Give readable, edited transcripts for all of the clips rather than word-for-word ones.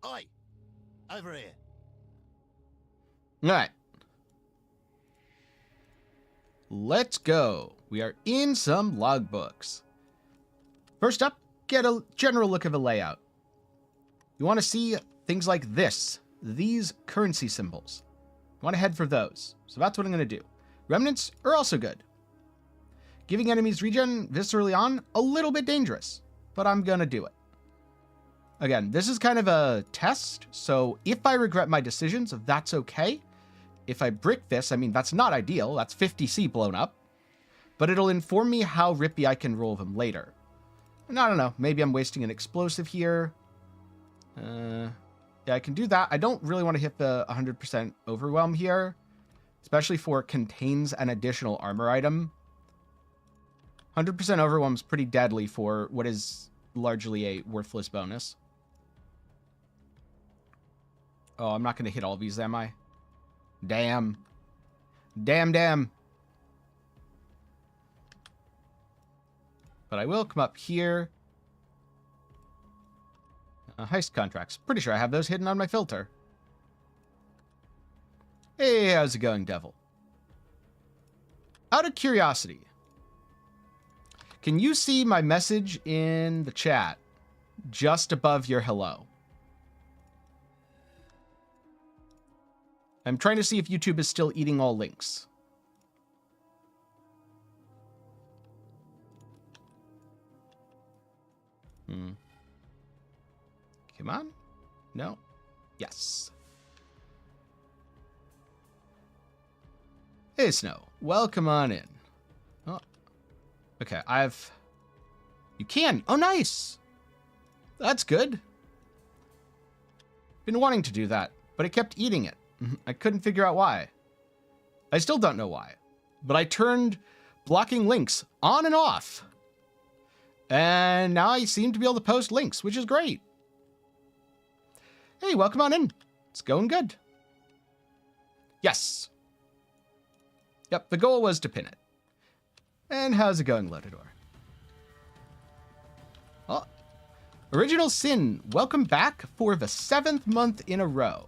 Oi! Over here. All right. Let's go. We are in some logbooks. First up, get a general look of a layout. You want to see things like this, these currency symbols. You want to head for those. So that's what I'm going to do. Remnants are also good. Giving enemies regen this early on, a little bit dangerous, but I'm going to do it. Again, this is kind of a test, so if I regret my decisions, that's okay. If I brick this, I mean, that's not ideal. That's 50C blown up. But it'll inform me how rippy I can roll them later. And I don't know, maybe I'm wasting an explosive here. Yeah, I can do that. I don't really want to hit the 100% overwhelm here, especially for contains an additional armor item. 100% overwhelm is pretty deadly for what is largely a worthless bonus. Oh, I'm not going to hit all of these, am I? Damn. Damn. But I will come up here. Heist contracts. Pretty sure I have those hidden on my filter. Hey, how's it going, devil? Out of curiosity, can you see my message in the chat just above your hello? I'm trying to see if YouTube is still eating all links. Come on. No. Yes. Hey, Snow. Welcome on in. Oh. Okay, You can. Oh, nice. That's good. Been wanting to do that, but it kept eating it. I couldn't figure out why. I still don't know why. But I turned blocking links on and off. And now I seem to be able to post links, which is great. Hey, welcome on in. It's going good. Yes. Yep, the goal was to pin it. And how's it going, Lotador? Oh, Original Sin, welcome back for the 7th month in a row.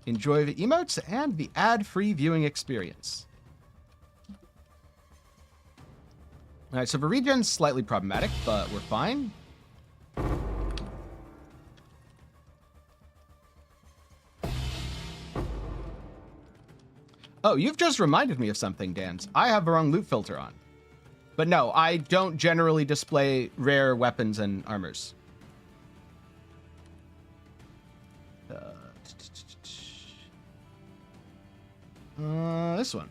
Enjoy the emotes and the ad-free viewing experience. All right, so the regen's slightly problematic, but we're fine. Oh, you've just reminded me of something, Dans. I have the wrong loot filter on. But no, I don't generally display rare weapons and armors. This one.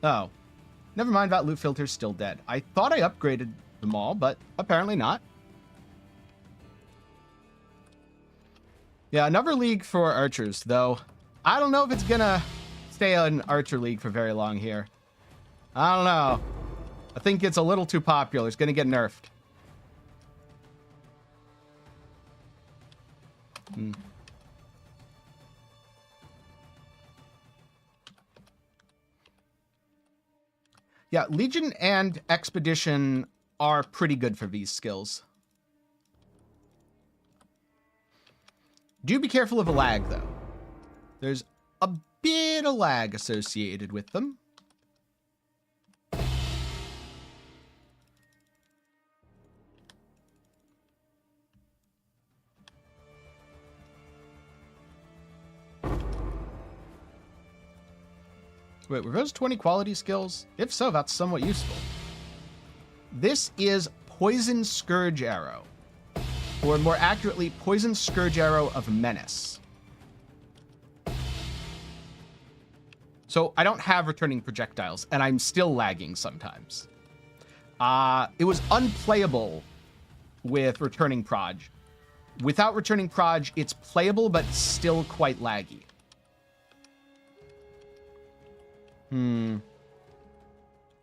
Oh. Never mind, that loot filter's still dead. I thought I upgraded them all, but apparently not. Yeah, another league for archers, though. I don't know if it's gonna stay an archer league for very long here. I don't know. I think it's a little too popular. It's gonna get nerfed. Yeah, Legion and Expedition are pretty good for these skills. Do be careful of a lag, though. There's a bit of lag associated with them. Wait, were those 20 quality skills? If so, that's somewhat useful. This is Poison Scourge Arrow. Or more accurately, Poison Scourge Arrow of Menace. So I don't have returning projectiles, and I'm still lagging sometimes. It was unplayable with returning proj. Without returning proj, it's playable, but still quite laggy.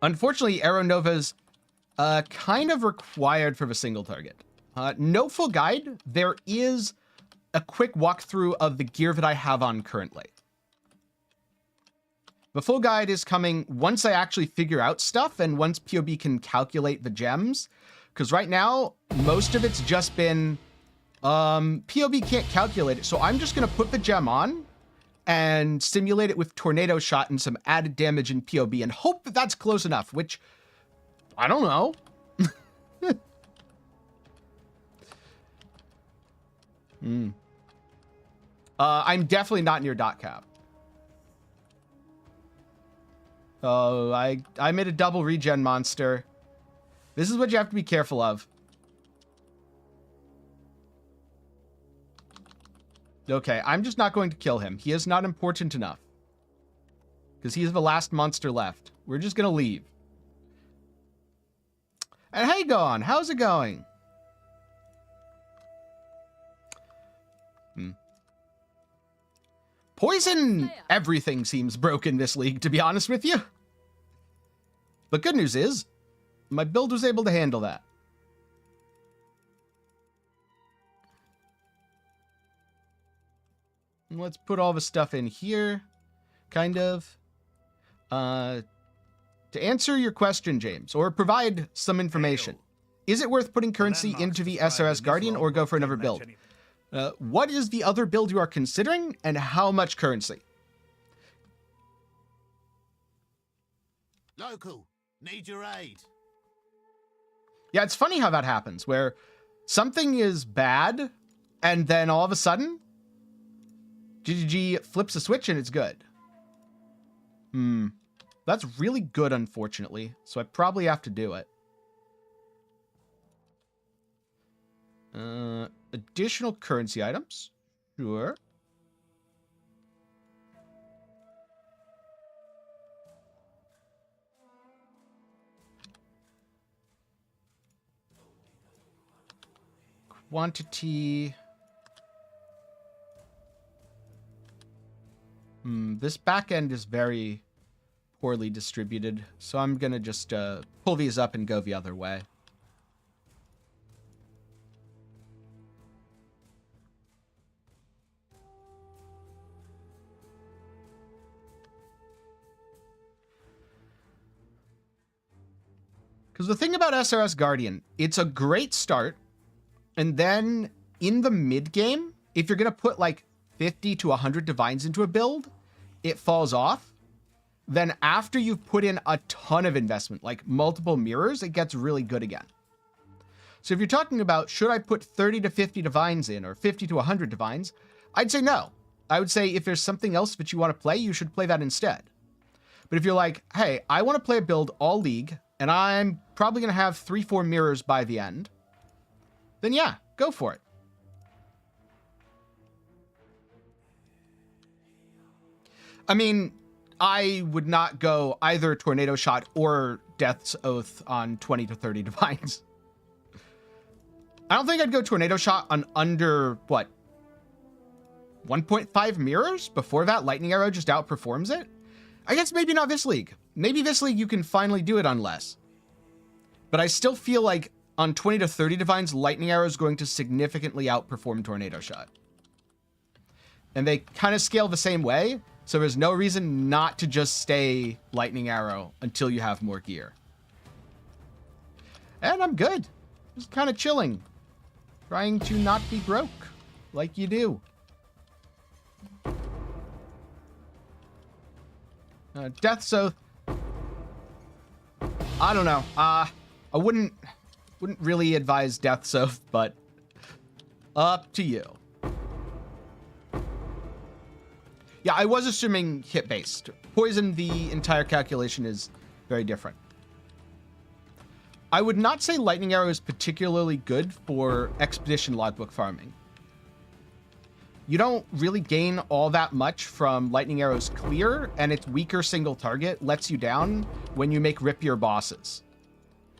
Unfortunately, Arrow Nova's kind of required for the single target. No full guide. There is a quick walkthrough of the gear that I have on currently. The full guide is coming once I actually figure out stuff and once POB can calculate the gems. Because right now, most of it's just been POB can't calculate it, so I'm just going to put the gem on and simulate it with tornado shot and some added damage in POB and hope that that's close enough, which I don't know. I'm definitely not near dot cap. Oh, I made a double regen monster. This is what you have to be careful of. Okay, I'm just not going to kill him. He is not important enough. Because he's the last monster left. We're just going to leave. And hey, Gon, how's it going? Poison! Everything seems broken this league, to be honest with you. But good news is, my build was able to handle that. Let's put all the stuff in here, kind of. To answer your question, James, or provide some information, is it worth putting currency into the SRS Guardian or go for another build? What is the other build you are considering, and how much currency? Local, need your aid. Yeah, it's funny how that happens, where something is bad, and then all of a sudden, GGG flips a switch and it's good. That's really good, unfortunately, so I probably have to do it. Additional currency items. Sure. Quantity. This back end is very poorly distributed, so I'm gonna just pull these up and go the other way. Because the thing about SRS Guardian, it's a great start, and then in the mid game, if you're gonna put like 50 to 100 divines into a build, it falls off. Then after you've put in a ton of investment, like multiple mirrors, it gets really good again. So if you're talking about, should I put 30 to 50 divines in, or 50 to 100 divines, I'd say no. I would say if there's something else that you want to play, you should play that instead. But if you're like, hey, I want to play a build all league, and I'm probably going to have 3-4 mirrors by the end, then yeah, go for it. I mean, I would not go either Tornado Shot or Death's Oath on 20 to 30 divines. I don't think I'd go Tornado Shot on under, what, 1.5 mirrors? Before that, Lightning Arrow just outperforms it? I guess maybe not this league. Maybe this league you can finally do it on less. But I still feel like on 20 to 30 divines, Lightning Arrow is going to significantly outperform Tornado Shot. And they kind of scale the same way, so there's no reason not to just stay Lightning Arrow until you have more gear. And I'm good. Just kind of chilling. Trying to not be broke, like you do. Death's Oath. I don't know. I wouldn't really advise Death's Oath, but up to you. Yeah, I was assuming hit-based. Poison, the entire calculation is very different. I would not say Lightning Arrow is particularly good for Expedition Logbook farming. You don't really gain all that much from Lightning Arrow's clear, and its weaker single target lets you down when you make rippier bosses.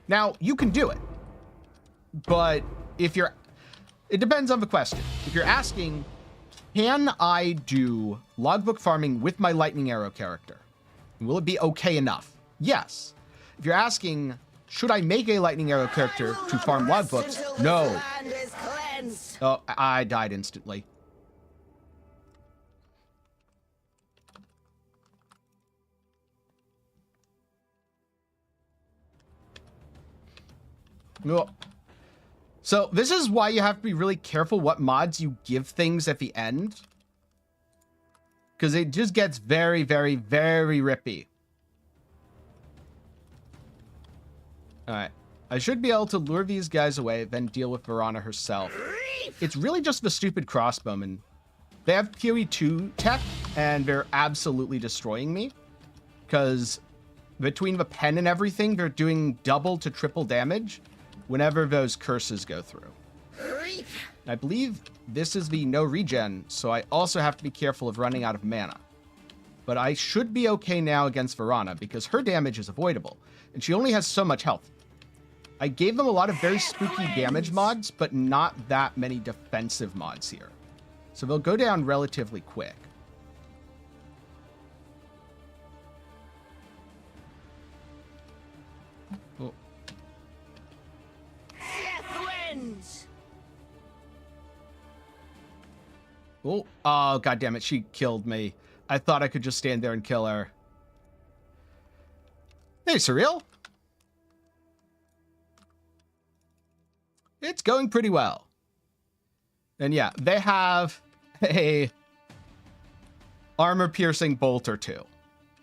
Now, you can do it, but if you're... It depends on the question. If you're asking, can I do Logbook farming with my Lightning Arrow character? Will it be okay enough? Yes. If you're asking, should I make a Lightning Arrow character to farm logbooks? No. Oh, I died instantly. No. So this is why you have to be really careful what mods you give things at the end. Because it just gets very, very, very rippy. Alright. I should be able to lure these guys away, then deal with Verana herself. It's really just the stupid crossbowmen. They have PoE 2 tech, and they're absolutely destroying me. Because between the pen and everything, they're doing double to triple damage whenever those curses go through. I believe this is the no regen, so I also have to be careful of running out of mana. But I should be okay now against Verana, because her damage is avoidable, and she only has so much health. I gave them a lot of very spooky damage mods, but not that many defensive mods here. So they'll go down relatively quick. Oh. Oh, God damn it. She killed me. I thought I could just stand there and kill her. Hey, Surreal. It's going pretty well. And yeah, they have a armor-piercing bolt or two.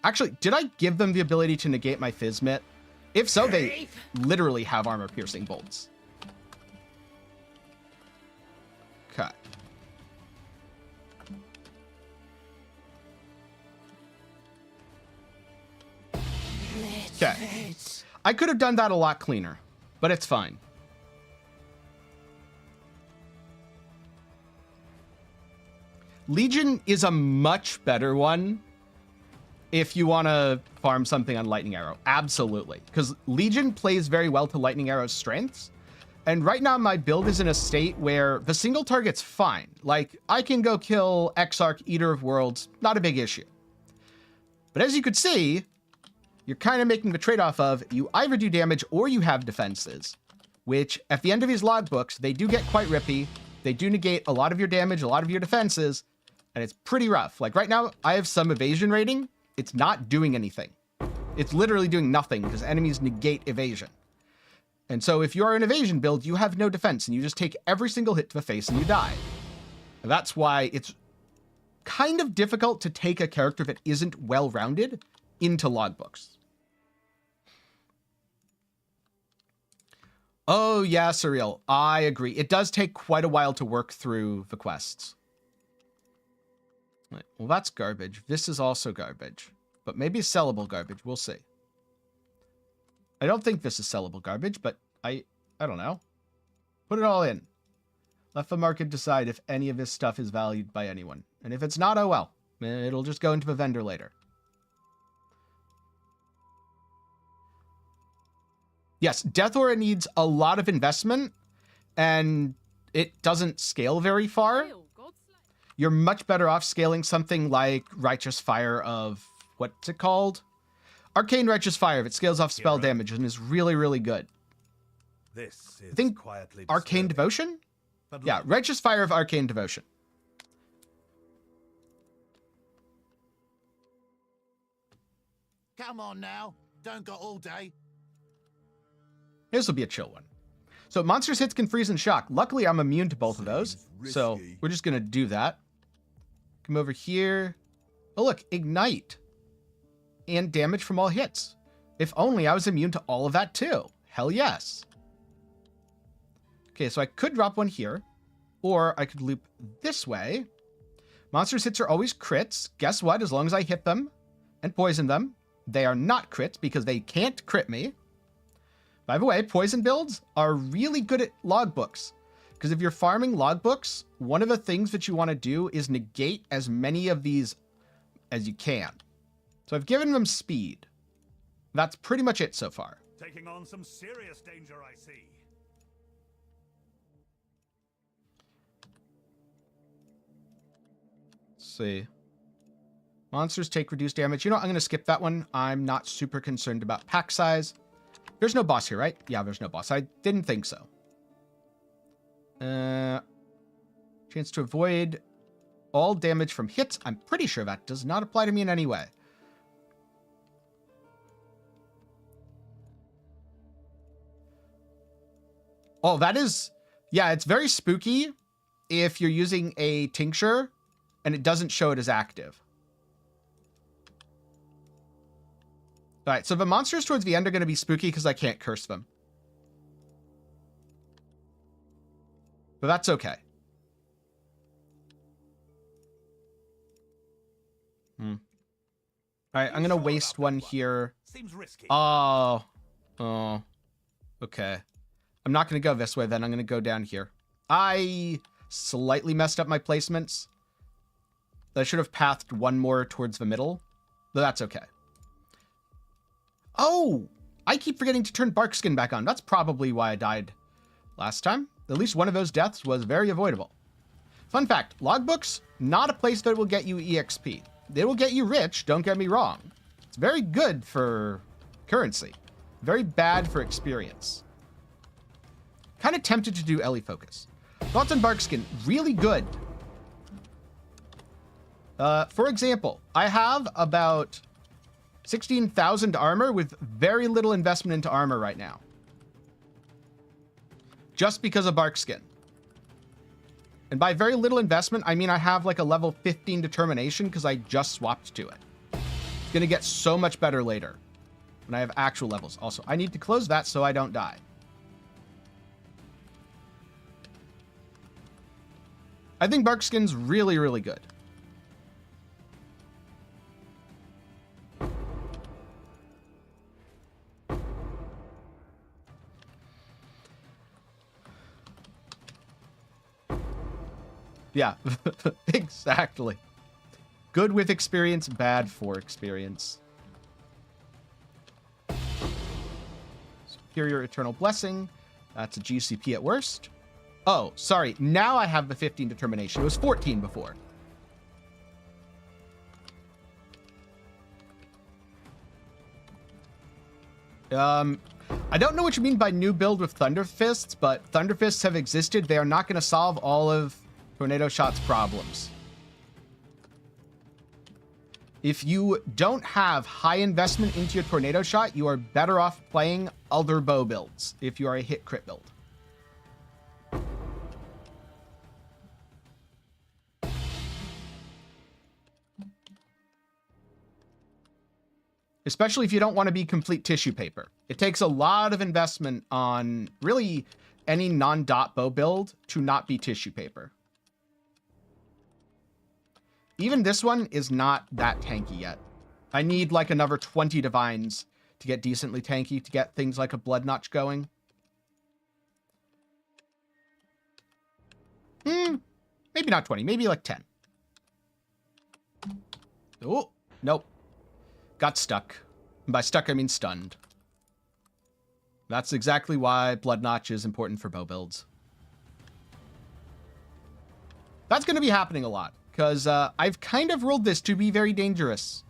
Actually, did I give them the ability to negate my Physmit? If so, they literally have armor-piercing bolts. Okay. Okay. I could have done that a lot cleaner, but it's fine. Legion is a much better one if you want to farm something on Lightning Arrow. Absolutely. Because Legion plays very well to Lightning Arrow's strengths. And right now my build is in a state where the single target's fine. Like, I can go kill Exarch, Eater of Worlds, not a big issue. But as you could see, you're kind of making the trade-off of you either do damage or you have defenses, which at the end of these logbooks, they do get quite rippy. They do negate a lot of your damage, a lot of your defenses, and it's pretty rough. Like right now, I have some evasion rating. It's not doing anything. It's literally doing nothing because enemies negate evasion. And so if you're an evasion build, you have no defense and you just take every single hit to the face and you die. And that's why it's kind of difficult to take a character that isn't well-rounded into logbooks. Oh yeah, Surreal. I agree. It does take quite a while to work through the quests. Right. Well, that's garbage. This is also garbage. But maybe sellable garbage. We'll see. I don't think this is sellable garbage, but I don't know. Put it all in. Let the market decide if any of this stuff is valued by anyone. And if it's not, oh well. It'll just go into the vendor later. Yes, Death Aura needs a lot of investment, and it doesn't scale very far. You're much better off scaling something like Righteous Fire of... what's it called? Arcane Righteous Fire. It scales off spell damage and is really, really good. This is I think Arcane Devotion? Yeah, Righteous Fire of Arcane Devotion. Come on now. Don't go all day. This will be a chill one. So monsters hits can freeze and shock. Luckily, I'm immune to both of those. So we're just going to do that. Come over here. Oh, look. Ignite. And damage from all hits. If only I was immune to all of that too. Hell yes. Okay, so I could drop one here. Or I could loop this way. Monsters hits are always crits. Guess what? As long as I hit them and poison them, they are not crits because they can't crit me. By the way, poison builds are really good at logbooks. Because if you're farming logbooks, one of the things that you want to do is negate as many of these as you can. So I've given them speed. That's pretty much it so far. Taking on some serious danger, I see. Let's see. Monsters take reduced damage. You know what? I'm going to skip that one. I'm not super concerned about pack size. There's no boss here, right? Yeah, there's no boss. I didn't think so. Chance to avoid all damage from hits. I'm pretty sure that does not apply to me in any way. Oh, that is Yeah, it's very spooky if you're using a tincture and it doesn't show it as active. All right, so the monsters towards the end are going to be spooky because I can't curse them. But that's okay. All right, I'm going to waste one here. Seems risky. Oh. Okay. I'm not going to go this way then. I'm going to go down here. I slightly messed up my placements. I should have pathed one more towards the middle, but that's okay. Oh, I keep forgetting to turn Barkskin back on. That's probably why I died last time. At least one of those deaths was very avoidable. Fun fact, logbooks, not a place that will get you EXP. They will get you rich, don't get me wrong. It's very good for currency. Very bad for experience. Kind of tempted to do Ellie Focus. Thoughts on Barkskin, really good. For example, I have about 16,000 armor with very little investment into armor right now. Just because of Barkskin. And by very little investment, I mean I have like a level 15 determination because I just swapped to it. It's going to get so much better later when I have actual levels. Also, I need to close that so I don't die. I think Barkskin's really, really good. Yeah, exactly. Good with experience, bad for experience. Superior Eternal Blessing. That's a GCP at worst. Oh, sorry. Now I have the 15 determination. It was 14 before. I don't know what you mean by new build with Thunder Fists, but Thunder Fists have existed. They are not going to solve all of Tornado Shot's problems. If you don't have high investment into your Tornado Shot, you are better off playing other bow builds if you are a hit crit build. Especially if you don't want to be complete tissue paper. It takes a lot of investment on really any non-dot bow build to not be tissue paper. Even this one is not that tanky yet. I need like another 20 divines to get decently tanky, to get things like a blood notch going. Maybe not 20, maybe like 10. Oh, nope. Got stuck. And by stuck, I mean stunned. That's exactly why blood notch is important for bow builds. That's going to be happening a lot, because I've kind of ruled this to be very dangerous.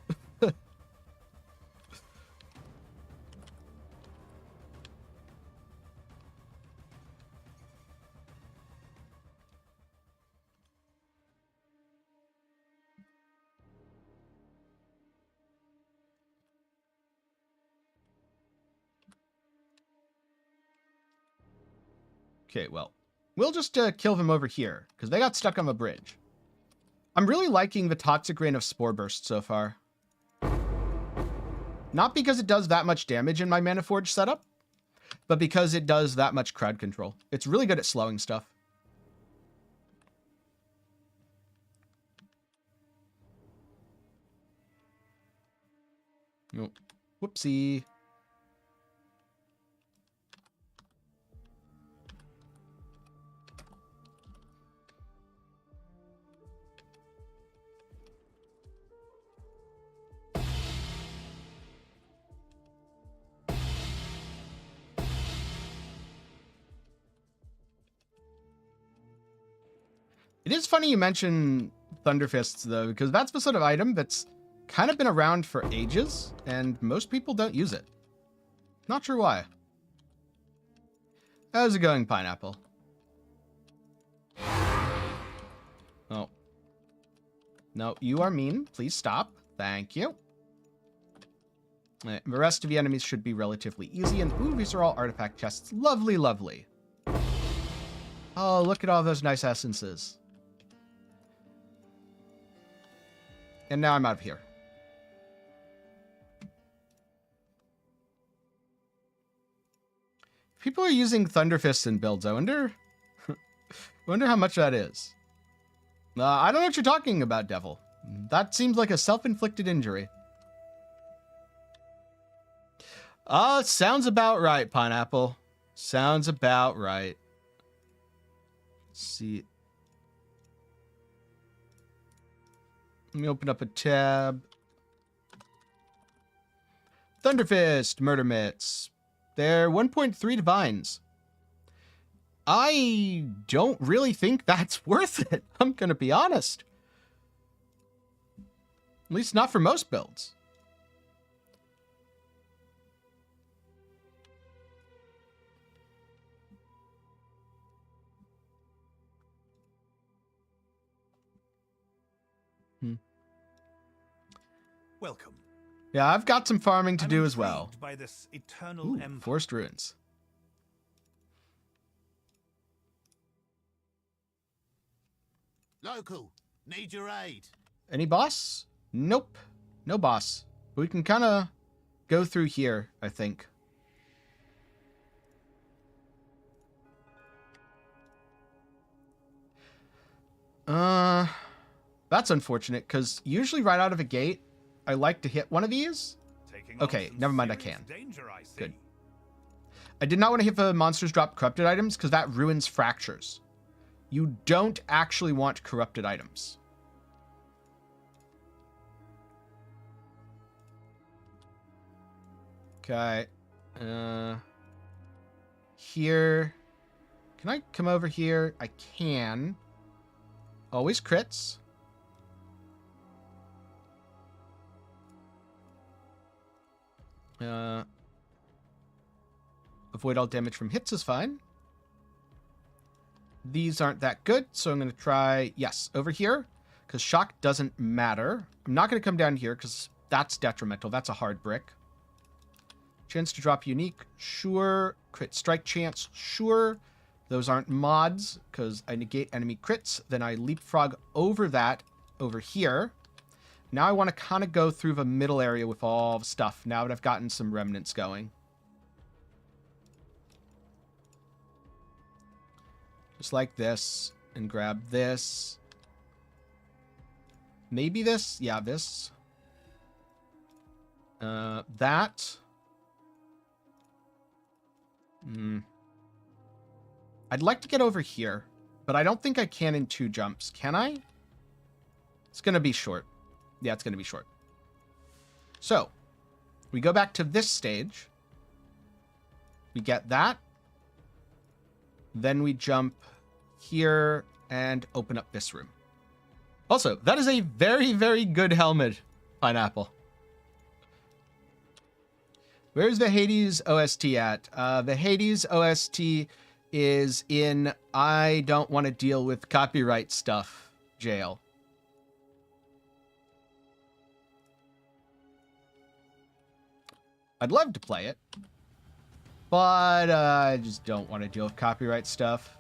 Okay, well, we'll just kill them over here, because they got stuck on the bridge. I'm really liking the Toxic Rain of Spore Burst so far. Not because it does that much damage in my Mana Forge setup, but because it does that much crowd control. It's really good at slowing stuff. Oh, whoopsie. It is funny you mention Thunder Fists, though, because that's the sort of item that's kind of been around for ages, and most people don't use it. Not sure why. How's it going, Pineapple? Oh. No, you are mean. Please stop. Thank you. The rest of the enemies should be relatively easy, and ooh, these are all artifact chests. Lovely, lovely. Oh, look at all those nice essences. And now I'm out of here. People are using Thunderfists in builds. I wonder how much that is. I don't know what you're talking about, Devil. That seems like a self-inflicted injury. Sounds about right, Pineapple. Sounds about right. Let's see. Let me open up a tab. Thunderfist, Murder Mitts. They're 1.3 divines. I don't really think that's worth it. I'm going to be honest. At least not for most builds. Welcome. Yeah, I've got some farming to do as well. By this eternal empire. Forced ruins. Local, need your aid. Any boss? Nope. No boss. We can kind of go through here, I think. That's unfortunate, because usually right out of a gate, I like to hit one of these. Okay, never mind, I can. Good. I did not want to hit the monsters drop corrupted items, because that ruins fractures. You don't actually want corrupted items. Okay. Here. Can I come over here? I can. Always crits. Avoid all damage from hits is fine. These aren't that good, so I'm going to try, yes, over here, because shock doesn't matter. I'm not going to come down here, because that's detrimental. That's a hard brick. Chance to drop unique, sure. Crit strike chance, sure. Those aren't mods, because I negate enemy crits. Then I leapfrog over that over here. Now I want to kind of go through the middle area with all the stuff, now that I've gotten some remnants going. Just like this, and grab this. Maybe this? Yeah, this. That. I'd like to get over here, but I don't think I can in 2 jumps. Can I? It's going to be short. Yeah, it's going to be short. So, we go back to this stage. We get that. Then we jump here and open up this room. Also, that is a very, very good helmet, Pineapple. Where's the Hades OST at? The Hades OST is in I don't want to deal with copyright stuff jail. I'd love to play it, but I just don't want to deal with copyright stuff.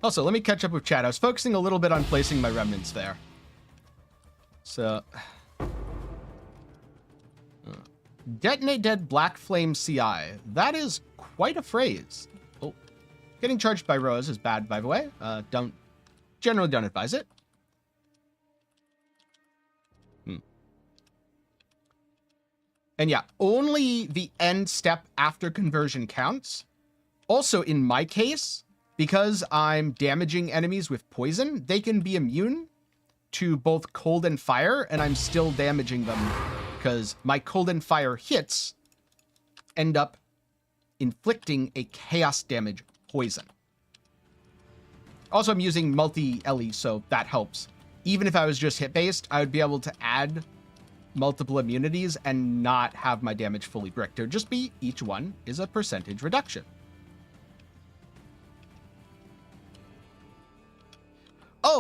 Also, let me catch up with chat. I was focusing a little bit on placing my remnants there. So... Detonate Dead Black Flame CI. That is quite a phrase. Oh. Getting charged by Rose is bad, by the way. Generally don't advise it. And yeah, only the end step after conversion counts. Also, in my case, because I'm damaging enemies with poison, they can be immune to both cold and fire, and I'm still damaging them because my cold and fire hits end up inflicting a chaos damage poison. Also, I'm using multi-Ellie, so that helps. Even if I was just hit-based, I would be able to add multiple immunities and not have my damage fully bricked. There'd just be each one is a percentage reduction.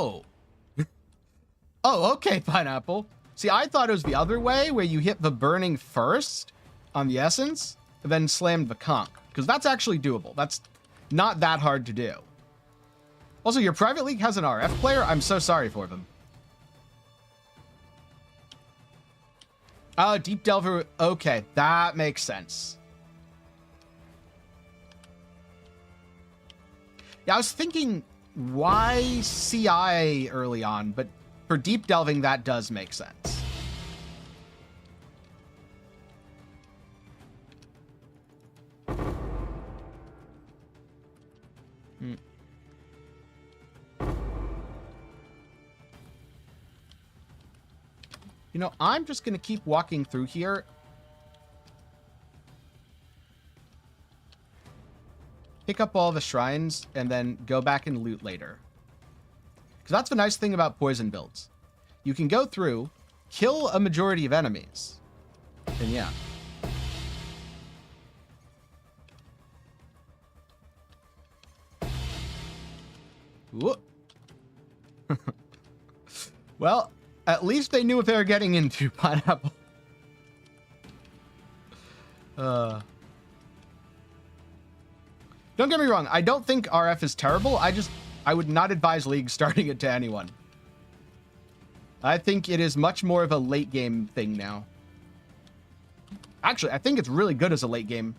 Oh! Oh, okay, Pineapple. See, I thought it was the other way, where you hit the burning first on the essence, and then slammed the conch. Because that's actually doable. That's not that hard to do. Also, your private league has an RF player? I'm so sorry for them. Oh, Deep Delver. Okay, that makes sense. Yeah, I was thinking, why CI early on? But for deep delving, that does make sense. You know, I'm just going to keep walking through here. Pick up all the shrines and then go back and loot later. Because that's the nice thing about poison builds. You can go through, kill a majority of enemies. And yeah. Whoop. Well, at least they knew what they were getting into, Pineapple. Don't get me wrong. I don't think RF is terrible. I would not advise League starting it to anyone. I think it is much more of a late game thing now. Actually, I think it's really good as a late game.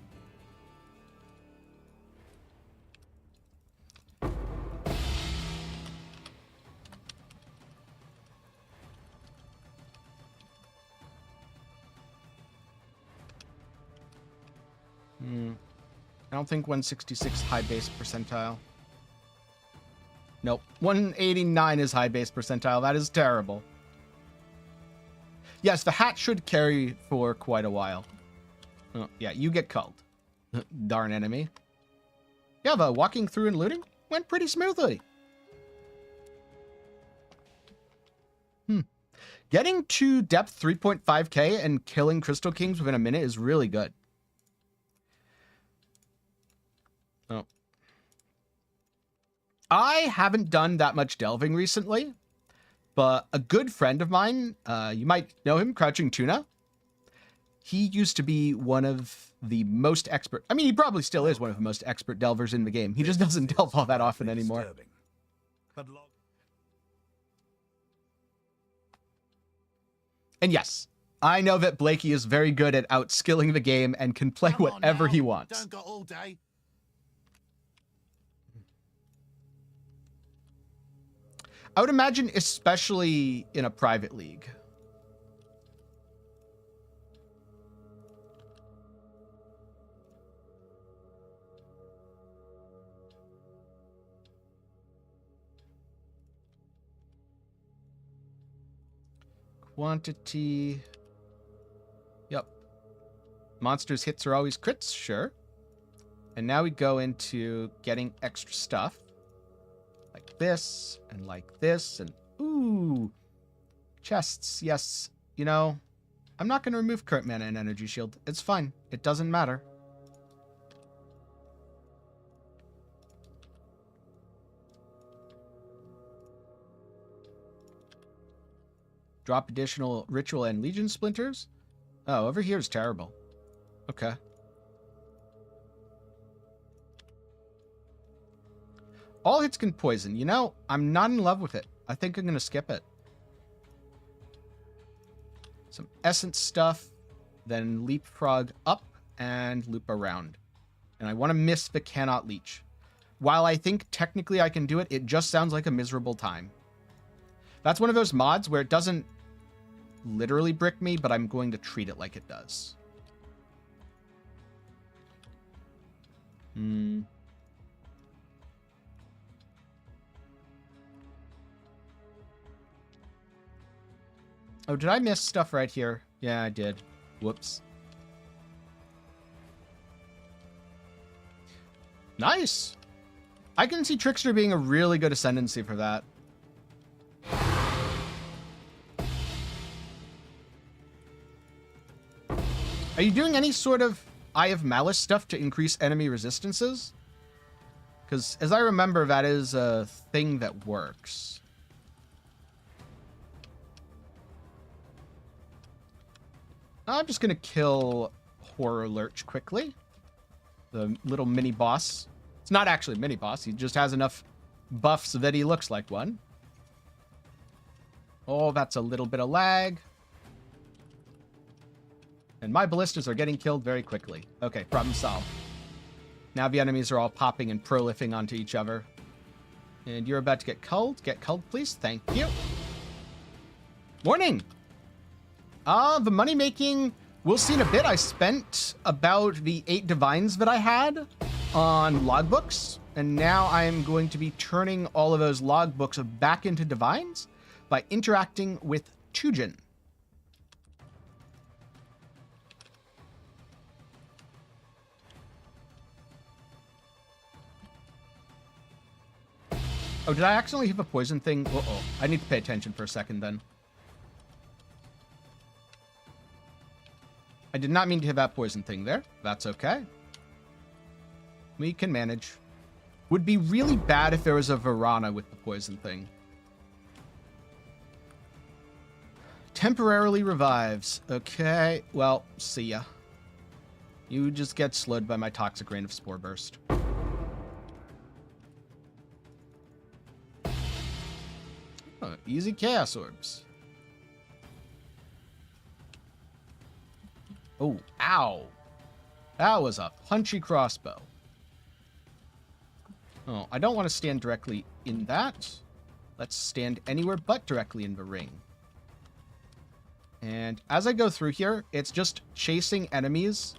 I don't think 166 high base percentile. Nope. 189 is high base percentile. That is terrible. Yes, the hat should carry for quite a while. Oh, yeah, you get culled. Darn enemy. Yeah, the walking through and looting went pretty smoothly. Getting to depth 3.5k and killing Crystal Kings within a minute is really good. Oh. I haven't done that much delving recently, but a good friend of mine, you might know him, Crouching Tuna. He used to be one of the most expert, I mean, he probably still is one of the most expert delvers in the game. He just doesn't delve all that often anymore. And yes, I know that Blakey is very good at outskilling the game and can play whatever he wants. Don't go all day. I would imagine, especially in a private league. Quantity. Yep. Monsters' hits are always crits, sure. And now we go into getting extra stuff. Like this, and like this, and ooh. Chests, yes. You know, I'm not going to remove current mana and energy shield. It's fine. It doesn't matter. Drop additional ritual and legion splinters. Oh, over here is terrible. Okay. All hits can poison. You know, I'm not in love with it. I think I'm going to skip it. Some essence stuff. Then leapfrog up and loop around. And I want to miss the cannot leech. While I think technically I can do it, it just sounds like a miserable time. That's one of those mods where it doesn't literally brick me, but I'm going to treat it like it does. Oh, did I miss stuff right here? Yeah, I did. Whoops. Nice. I can see Trickster being a really good ascendancy for that. Are you doing any sort of Eye of Malice stuff to increase enemy resistances? Because as I remember, that is a thing that works. I'm just going to kill Horror Lurch quickly. The little mini boss. It's not actually a mini boss. He just has enough buffs that he looks like one. Oh, that's a little bit of lag. And my ballistas are getting killed very quickly. Okay, problem solved. Now the enemies are all popping and prolifing onto each other. And you're about to get culled. Get culled, please. Thank you. Warning! The money making, we'll see in a bit. I spent about the 8 divines that I had on logbooks. And now I'm going to be turning all of those logbooks back into divines by interacting with Tujen. Oh, did I accidentally hit a poison thing? Uh-oh. I need to pay attention for a second then. I did not mean to hit that poison thing there. That's okay. We can manage. Would be really bad if there was a Varana with the poison thing. Temporarily revives. Okay, well, see ya. You just get slowed by my Toxic Rain of Spore Burst. Oh, easy Chaos Orbs. Oh, ow. That was a punchy crossbow. Oh, I don't want to stand directly in that. Let's stand anywhere but directly in the ring. And as I go through here, it's just chasing enemies.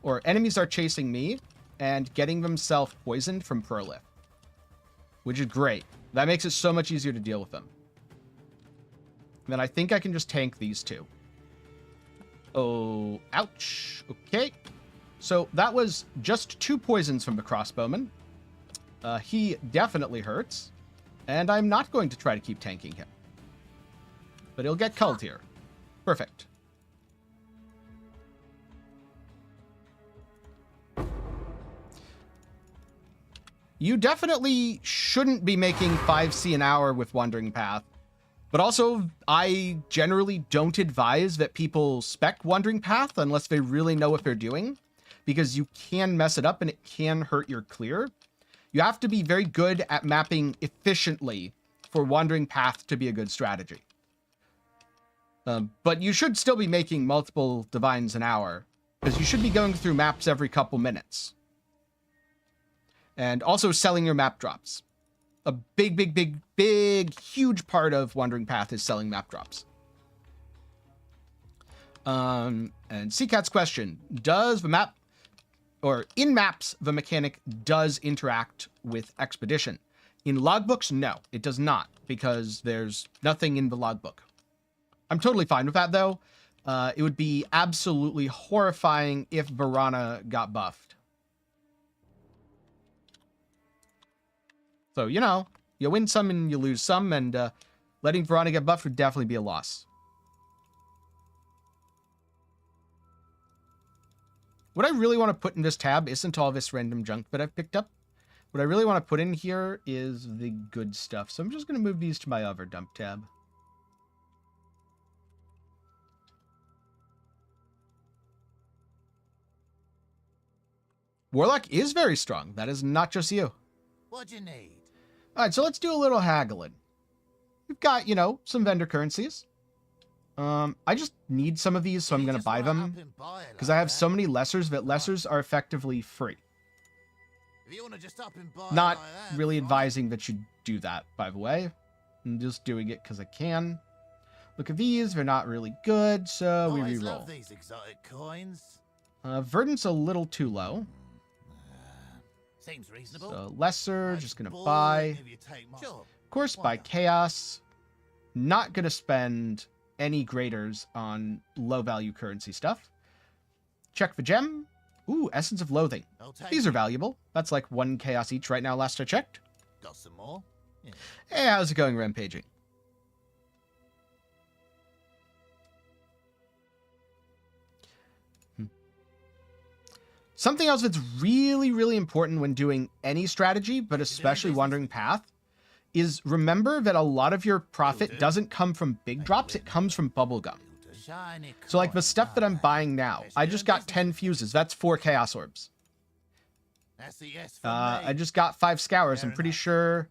Or enemies are chasing me and getting themselves poisoned from Prolif. Which is great. That makes it so much easier to deal with them. And then I think I can just tank these two. Oh, ouch. Okay. So that was just 2 poisons from the crossbowman. He definitely hurts. And I'm not going to try to keep tanking him. But he'll get culled here. Perfect. You definitely shouldn't be making 5C an hour with Wandering Path. But also, I generally don't advise that people spec Wandering Path unless they really know what they're doing. Because you can mess it up and it can hurt your clear. You have to be very good at mapping efficiently for Wandering Path to be a good strategy. But you should still be making multiple divines an hour. Because you should be going through maps every couple minutes. And also selling your map drops. A big, huge part of Wandering Path is selling map drops. And Seacat's question, does the map, or in maps, the mechanic does interact with Expedition? In logbooks, no, it does not, because there's nothing in the logbook. I'm totally fine with that, though. It would be absolutely horrifying if Varana got buffed. So, you know, you win some and you lose some, and letting Varana get buffed would definitely be a loss. What I really want to put in this tab isn't all this random junk that I've picked up. What I really want to put in here is the good stuff. So I'm just going to move these to my other dump tab. Warlock is very strong. That is not just you. What do you need? All right, so let's do a little haggling. We've got, you know, some vendor currencies. I just need some of these, so I'm going to buy them. Because I have so many lessers that lessers are effectively free. Not really advising that you do that, by the way. I'm just doing it because I can. Look at these. They're not really good, so we reroll. These exotic coins. Verdant's a little too low. Seems reasonable. So lesser, just going to buy. Of course, buy chaos. Not going to spend any graders on low-value currency stuff. Check the gem. Ooh, Essence of Loathing. These are valuable. That's like 1 chaos each right now, last I checked. Got some more? Yeah. Hey, how's it going, rampaging? Something else that's really, really important when doing any strategy, but especially Wandering Path, is remember that a lot of your profit doesn't come from big drops, it comes from bubblegum. Shiny So like the coins, stuff that I'm aren't they? buying now, Pleasure I doing just got business 10 with you. fuses. That's 4 chaos orbs. That's a yes from I me. just got 5 scours. Fair I'm pretty enough. sure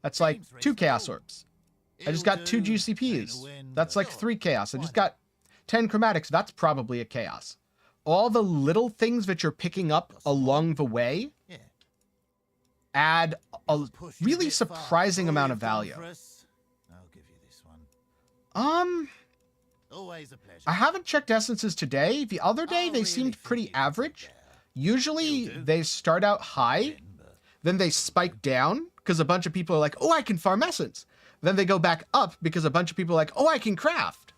that's like Seems 2 chaos reasonable. orbs. I just It'll got 2 do. Ain't a GCPs. win, That's but like sure. 3 chaos. I Why just not? got 10 chromatics. That's probably a chaos. All the little things that you're picking up Got some more? along the way Yeah. add a It'll push you a really bit far. surprising All amount you've of done value. for us, I'll give you this one. Always a pleasure. I haven't checked essences today. The other day I they really seemed think pretty you can do average. better. Usually It'll do. they start out high, Win, but then they spike down because a bunch of people are like, oh, I can farm essence. Then they go back up because a bunch of people are like, oh, I can craft.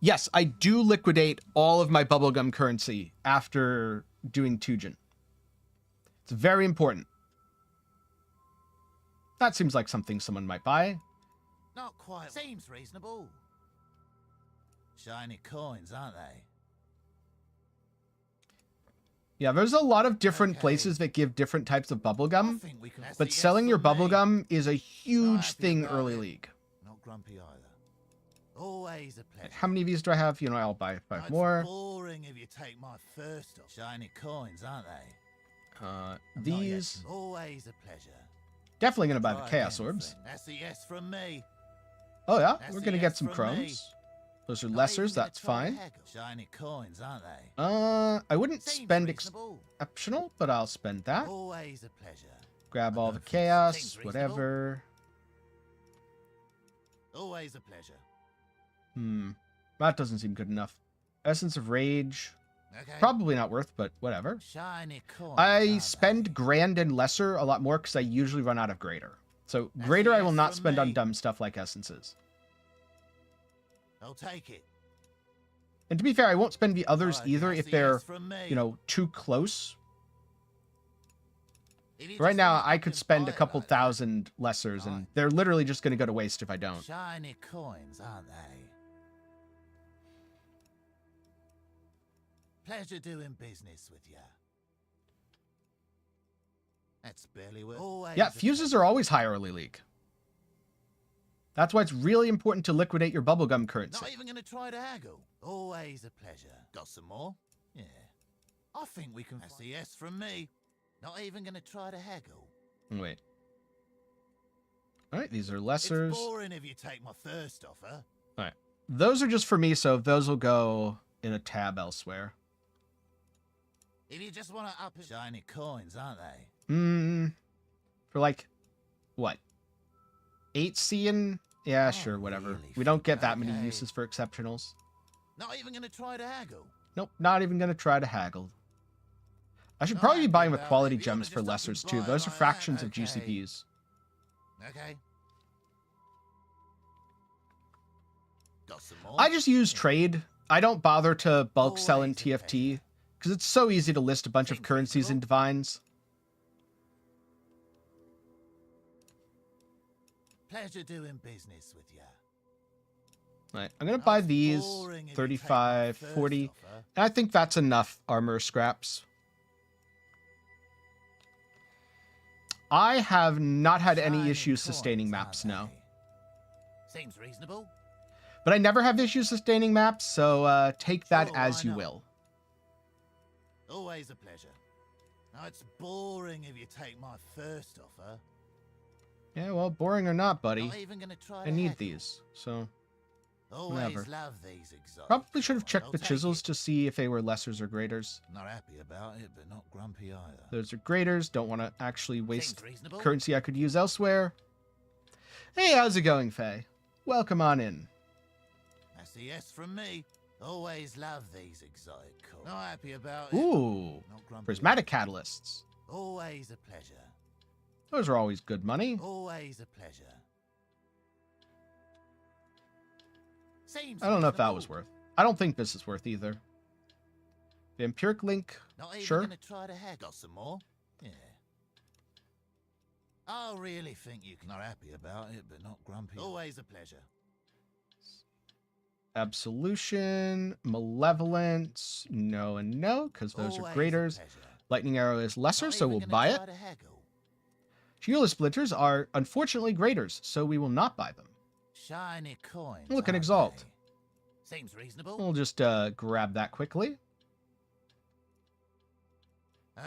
Yes, I do liquidate all of my bubblegum currency after doing Tujen. It's very important. That seems like something someone might buy. not quite. Seems reasonable. Shiny coins, aren't they? Yeah, there's a lot of different Okay. places that give different types of I bubblegum, think we can. That's but a yes selling your from me. bubblegum is a huge happy thing about early it. league. Not grumpy either. Always a pleasure. How many of these do I have? You know, I'll buy 5 It's more. boring if you take my first off. Shiny coins, aren't they? Not yet. These, Always a pleasure. definitely going to buy the Try chaos again, orbs. friend. That's a yes from me. Oh yeah, That's we're a going to yes get some from me. chromes. Those are Not lessers, even gonna that's try to fine. haggle. Shiny coins, aren't they? I wouldn't Seems spend reasonable. exceptional, but I'll spend that. Always a pleasure. Grab I all don't the think chaos, seems reasonable. whatever. Always a pleasure. That doesn't seem good enough. Essence of Rage, Okay. probably not worth, but whatever. Shiny coins. I aren't spend they? Grand and Lesser a lot more because I usually run out of Greater. So That's Greater a I will yes not from spend on me. dumb stuff like Essences. I'll take it. And to be fair, I won't spend the others Alright, either that's if a they're, yes from me. you know, too close. If you Right just now, wanna I up could and spend buy a it couple like that. thousand Lessers, and Alright. they're literally just going to go to waste if I don't. Shiny coins, aren't they? Pleasure doing business with you. That's barely worth. Always Yeah, a fuses are always high early league. That's why it's really important to liquidate your bubblegum currency. Not even gonna try to haggle. Always a pleasure. Got some more? Yeah. I think we can. That's a yes from me. Not even gonna try to haggle. Wait. All right, these are It's Lessers. boring if you take my first offer. All right. Those are just for me, so those will go in a tab elsewhere. If you just want to up it. Shiny coins, aren't they? For like, what? 8 seeing? Yeah, Oh, sure, whatever. really? We don't get that many Okay. uses for exceptionals. Not even gonna try to haggle. Nope, not even going to try to haggle. I should Not probably be happy buying with about quality it. You wanna gems for just up and Lessers too. buy it Those are like that? fractions of Okay. GCPs. Okay. Got some more? I just use trade. I don't bother to bulk sell in Always a TFT pleasure. because it's so easy to list a bunch of Seems currencies in reasonable. Divines. Pleasure doing business with you. Right, I'm going to buy That's these, boring if you take my 35, first 40. offer. And I think that's enough armor scraps. I have not had any Shiny issues sustaining coins, maps, aren't no. they? Seems reasonable. But I never have issues sustaining maps, so take that Sure, as why you not? will. Always a pleasure. Now it's boring if you take my first offer. Yeah, well, boring or not, buddy, Not even gonna try I to need haggle. these, so Always whatever. love these exotic. probably should have coins. checked I'll the take chisels it. to see if they were Lessers or Graders. Not happy about it, but not grumpy either. Those are Graders, don't want to actually waste Seems reasonable. currency I could use elsewhere. Hey, how's it going, Faye? Welcome on in. That's a yes from me. Always love these exotic coins. Not happy about it. Ooh, Not grumpy. prismatic catalysts. Always a pleasure. Those are always good money. Always a pleasure. Seems I don't know if that reasonable. was worth. I don't think this is worth either. Vampiric Link, Not even sure. gonna try to haggle. Got some more? Yeah. I really think you can. Not happy about it, but not grumpy. Always a pleasure. Absolution, Malevolence, no and no, because those Always are a graders. pleasure. Lightning Arrow is lesser, Not so even we'll gonna buy it. try to haggle. Sheila Splitters are unfortunately graders, so we will not buy them. Shiny coins. Look, an aren't Exalt. they? Seems reasonable. We'll just grab that quickly.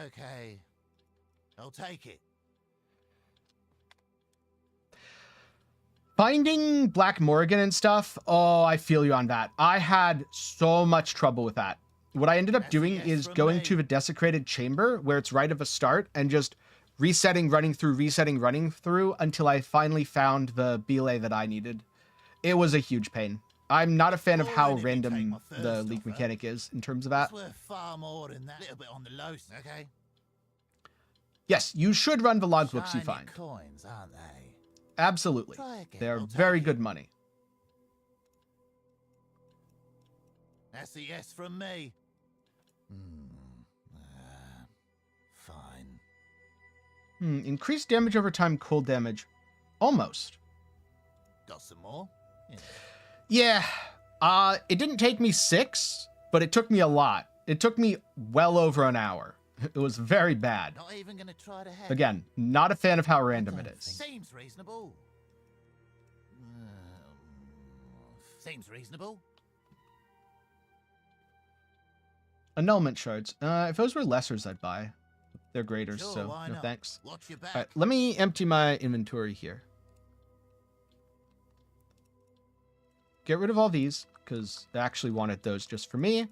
Okay. I'll take it. Finding Black Morgan and stuff, oh, I feel you on that. I had so much trouble with that. What I ended up doing is going to the desecrated chamber where it's right of a start and just resetting, running through until I finally found the belay that I needed. It was a huge pain. I'm not a fan of how random the league mechanic is in terms of that. It's worth far more than that. Little bit on the low, okay? Yes, you should run the logbooks you Shiny find. coins, aren't they? Absolutely. Try again. They're I'll take very it. good money. That's a yes from me. Fine. Increased damage over time, cold damage. Almost. Got some more? Yeah. It didn't take me 6, but it took me a lot. It took me well over an hour. It was very bad. Not even gonna try to hack. Again, not a fan of how random it is. Seems reasonable. Seems reasonable. Annulment shards. If those were lessers, I'd buy. They're graders, Sure, so why no not? thanks. Watch your back. All right, let me empty my inventory here. Get rid of all these, because I actually wanted those just for me.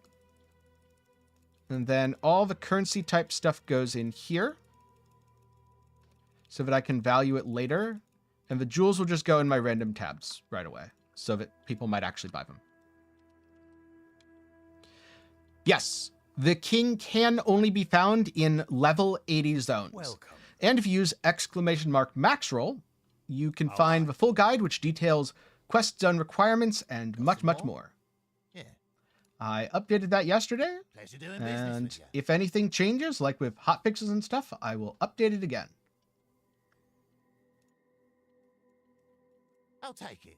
And then all the currency type stuff goes in here, so that I can value it later. And the jewels will just go in my random tabs right away, so that people might actually buy them. Yes, the king can only be found in level 80 zones. Welcome. And if you use !max roll, you can find the full guide, which details quests done, requirements, and much more. Yeah. I updated that yesterday, Pleasure doing business and with you. if anything changes, like with hotfixes and stuff, I will update it again. I'll take it.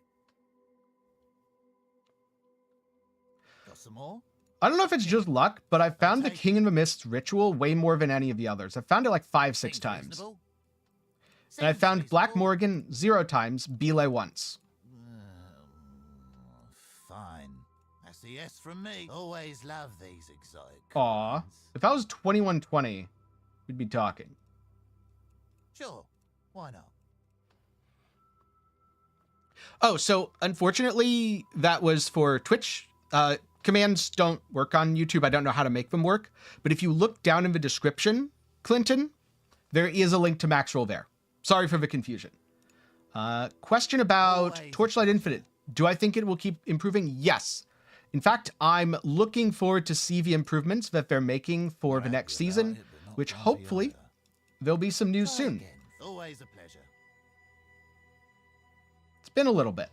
Got some more? I don't know if it's just luck, but I found the King in the Mist ritual way more than any of the others. I found it like 5, 6 Seems times. reasonable. And I Seems found Black reasonable. Morgan 0 times, belay once. Fine. That's a yes from me. Always love these exotic Aw. coins. If I was 2120, we'd be talking. Sure. Why not? Oh, so unfortunately, that was for Twitch. Commands don't work on YouTube. I don't know how to make them work. But if you look down in the description, Clinton, there is a link to Maxroll there. Sorry for the confusion. Question about Always. Torchlight Infinite. Do I think it will keep improving? Yes. In fact, I'm looking forward to see the improvements that they're making for the next season, which hopefully there'll be some news Try soon. again. Always a pleasure. It's been a little bit.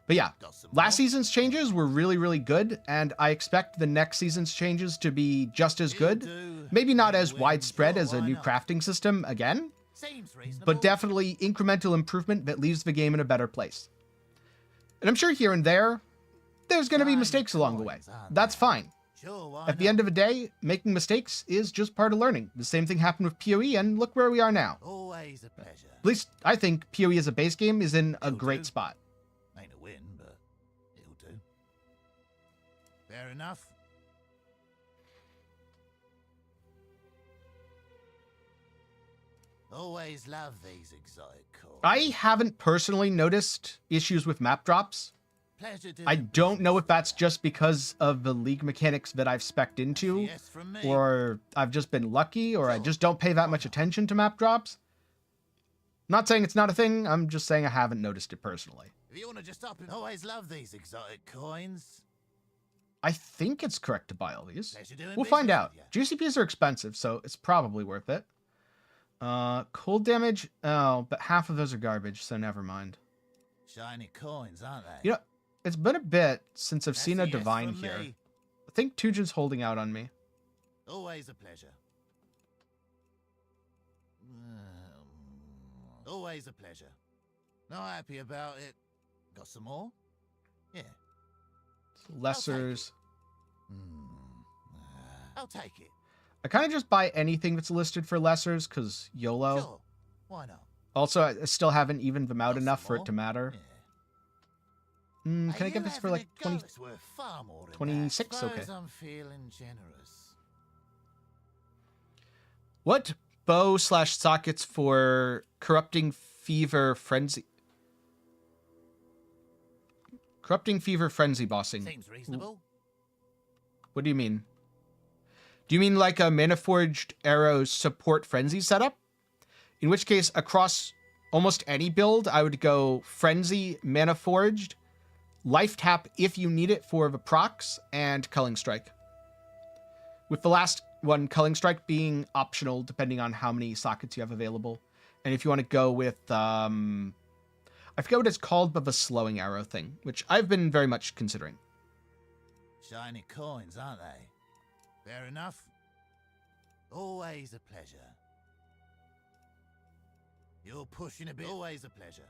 But yeah, Got some last more? season's changes were really, really good, and I expect the next season's changes to be just as good. Do. Maybe not You as win. widespread Sure, as a why new not? crafting system again, Seems reasonable. but definitely incremental improvement that leaves the game in a better place. And I'm sure here and there, there's going to be Shiny mistakes along the way. coins, aren't That's they? fine. Sure, why At the not? end of the day, making mistakes is just part of learning. The same thing happened with PoE, and look where we are now. Always a pleasure. At least I think PoE as a base game is in a It'll great do. spot. Ain't a win, but it'll do. Fair enough. Always love these exotic coins. I haven't personally noticed issues with map drops. Pleasure doing I don't know business if that's just because of the league mechanics that I've spec'd into, yes from me. or I've just been lucky, or I Sure. just don't pay that much attention to map drops. Not saying it's not a thing, I'm just saying I haven't noticed it personally. If you want to just up and always love these exotic coins. I think it's correct to buy all these. Pleasure doing We'll find business out. with ya. GCPs are expensive, so it's probably worth it. Cold damage, oh, but half of those are garbage, so never mind. Shiny coins, aren't they? You know, it's been a bit since I've That's seen a a yes divine from here. me. I think Tujen's holding out on me. Always a pleasure. Always a pleasure. Not happy about it. Got some more? Yeah. Lessers. I'll take it. I kind of just buy anything that's listed for lessers, because YOLO. Sure. Why not? Also, I still haven't evened them out Got enough some for it more? to matter. Yeah. Can I get this for like 20? It's worth far more than 26? that. Okay. Suppose I'm feeling generous. What bow/sockets for corrupting fever frenzy? Corrupting fever frenzy bossing. Seems reasonable. What do you mean? Do you mean like a Mana-Forged Arrows support frenzy setup? In which case, across almost any build, I would go Frenzy, Mana-Forged, Life Tap if you need it for the procs, and Culling Strike. With the last one, Culling Strike being optional depending on how many sockets you have available. And if you want to go with, I forget what it's called, but the slowing arrow thing, which I've been very much considering. Shiny coins, aren't they? Fair enough. Always a pleasure. You're pushing a bit. Always a pleasure.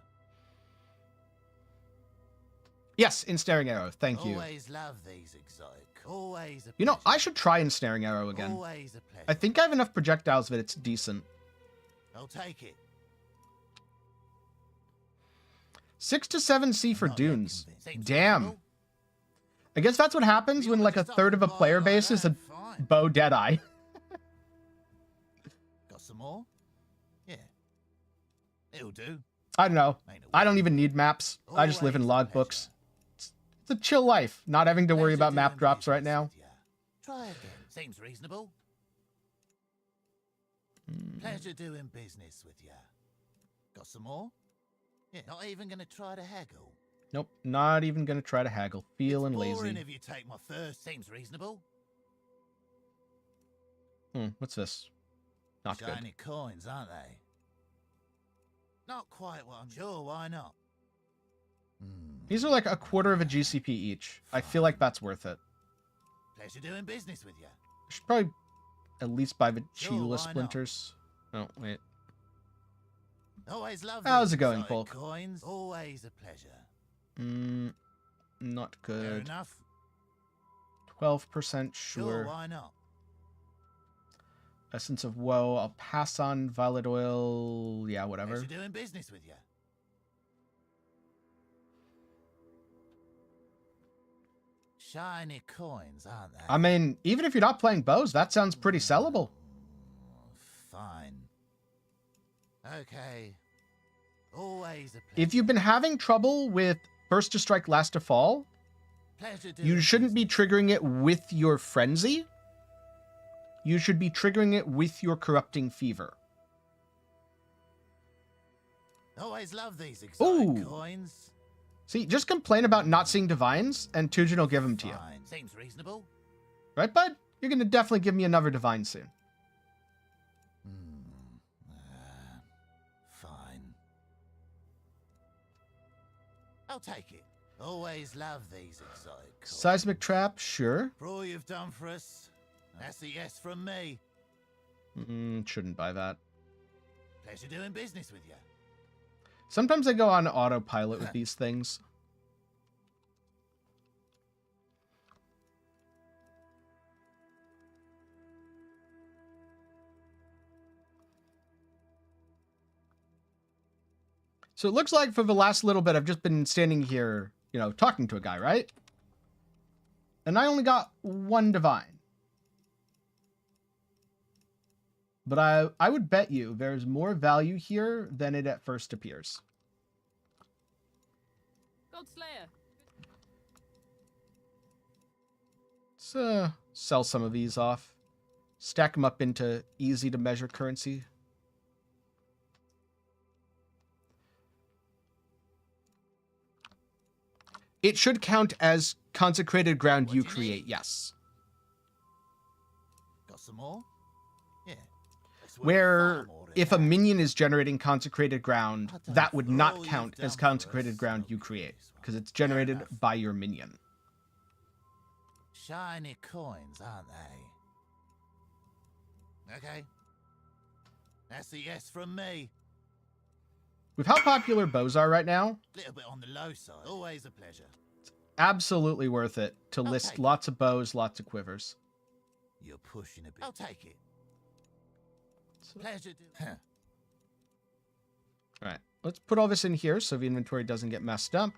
Yes, Ensnaring Arrow. Thank you. Always love these exotic. Always a pleasure. You know, I should try Ensnaring Arrow again. Always a pleasure. I think I have enough projectiles that it's decent. I'll take it. 6 to 7 C for Not dunes. yet convinced. Damn. Reasonable. I guess that's what happens when like a third of a player base is a Fine. bow Deadeye. Got some more? Yeah. It'll do. I don't know. Ain't a I don't way. even need maps. I just live in Always a logbooks. It's a chill life, not having to worry Pleasure about map doing drops right business now. with ya. Try again. Seems reasonable. Pleasure doing business with ya. Got some more? Yeah. Not even gonna try to haggle. Nope, not even gonna try to haggle. Feeling It's boring lazy. if you take my first. Seems reasonable. What's this? Not good. Shiny coins, aren't they? Not quite what I'm sure. Why not? These are like a quarter of a GCP each. I feel like that's worth it. Pleasure doing business with ya. I should probably at least buy the Sure, why Chila not? splinters. Oh, wait. Always love How's these it going, exotic Polk? coins. Always a pleasure. Not Fair good. enough. 12% Sure, sure. why not? Essence of Woe. I'll pass on Violet Oil. Yeah, whatever. Pleasure doing business with ya. Shiny coins, aren't they? I mean, even if you're not playing bows, that sounds pretty sellable. Fine. Okay. Always a pleasure. If you've been having trouble with First to Strike, Last to Fall, Pleasure you doing shouldn't be business. triggering it with your Frenzy. You should be triggering it with your Corrupting Fever. Always love these exotic Ooh. coins. See, just complain about not seeing Divines, and Tujen will give them to you. Fine. Seems reasonable. Right, bud? You're going to definitely give me another Divine soon. Fine. I'll take it. Always love these exotic coins. Seismic Trap, sure. For all you've done for us, that's a yes from me. Shouldn't buy that. Pleasure doing business with you. Sometimes I go on autopilot with these things. So it looks like for the last little bit, I've just been standing here, you know, talking to a guy, right? And I only got one Divine. But I would bet you there's more value here than it at first appears. Godslayer. Let's sell some of these off. Stack them up into easy to measure currency. It should count as consecrated ground What you do you create, need? yes. Got some more? Yeah. It's worth Where far more than if a that. minion is generating consecrated ground, I don't that would for not all count you've as done for consecrated us, ground I'll you give create, this one. because it's Fair generated enough. by your minion. Shiny coins, aren't they? Okay. That's a yes from me. With how popular bows are right now, Little bit on the low side. Always a pleasure. absolutely worth it to I'll list take it. lots of bows, lots of quivers. You're pushing a bit. I'll take it. Pleasure do. All right, let's put all this in here so the inventory doesn't get messed up.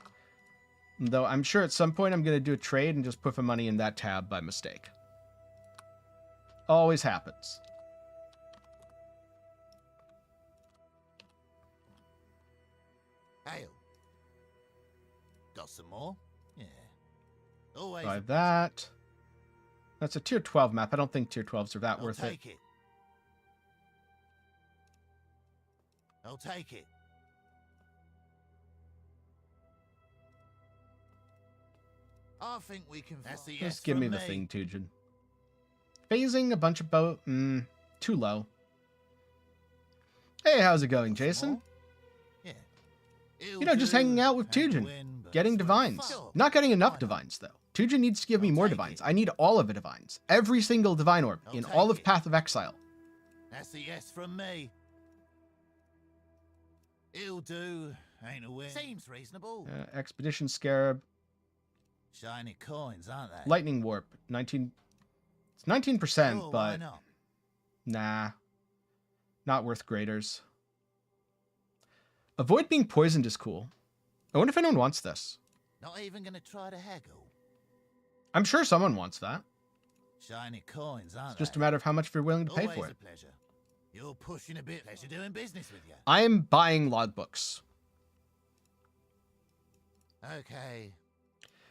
Though I'm sure at some point I'm going to do a trade and just put the money in that tab by mistake. Always happens. Ale. Got some more? Yeah. Always. Buy that. That's a tier 12 map. I don't think tier 12s are that I'll worth it. take it. I'll take it. I think we can. That's the yes Just give me from the thing, Tujen. Phasing a bunch of boat. Too low. Hey, how's it going, Jason? Yeah. You know, just hanging out with Tujen. Getting divines. Not getting enough divines, though. Tujen needs to give me more divines. I need all of the divines. Every single divine orb in all of Path of Exile. That's the yes from me. It'll do. Ain't a win. Seems reasonable. Expedition Scarab. Shiny coins, aren't they? Lightning Warp. 19. It's 19%, Sure, but why not? nah. Not worth graders. Avoid being poisoned is cool. I wonder if anyone wants this. Not even gonna try to haggle. I'm sure someone wants that. Shiny coins, aren't It's just a they? matter of how much you're willing to pay Always for a it. pleasure. You're pushing a bit. Pleasure doing business with you. I am buying logbooks. Okay.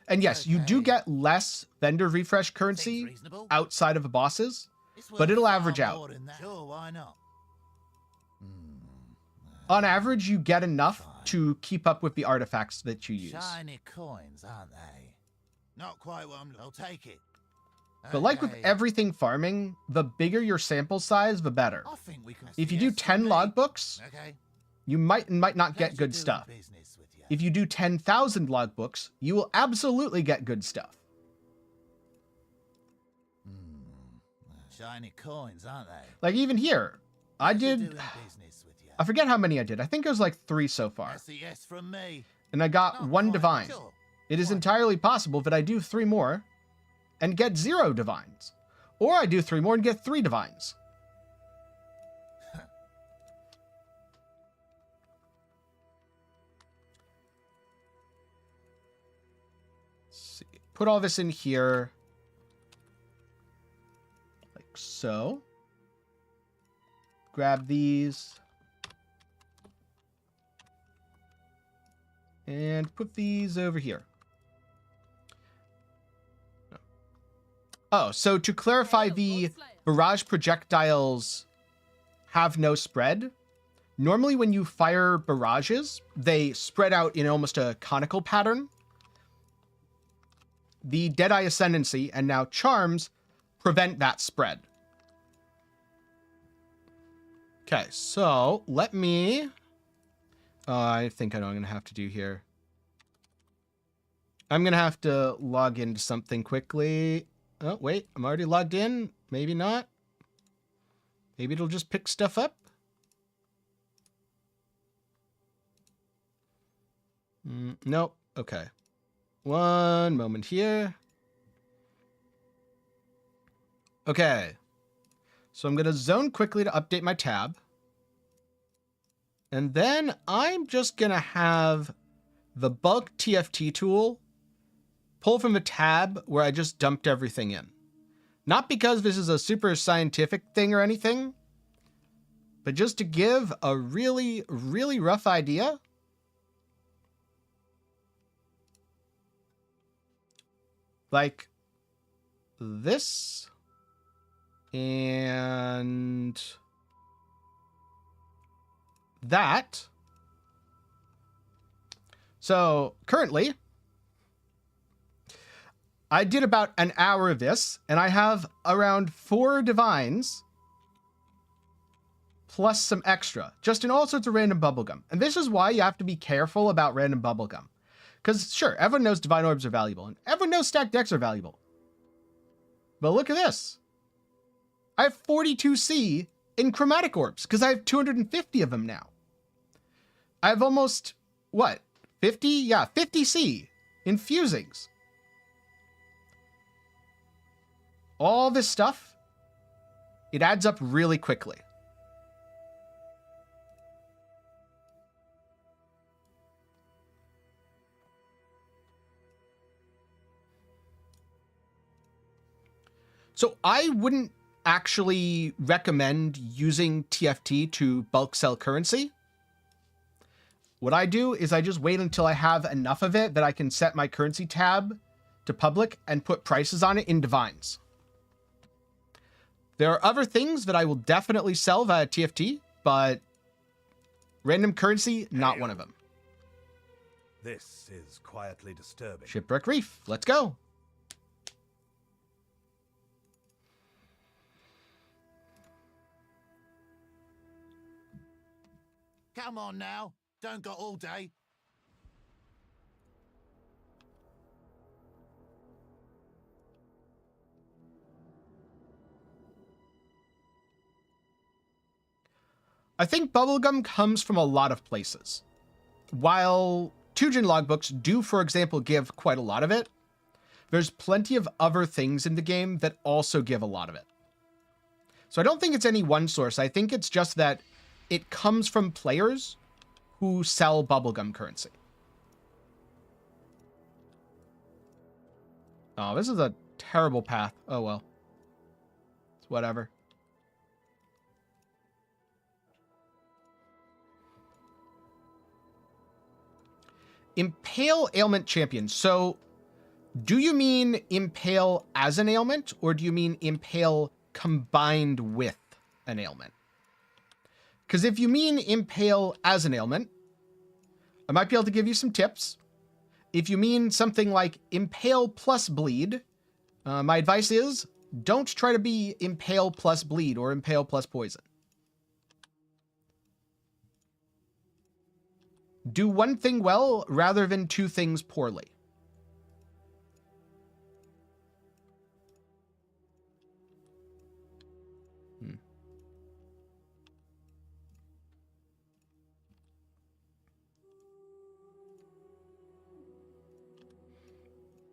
And yes, you do Okay. get less vendor refresh Seems currency reasonable. outside of the bosses. It's but worth it'll far average out. more than that. Sure, why not? On average, you get enough to keep up with the artifacts that you use. Shiny coins, aren't they? Not quite what I'll take it. But like with Okay. everything farming, the bigger your sample size, the better. I think we can. If you do 10 logbooks, Okay. you might not get Pleasure good doing stuff. business with you. If you do 10,000 logbooks, you will absolutely get good stuff. Shiny coins, aren't they? Like even here, I Pleasure did, doing business with you. I forget how many I did. I think it was like 3 so far. That's a yes from me. And I got Not 1 quite, divine. sure. It is One. entirely possible that I do 3 more and get 0 divines. Or I do 3 more and get 3 divines. Let's see. Put all this in here. Like so. Grab these. And put these over here. Oh, so to clarify, the barrage projectiles have no spread. Normally when you fire barrages, they spread out in almost a conical pattern. The Deadeye Ascendancy and now Charms prevent that spread. Okay, so let me... I think I know what I'm going to have to do here. I'm going to have to log into something quickly. Oh, wait, I'm already logged in. Maybe not. Maybe it'll just pick stuff up. Nope. Okay. One moment here. Okay. So I'm going to zone quickly to update my tab. And then I'm just going to have the bulk TFT tool pull from a tab where I just dumped everything in. Not because this is a super scientific thing or anything, but just to give a really, really rough idea. Like this and that. So currently, I did about an hour of this, and I have around 4 divines plus some extra, just in all sorts of random bubblegum. And this is why you have to be careful about random bubblegum. Because sure, everyone knows divine orbs are valuable, and everyone knows stacked decks are valuable. But look at this. I have 42C in chromatic orbs, because I have 250 of them now. I have almost, what, 50? Yeah, 50C in fusings. All this stuff, it adds up really quickly. So I wouldn't actually recommend using TFT to bulk sell currency. What I do is I just wait until I have enough of it that I can set my currency tab to public and put prices on it in Divines. There are other things that I will definitely sell via TFT, but random currency, not one of them. This is quietly disturbing. Shipwreck Reef, let's go. Come on now. Don't got all day. I think bubblegum comes from a lot of places. While Tujen Logbooks do, for example, give quite a lot of it, there's plenty of other things in the game that also give a lot of it. So I don't think it's any one source. I think it's just that it comes from players who sell bubblegum currency. Oh, this is a terrible path. Oh, well. It's whatever. Impale ailment champion. So do you mean impale as an ailment, or do you mean impale combined with an ailment? Because if you mean impale as an ailment, I might be able to give you some tips. If you mean something like impale plus bleed, my advice is don't try to be impale plus bleed or impale plus poison. Do one thing well rather than two things poorly.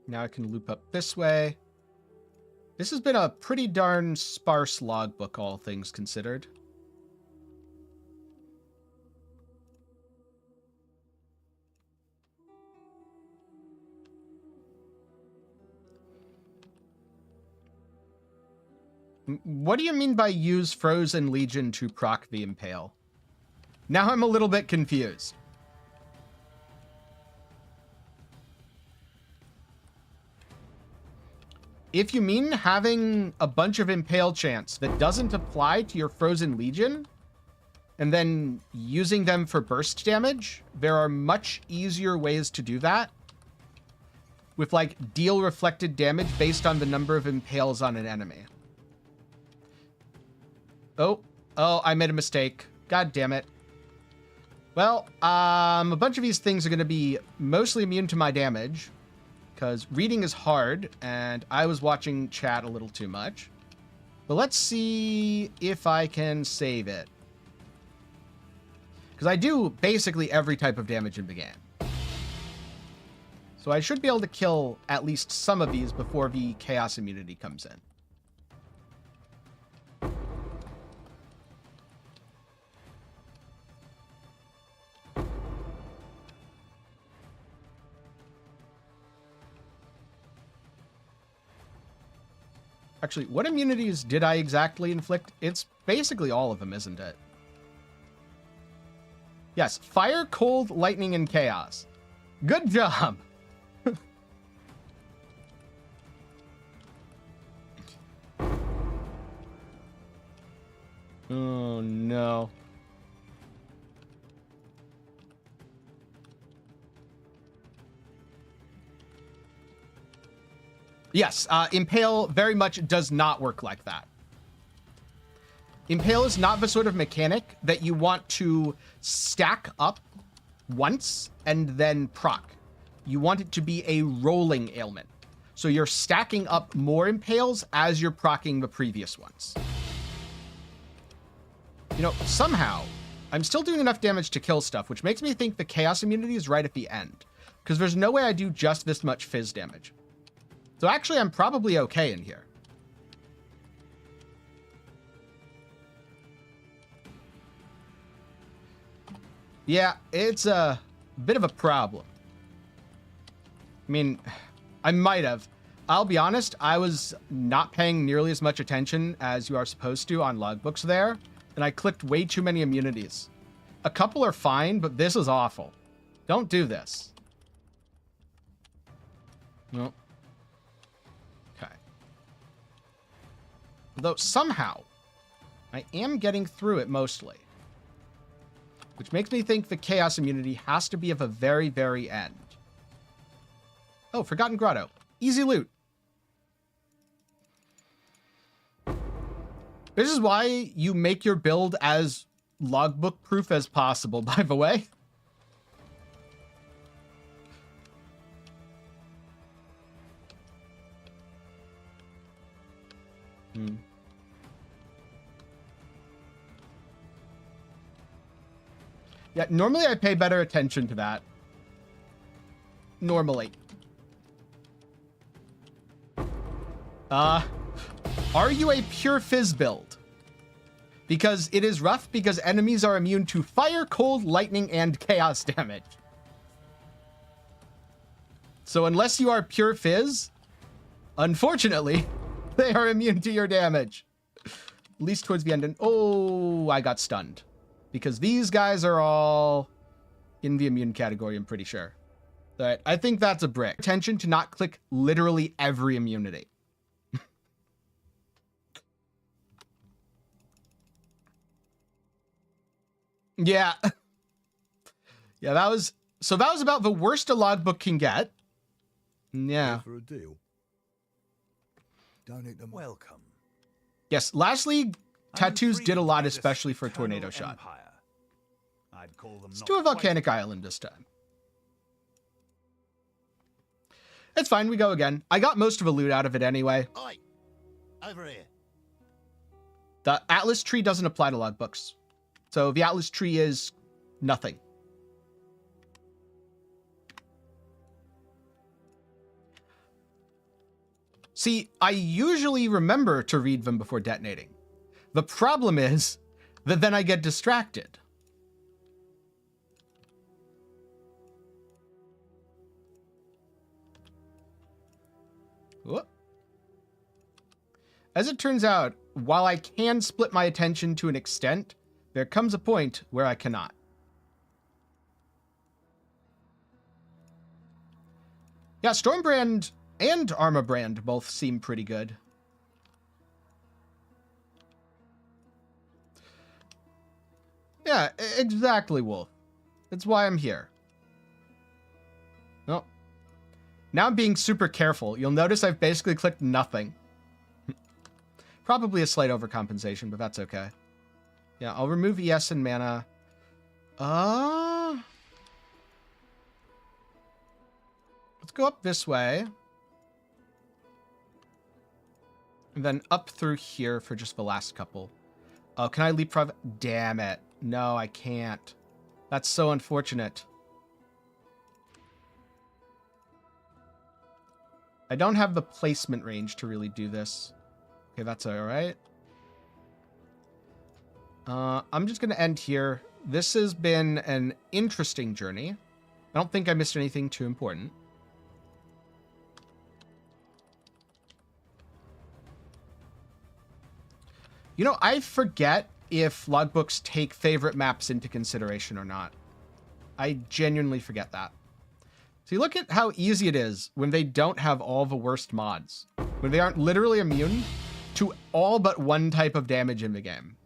Now I can loop up this way. This has been a pretty darn sparse logbook, all things considered. What do you mean by use Frozen Legion to proc the Impale? Now I'm a little bit confused. If you mean having a bunch of Impale chants that doesn't apply to your Frozen Legion, and then using them for burst damage, there are much easier ways to do that. With, like, deal reflected damage based on the number of Impales on an enemy. Oh, I made a mistake. God damn it. Well, a bunch of these things are going to be mostly immune to my damage, because reading is hard, and I was watching chat a little too much. But let's see if I can save it. Because I do basically every type of damage in the game. So I should be able to kill at least some of these before the Chaos immunity comes in. Actually, what immunities did I exactly inflict? It's basically all of them, isn't it? Yes, fire, cold, lightning, and chaos. Good job! Oh, no. Yes, Impale very much does not work like that. Impale is not the sort of mechanic that you want to stack up once and then proc. You want it to be a rolling ailment. So you're stacking up more Impales as you're proccing the previous ones. You know, somehow, I'm still doing enough damage to kill stuff, which makes me think the Chaos immunity is right at the end. Because there's no way I do just this much fizz damage. So actually, I'm probably okay in here. Yeah, it's a bit of a problem. I mean, I might have. I'll be honest, I was not paying nearly as much attention as you are supposed to on logbooks there, and I clicked way too many immunities. A couple are fine, but this is awful. Don't do this. No. Okay. Though somehow, I am getting through it mostly. Which makes me think the chaos immunity has to be of a very, very end. Oh, Forgotten Grotto. Easy loot. This is why you make your build as logbook proof as possible, by the way. Yeah, normally I pay better attention to that. Normally. Are you a pure fizz build? Because it is rough because enemies are immune to fire, cold, lightning, and chaos damage. So unless you are pure fizz, unfortunately, they are immune to your damage. At least towards the end. And oh, I got stunned. Because these guys are all in the immune category, I'm pretty sure. All right, I think that's a brick. Attention to not click literally every immunity. Yeah. Yeah, that was about the worst a logbook can get. Yeah. For a deal. Donate them. Welcome. Yes, lastly, tattoos did a lot, especially for a tornado shot. I'd call them. Let's do a volcanic island this time. It's fine, we go again. I got most of the loot out of it anyway. Oi! Over here. The Atlas tree doesn't apply to logbooks. So the Atlas tree is nothing. See, I usually remember to read them before detonating. The problem is that then I get distracted. Whoop. As it turns out, while I can split my attention to an extent, there comes a point where I cannot. Yeah, Stormbrand and Armorbrand both seem pretty good. Yeah, exactly, Wolf. That's why I'm here. Oh. Now I'm being super careful. You'll notice I've basically clicked nothing. Probably a slight overcompensation, but that's okay. Yeah, I'll remove ES and mana. Let's go up this way. And then up through here for just the last couple. Oh, can I leapfrog? Damn it. No, I can't. That's so unfortunate. I don't have the placement range to really do this. Okay, that's all right. I'm just going to end here. This has been an interesting journey. I don't think I missed anything too important. You know, I forget if logbooks take favorite maps into consideration or not. I genuinely forget that. See, look at how easy it is when they don't have all the worst mods. When they aren't literally immune to all but one type of damage in the game.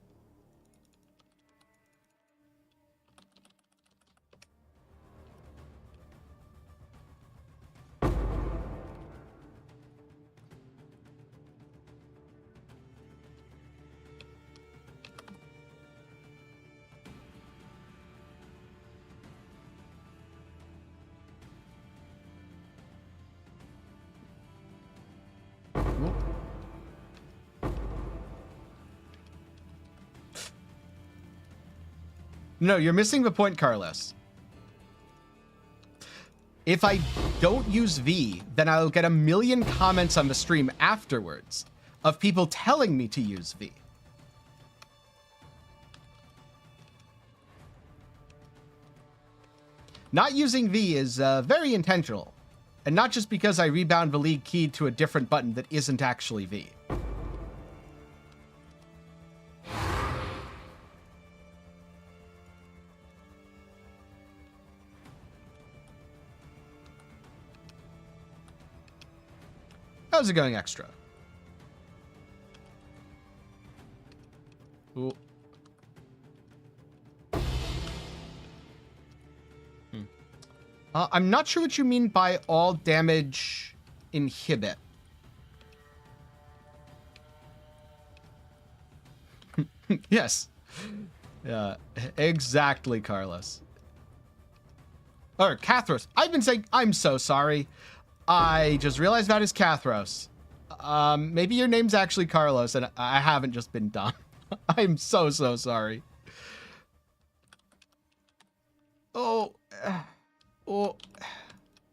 No, you're missing the point, Carlos. If I don't use V, then I'll get a million comments on the stream afterwards of people telling me to use V. Not using V is very intentional. And not just because I rebound the league key to a different button that isn't actually V. How's it going, extra? Ooh. I'm not sure what you mean by all damage inhibit. Yes. Yeah, exactly, Carlos. Or Cathros. I've been saying I'm so sorry. I just realized that is Cathros. Maybe your name's actually Carlos and I haven't just been dumb. I'm so sorry. Oh. Oh.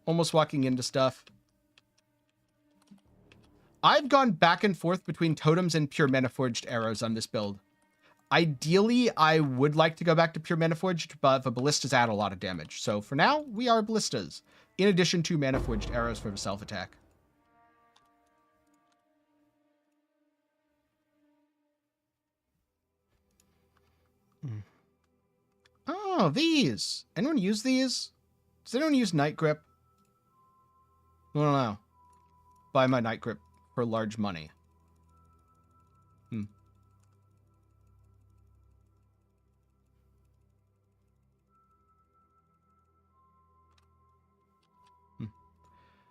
Almost walking into stuff. I've gone back and forth between totems and pure Mana-Forged arrows on this build. Ideally, I would like to go back to pure Mana-Forged, but the ballistas add a lot of damage. So for now, we are ballistas, in addition to Mana-Forged arrows for the self-attack. Oh, these. Anyone use these? Does anyone use Night Grip? I don't know. Buy my Night Grip for large money.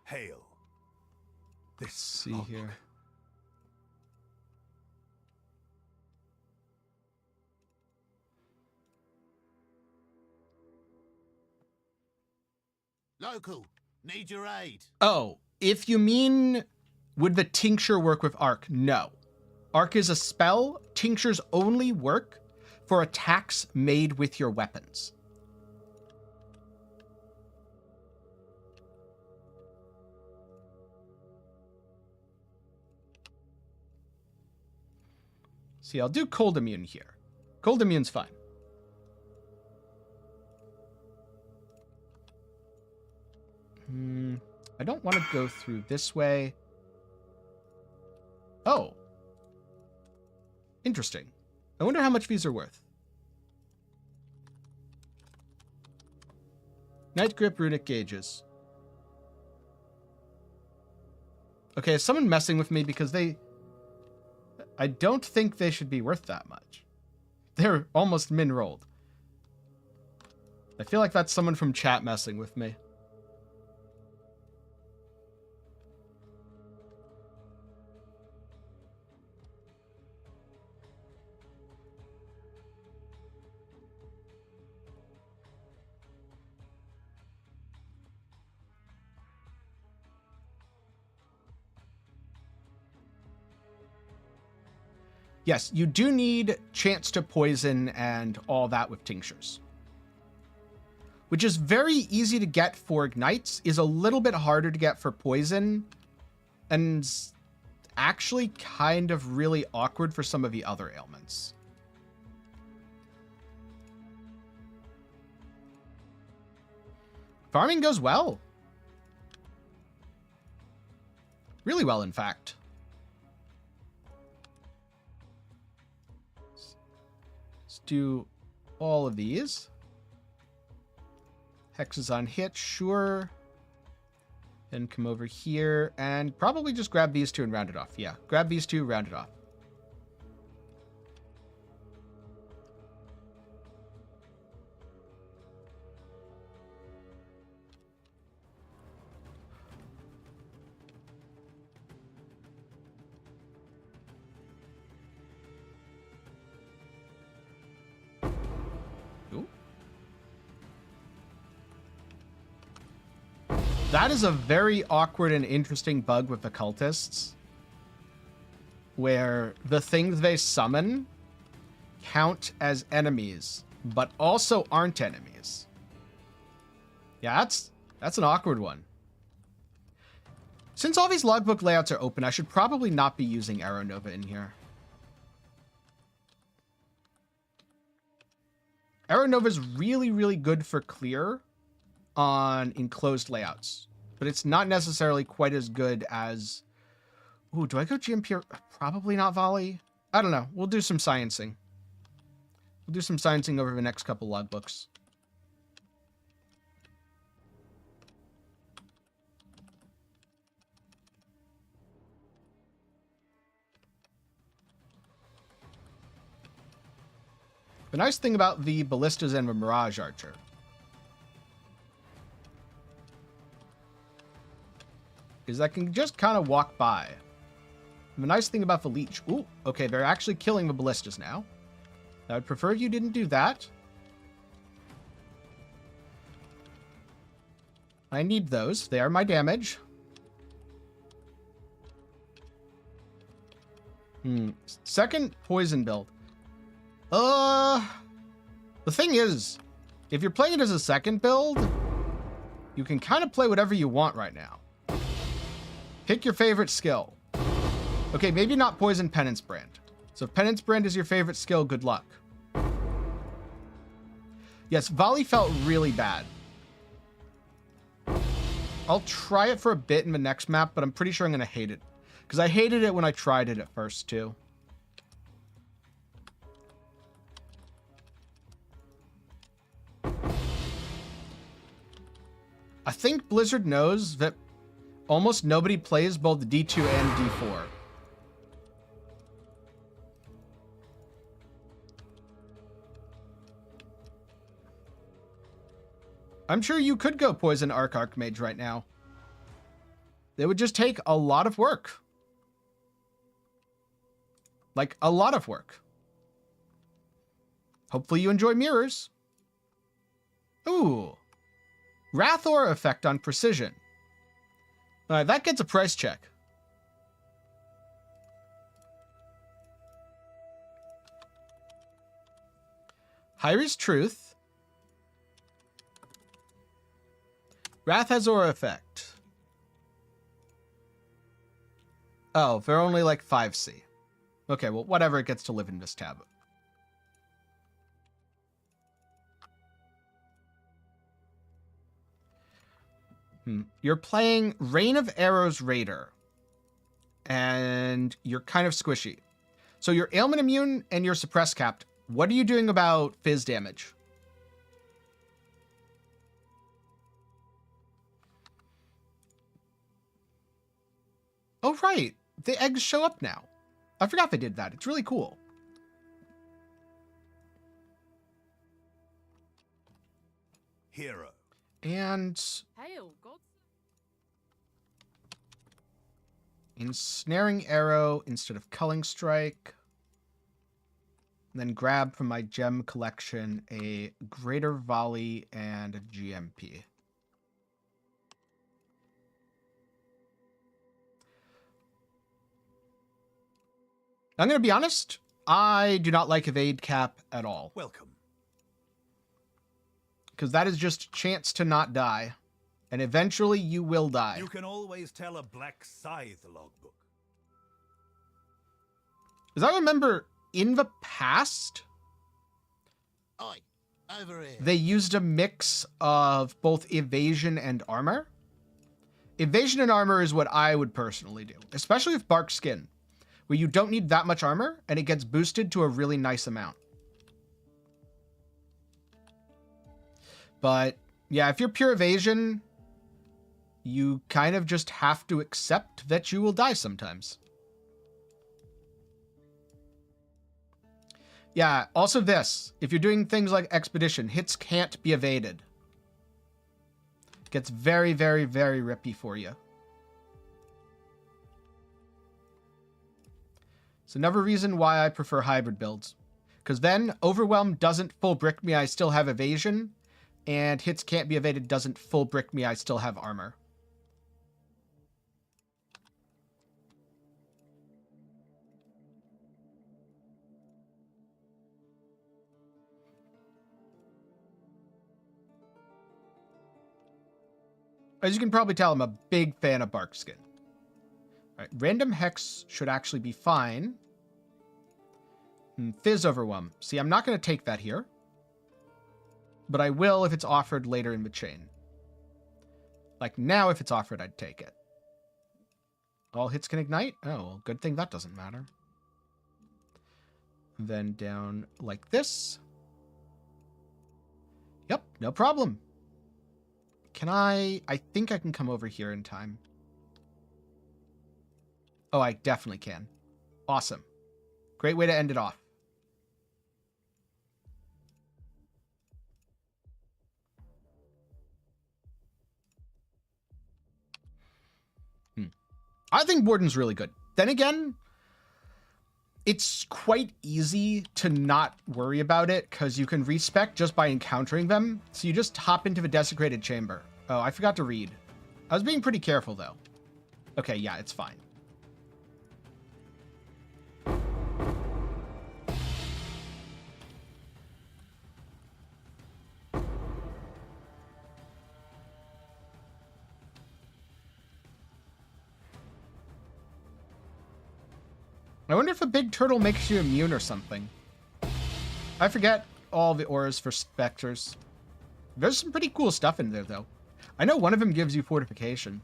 Hail. Let's see logbook. here. Local, need your aid. Oh, if you mean, would the Tincture work with Arc? No. Arc is a spell. Tinctures only work for attacks made with your weapons. See, I'll do Cold Immune here. Cold Immune's fine. I don't want to go through this way. Oh. Interesting. I wonder how much these are worth. Night Grip Runic Gauges. Okay, is someone messing with me because they... I don't think they should be worth that much. They're almost min-rolled. I feel like that's someone from chat messing with me. Yes, you do need chance to poison and all that with tinctures. Which is very easy to get for ignites, is a little bit harder to get for poison, and actually kind of really awkward for some of the other ailments. Farming goes well. Really well, in fact. Do all of these. Hexes on hit, sure. Then come over here and probably just grab these two and round it off. Yeah, grab these two, round it off. That is a very awkward and interesting bug with occultists, where the things they summon count as enemies, but also aren't enemies. Yeah, that's an awkward one. Since all these logbook layouts are open, I should probably not be using Arrow Nova in here. Arrow Nova is really, really good for clear on enclosed layouts. but it's not necessarily quite as good as... Ooh, do I go GMP? Probably not volley. I don't know. We'll do some sciencing. We'll do some sciencing over the next couple logbooks. The nice thing about the ballistas and the Mirage Archer is I can just kind of walk by. And the nice thing about the Leech... Ooh, okay, they're actually killing the ballistas now. I would prefer if you didn't do that. I need those. They are my damage. Second poison build. The thing is, if you're playing it as a second build, you can kind of play whatever you want right now. Pick your favorite skill. Okay, maybe not Poison Penance Brand. So if Penance Brand is your favorite skill, good luck. Yes, volley felt really bad. I'll try it for a bit in the next map, but I'm pretty sure I'm going to hate it. Because I hated it when I tried it at first, too. I think Blizzard knows that almost nobody plays both D2 and D4. I'm sure you could go Poison Archmage right now. It would just take a lot of work. Like, a lot of work. Hopefully you enjoy mirrors. Ooh. Wrathor effect on precision. That gets a price check. Hyri's Truth. Wrath has aura effect. Oh, they're only like 5C. Okay, well, whatever, it gets to live in this tab. You're playing Rain of Arrows Raider. And you're kind of squishy. So you're ailment immune and you're suppress capped. What are you doing about fizz damage? Oh, right. The eggs show up now. I forgot they did that. It's really cool. Hero. And ensnaring arrow instead of culling strike. And then grab from my gem collection a greater volley and a GMP. I'm going to be honest, I do not like evade cap at all. Welcome. Because that is just chance to not die. And eventually you will die. You can always tell a black scythe logbook. As I remember, in the past, Oi, over here. they used a mix of both evasion and armor. Evasion and armor is what I would personally do, especially with Bark Skin, where you don't need that much armor, and it gets boosted to a really nice amount. But, yeah, if you're pure evasion, you kind of just have to accept that you will die sometimes. Yeah, also this. If you're doing things like Expedition, hits can't be evaded. It gets very, very, very rippy for you. It's another reason why I prefer hybrid builds. Because then, Overwhelm doesn't full brick me, I still have evasion. And hits can't be evaded doesn't full brick me, I still have armor. As you can probably tell, I'm a big fan of Bark Skin. All right, random hex should actually be fine. Fizz Overwhelm. See, I'm not going to take that here. But I will if it's offered later in the chain. Like now, if it's offered, I'd take it. All hits can ignite? Oh, well, good thing that doesn't matter. Then down like this. Yep, no problem. Can I think I can come over here in time. Oh, I definitely can. Awesome. Great way to end it off. I think Warden's really good. Then again, it's quite easy to not worry about it because you can respec just by encountering them. So you just hop into the desecrated chamber. Oh, I forgot to read. I was being pretty careful though. Okay, yeah, it's fine. I wonder if a big turtle makes you immune or something. I forget all the auras for specters. There's some pretty cool stuff in there, though. I know one of them gives you fortification.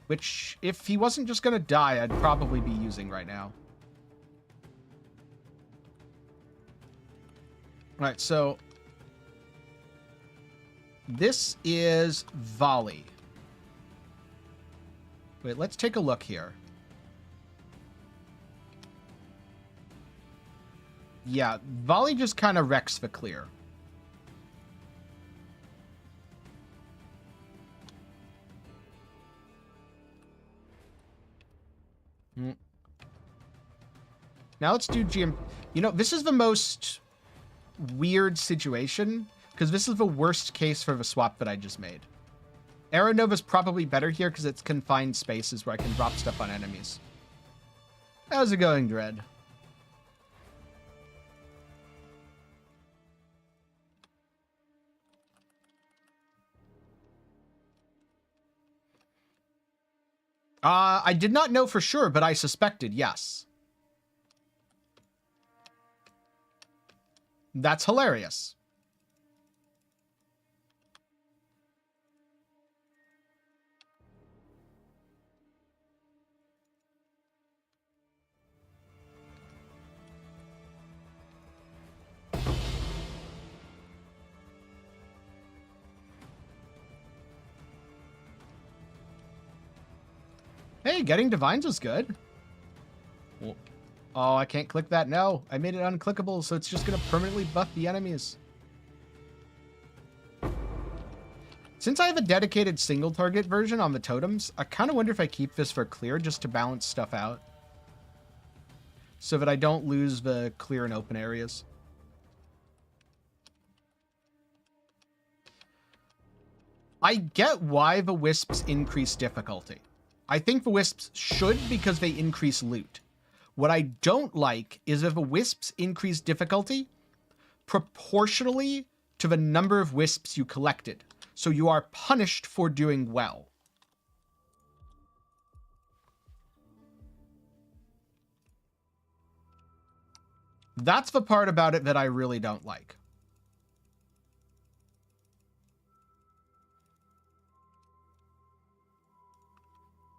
Which, if he wasn't just going to die, I'd probably be using right now. Alright, so... this is volley. Wait, let's take a look here. Yeah, volley just kind of wrecks the clear. Now let's do GM. You know, this is the most weird situation because this is the worst case for the swap that I just made. Aeronova's probably better here because it's confined spaces where I can drop stuff on enemies. How's it going, Dread? I did not know for sure, but I suspected, yes. That's hilarious. Hey, getting divines is good. Well, oh, I can't click that. No, I made it unclickable, so it's just going to permanently buff the enemies. Since I have a dedicated single target version on the totems, I kind of wonder if I keep this for clear just to balance stuff out. So that I don't lose the clear and open areas. I get why the wisps increase difficulty. I think the wisps should because they increase loot. What I don't like is if the wisps increase difficulty proportionally to the number of wisps you collected. So you are punished for doing well. That's the part about it that I really don't like.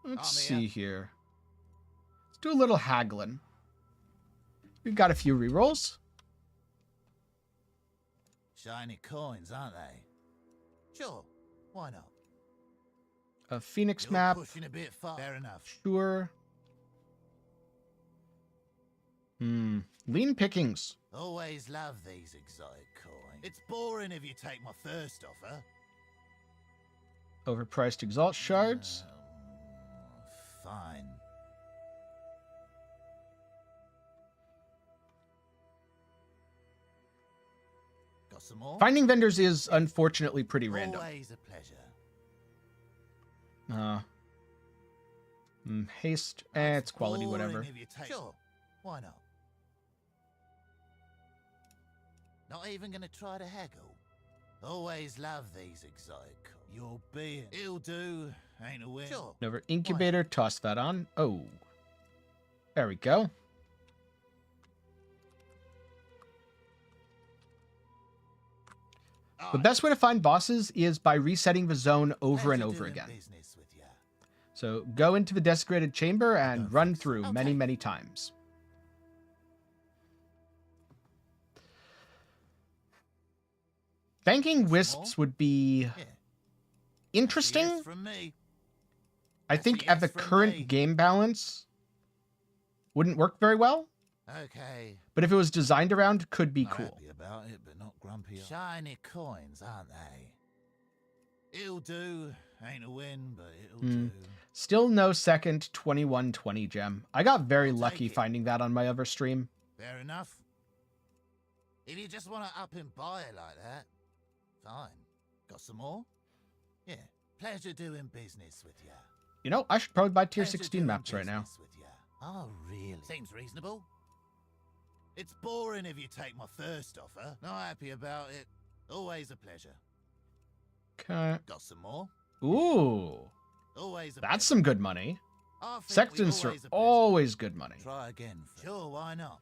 Let's see here. Let's do a little haggling. We've got a few rerolls. Shiny coins, aren't they? Sure, why not? A Phoenix You're map. pushing a bit far. Fair enough. Sure. Lean pickings. Always love these exotic coins. It's boring if you take my first offer. Overpriced exalt shards. Fine. Got some more? Finding vendors is unfortunately pretty random. Always a pleasure. Haste. It's quality, Boring whatever. if you take... Sure, why not? Not even gonna try to haggle. Always love these exotic coins. You're being... It'll do. Ain't a win. Sure. Another incubator. Toss that on. Oh. There we go. The best way to find bosses is by resetting the zone over and Pleasure over doing again. business with ya. So go into the desecrated chamber and don't run think so. through Okay. many, many times. Banking wisps would be Yeah. interesting. Yes from me. I That's think a at the yes from current me. game balance, wouldn't work very well. Okay. But if it was designed around, could be Not cool. happy about it, but not grumpy. Shiny coins, aren't they? It'll do. Ain't a win, but it'll do. Still no second 2120 gem. I got very I'll take lucky it. finding that on my other stream. Fair enough. If you just want to up and buy it like that, fine. Got some more? Yeah. Pleasure doing business with ya. You know, I should probably buy tier Pleasure 16 doing maps right now. business with ya. Oh, really? Seems reasonable. It's boring if you take my first offer. Not happy about it. Always a pleasure. Okay. Got some more? Ooh, Always a that's pleasure. some good money. I think we Sextons are always a pleasure. always good money. Try again. Sure, why not?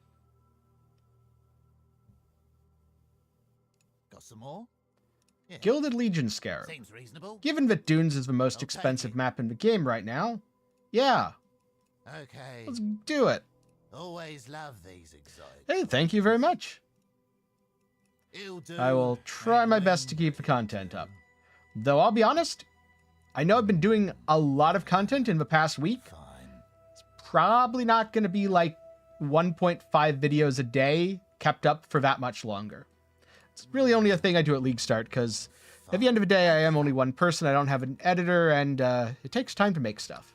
Got some more? Yeah. Gilded Legion Scarab. Seems reasonable. Given that Dunes is the most I'll take expensive it. map in the game right now, yeah, Okay. let's do it. Always love these exotics. Hey, thank you very much. It'll do. I will try Ain't my win, best to keep the but it'll content do. up. Though I'll be honest, I know I've been doing a lot of content in the past week. Fine. Probably not going to be like 1.5 videos a day kept up for that much longer. It's really only a thing I do at League Start because at the end of the day, I am only one person. I don't have an editor, and it takes time to make stuff.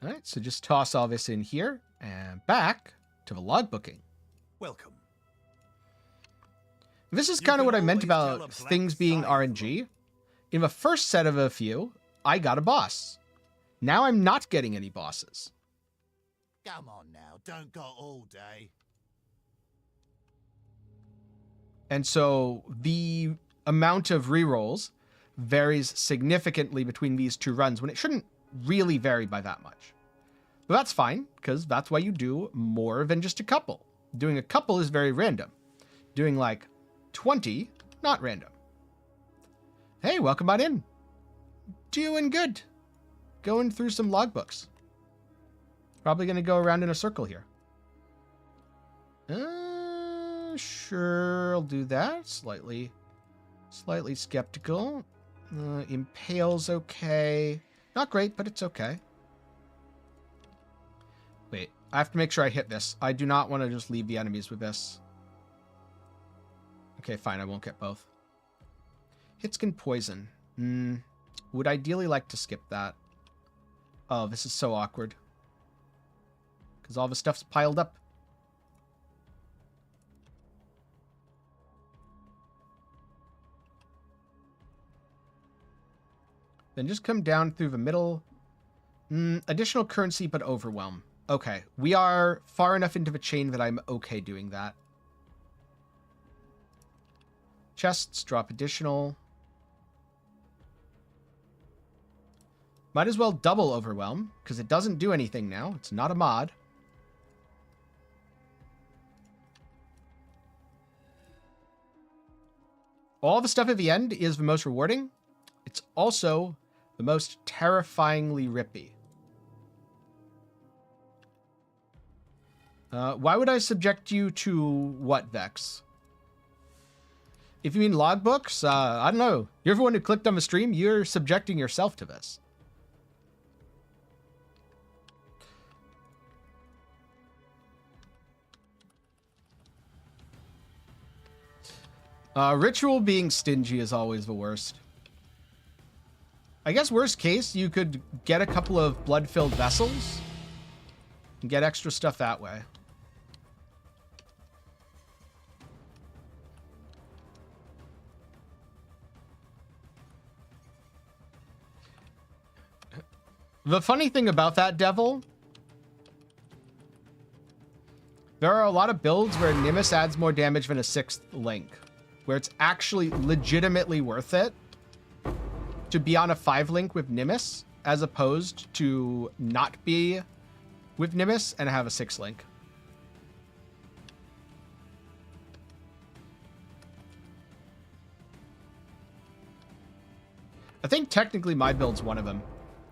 All right, so just toss all this in here and back to the logbooking. Welcome. This is You kind of can what I meant always tell about a black things being side RNG. In the first set of a few, I got a boss. Now I'm not getting any bosses. Come on now. Don't got all day. And so the amount of rerolls varies significantly between these two runs when it shouldn't really vary by that much. But that's fine, because that's why you do more than just a couple. Doing a couple is very random. Doing like 20, not random. Hey, welcome on in. Doing good. Going through some logbooks. Probably going to go around in a circle here. Sure, I'll do that. Slightly skeptical. Impale's okay. Not great, but it's okay. Wait, I have to make sure I hit this. I do not want to just leave the enemies with this. Okay, fine, I won't get both. Hitskin poison. Would ideally like to skip that. Oh, this is so awkward. Because all the stuff's piled up. Then just come down through the middle. Additional currency, but overwhelm. Okay, we are far enough into the chain that I'm okay doing that. Chests, drop additional. Might as well double overwhelm, because it doesn't do anything now. It's not a mod. All the stuff at the end is the most rewarding. It's also the most terrifyingly rippy. Why would I subject you to what, Vex? If you mean logbooks, I don't know. You're the one who clicked on the stream. You're subjecting yourself to this. Ritual being stingy is always the worst. I guess worst case, you could get a couple of blood-filled vessels and get extra stuff that way. The funny thing about that devil, there are a lot of builds where Nimbus adds more damage than a 6th link, where it's actually legitimately worth it to be on a 5 link with Nimbus as opposed to not be with Nimbus and have a 6 link. I think technically my build's one of them.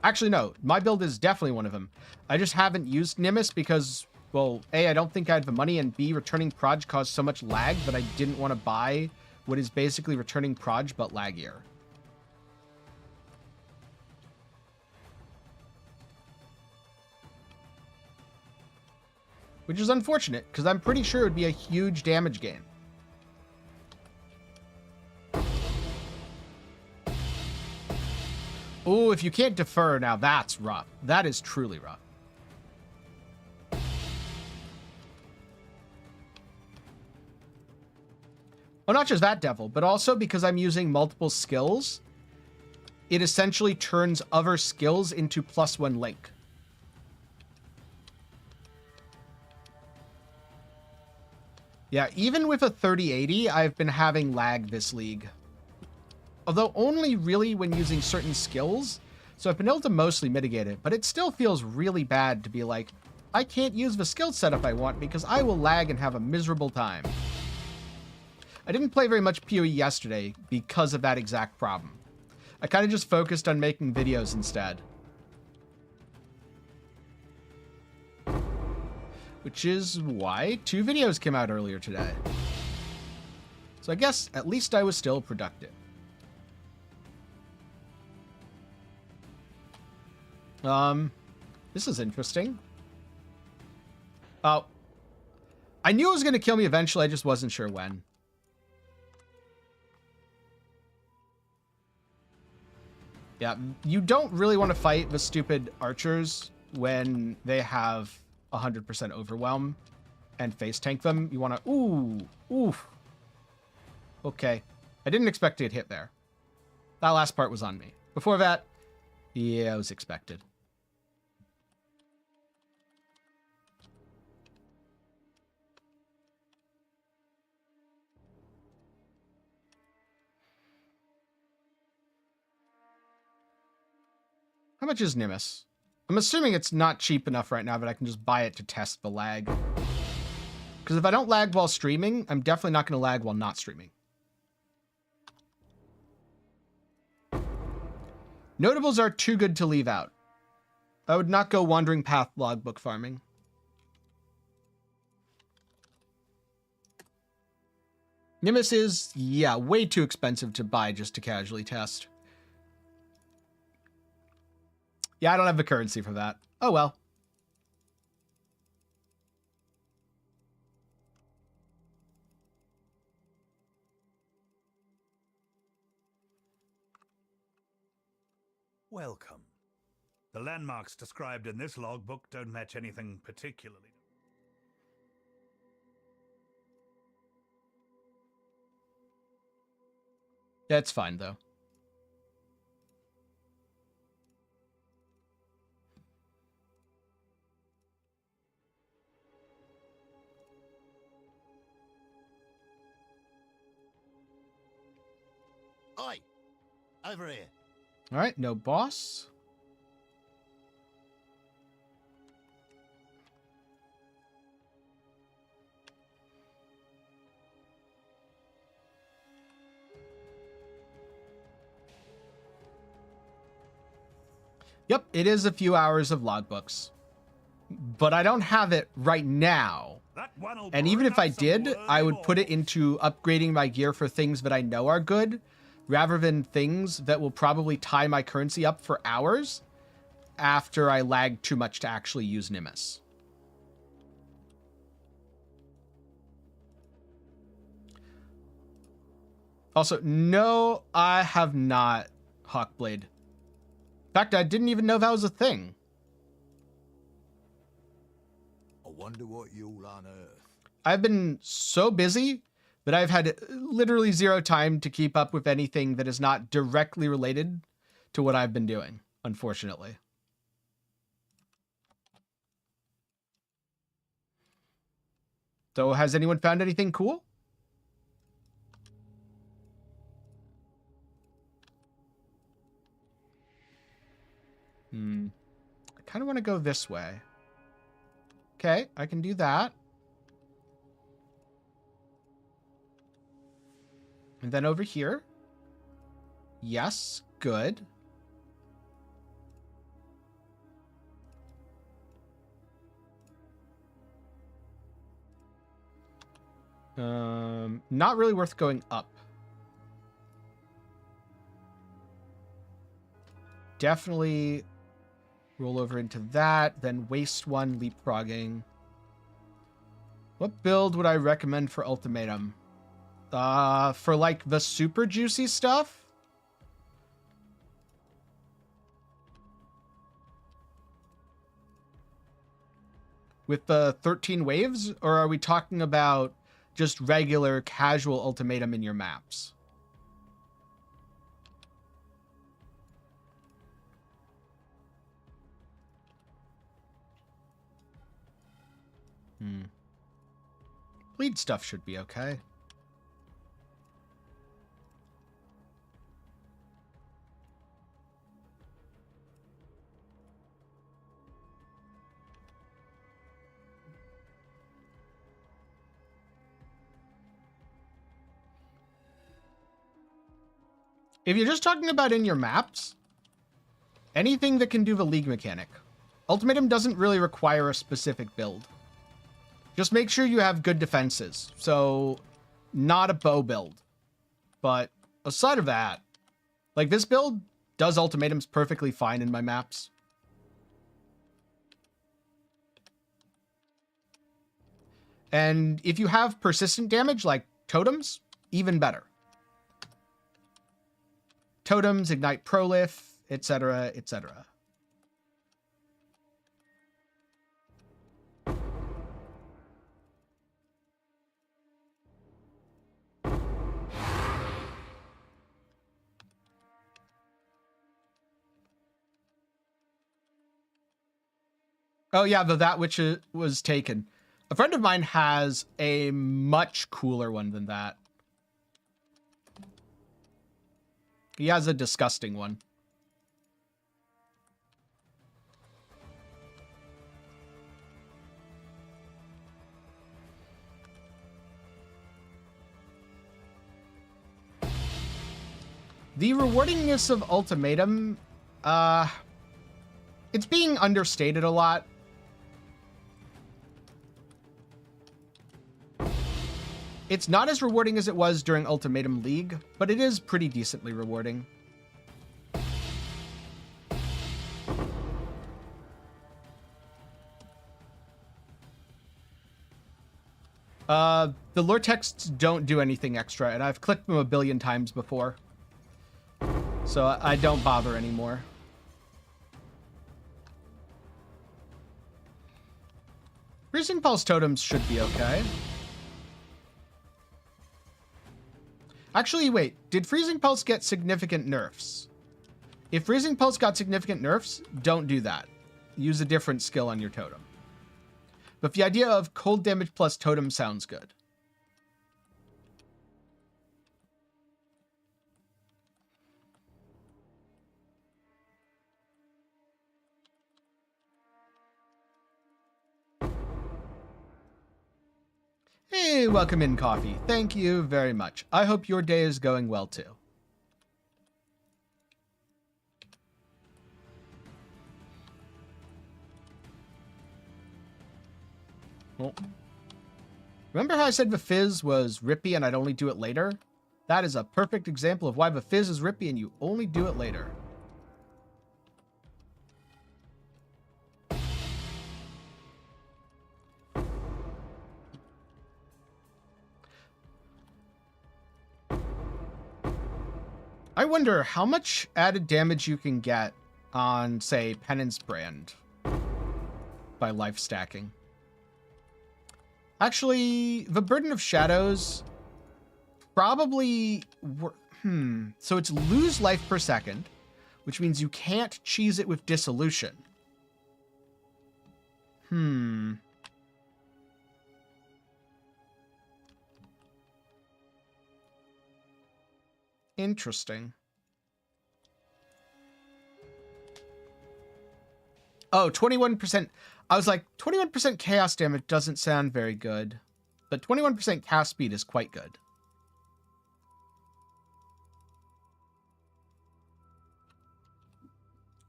Actually, no. My build is definitely one of them. I just haven't used Nimbus because, well, A, I don't think I had the money, and B, returning Proj caused so much lag that I didn't want to buy what is basically returning Proj but laggier. Which is unfortunate, because I'm pretty sure it would be a huge damage gain. Oh, if you can't defer, now that's rough. That is truly rough. Well, not just that, Devil, but also because I'm using multiple skills, it essentially turns other skills into +1 link. Yeah, even with a 3080, I've been having lag this league. Although only really when using certain skills, so I've been able to mostly mitigate it, but it still feels really bad to be like, I can't use the skill setup I want because I will lag and have a miserable time. I didn't play very much PoE yesterday because of that exact problem. I kind of just focused on making videos instead. Which is why 2 videos came out earlier today. So I guess at least I was still productive. This is interesting. Oh. I knew it was going to kill me eventually, I just wasn't sure when. Yeah, you don't really want to fight the stupid archers when they have 100% overwhelm and face tank them. You want to... Ooh. Oof. Okay. I didn't expect to get hit there. That last part was on me. Before that, yeah, it was expected. How much is Nimbus? I'm assuming it's not cheap enough right now that I can just buy it to test the lag. Because if I don't lag while streaming, I'm definitely not going to lag while not streaming. Notables are too good to leave out. I would not go wandering path logbook farming. Nimbus is, yeah, way too expensive to buy just to casually test. Yeah, I don't have the currency for that. Oh well. Welcome. The landmarks described in this logbook don't match anything particularly. Yeah, it's fine though. Oi! Over here. All right, no boss. Yep, it is a few hours of logbooks. But I don't have it right now. And even if I did, I would put it into upgrading my gear for things that I know are good, rather than things that will probably tie my currency up for hours after I lag too much to actually use Nimbus. Also, no, I have not Hawkblade. In fact, I didn't even know that was a thing. I wonder what you'll unearth. I've been so busy that I've had literally zero time to keep up with anything that is not directly related to what I've been doing, unfortunately. So has anyone found anything cool? I kind of want to go this way. Okay, I can do that. And then over here. Yes. good. Not really worth going up. Definitely roll over into that, then waste one leapfrogging. What build would I recommend for Ultimatum? For like the super juicy stuff? With the 13 waves? Or are we talking about just regular casual Ultimatum in your maps? Bleed stuff should be okay. If you're just talking about in your maps, anything that can do the league mechanic. Ultimatum doesn't really require a specific build. Just make sure you have good defenses. So, not a bow build. But aside of that, like this build does ultimatums perfectly fine in my maps. And if you have persistent damage like totems, even better. Totems, ignite prolif, etc., etc. Oh yeah, that which was taken. A friend of mine has a much cooler one than that. He has a disgusting one. The rewardingness of Ultimatum, it's being understated a lot. It's not as rewarding as it was during Ultimatum League, but it is pretty decently rewarding. The lore texts don't do anything extra, and I've clicked them a billion times before. So I don't bother anymore. Freezing Pulse totems should be okay. Actually, wait. Did Freezing Pulse get significant nerfs? If Freezing Pulse got significant nerfs, don't do that. Use a different skill on your totem. But the idea of cold damage plus totem sounds good. Hey, welcome in, Coffee. Thank you very much. I hope your day is going well, too. Well, remember how I said the Fizz was rippy and I'd only do it later? That is a perfect example of why the Fizz is rippy and you only do it later. I wonder how much added damage you can get on, say, Penance Brand by life stacking. Actually, the Burden of Shadows probably... So it's lose life per second, which means you can't cheese it with Dissolution. Interesting. Oh, 21%. I was like, 21% chaos damage doesn't sound very good. But 21% cast speed is quite good.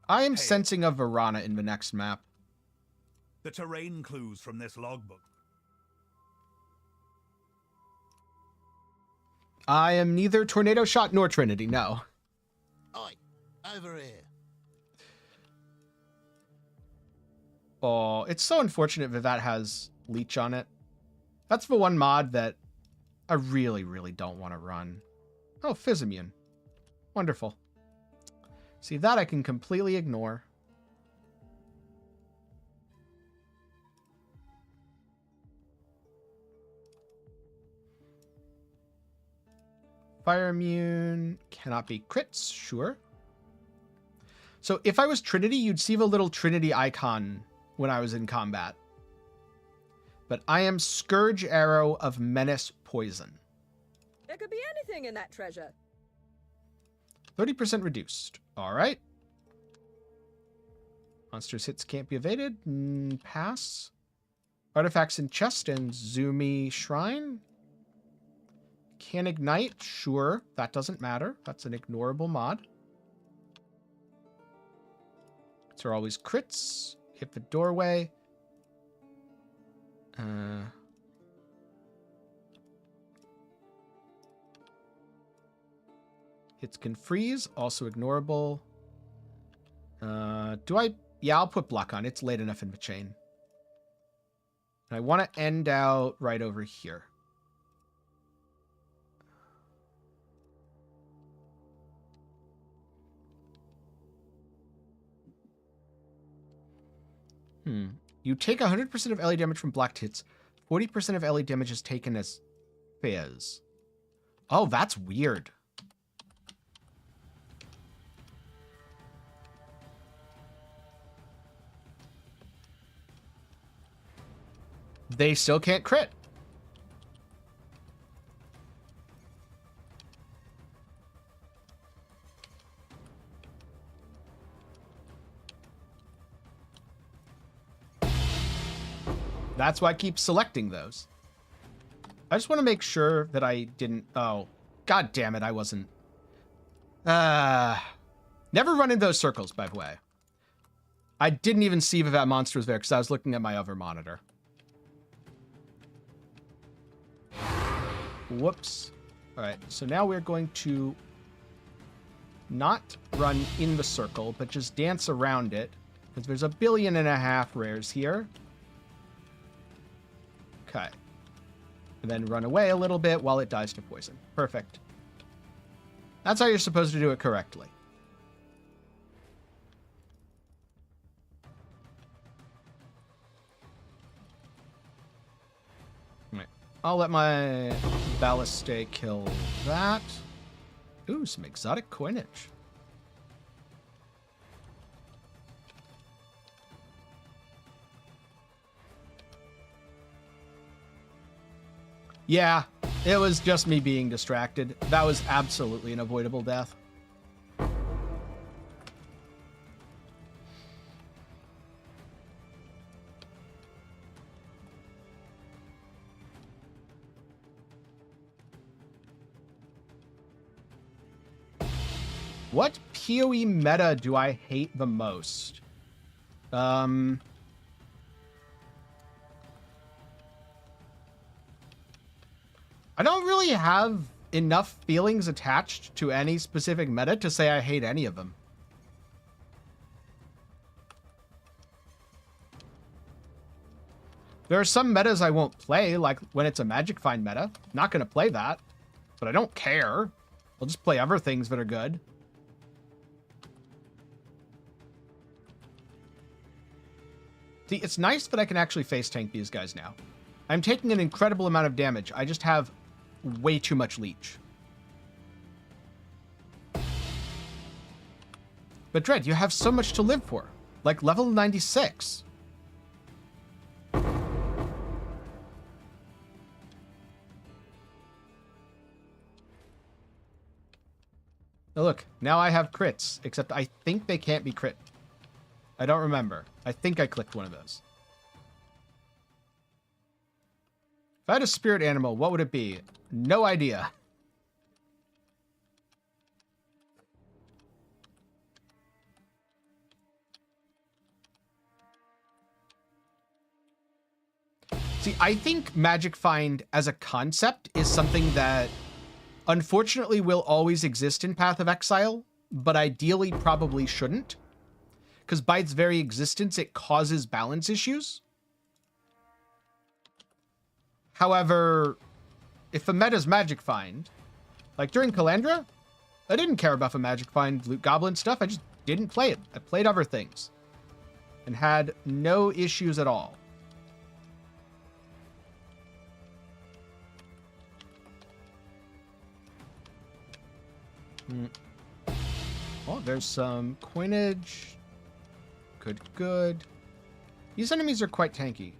I am Hey. sensing a Varana in the next map. The terrain clues from this logbook. I am neither Tornado Shot nor Trinity, no. Oi, over here. Oh, it's so unfortunate that that has Leech on it. That's the one mod that I really, really don't want to run. Oh, Fizzimmune. Wonderful. See, that I can completely ignore. Fire immune cannot be crits, sure. So if I was Trinity, you'd see the little Trinity icon when I was in combat. But I am Scourge Arrow of Menace Poison. There could be anything in that treasure. 30% reduced. All right. Monsters hits can't be evaded. Pass. Artifacts in chest and Zoomy Shrine. Can ignite. Sure. That doesn't matter. That's an ignorable mod. These are always crits. Hit the doorway. Hits can freeze. Also ignorable. Do I... Yeah, I'll put block on. It's late enough in the chain. And I want to end out right over here. You take 100% of LE damage from blocked hits. 40% of LE damage is taken as Fizz. Oh, that's weird. They still can't crit. That's why I keep selecting those. I just want to make sure that I didn't... Oh, god damn it, I wasn't... Never run in those circles, by the way. I didn't even see that that monster was there because I was looking at my other monitor. Whoops. All right, so now we're going to not run in the circle, but just dance around it because there's 1.5 billion rares here. Okay. And then run away a little bit while it dies to poison. Perfect. That's how you're supposed to do it correctly. All right. I'll let my Balliste kill that. Ooh, some exotic coinage. Yeah, it was just me being distracted. That was absolutely an avoidable death. What PoE meta do I hate the most? I don't really have enough feelings attached to any specific meta to say I hate any of them. There are some metas I won't play, like when it's a Magic Find meta. Not going to play that, but I don't care. I'll just play other things that are good. See, it's nice that I can actually face tank these guys now. I'm taking an incredible amount of damage. I just have way too much leech. But Dread, you have so much to live for. Like level 96. Oh, look, now I have crits, except I think they can't be crit. I don't remember. I think I clicked one of those. If I had a spirit animal, what would it be? No idea. See, I think Magic Find as a concept is something that unfortunately will always exist in Path of Exile, but ideally probably shouldn't. Because by its very existence, it causes balance issues. However, if a meta's Magic Find, like during Calandra, I didn't care about the Magic Find Loot Goblin stuff. I just didn't play it. I played other things and had no issues at all. Well, there's some coinage. Good. These enemies are quite tanky.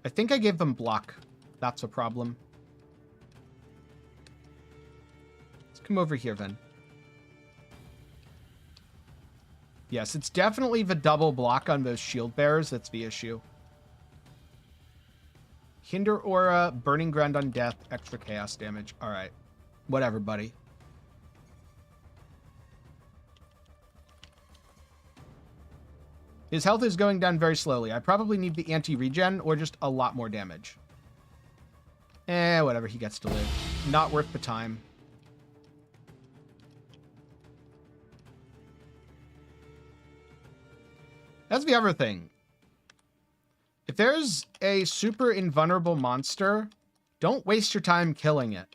I think I gave them block. That's a problem. Let's come over here then. Yes, it's definitely the double block on those shield bearers that's the issue. Hinder aura, burning ground on death, extra chaos damage. All right. Whatever, buddy. His health is going down very slowly. I probably need the anti-regen or just a lot more damage. Whatever, he gets to live. Not worth the time. That's the other thing. If there's a super invulnerable monster, don't waste your time killing it.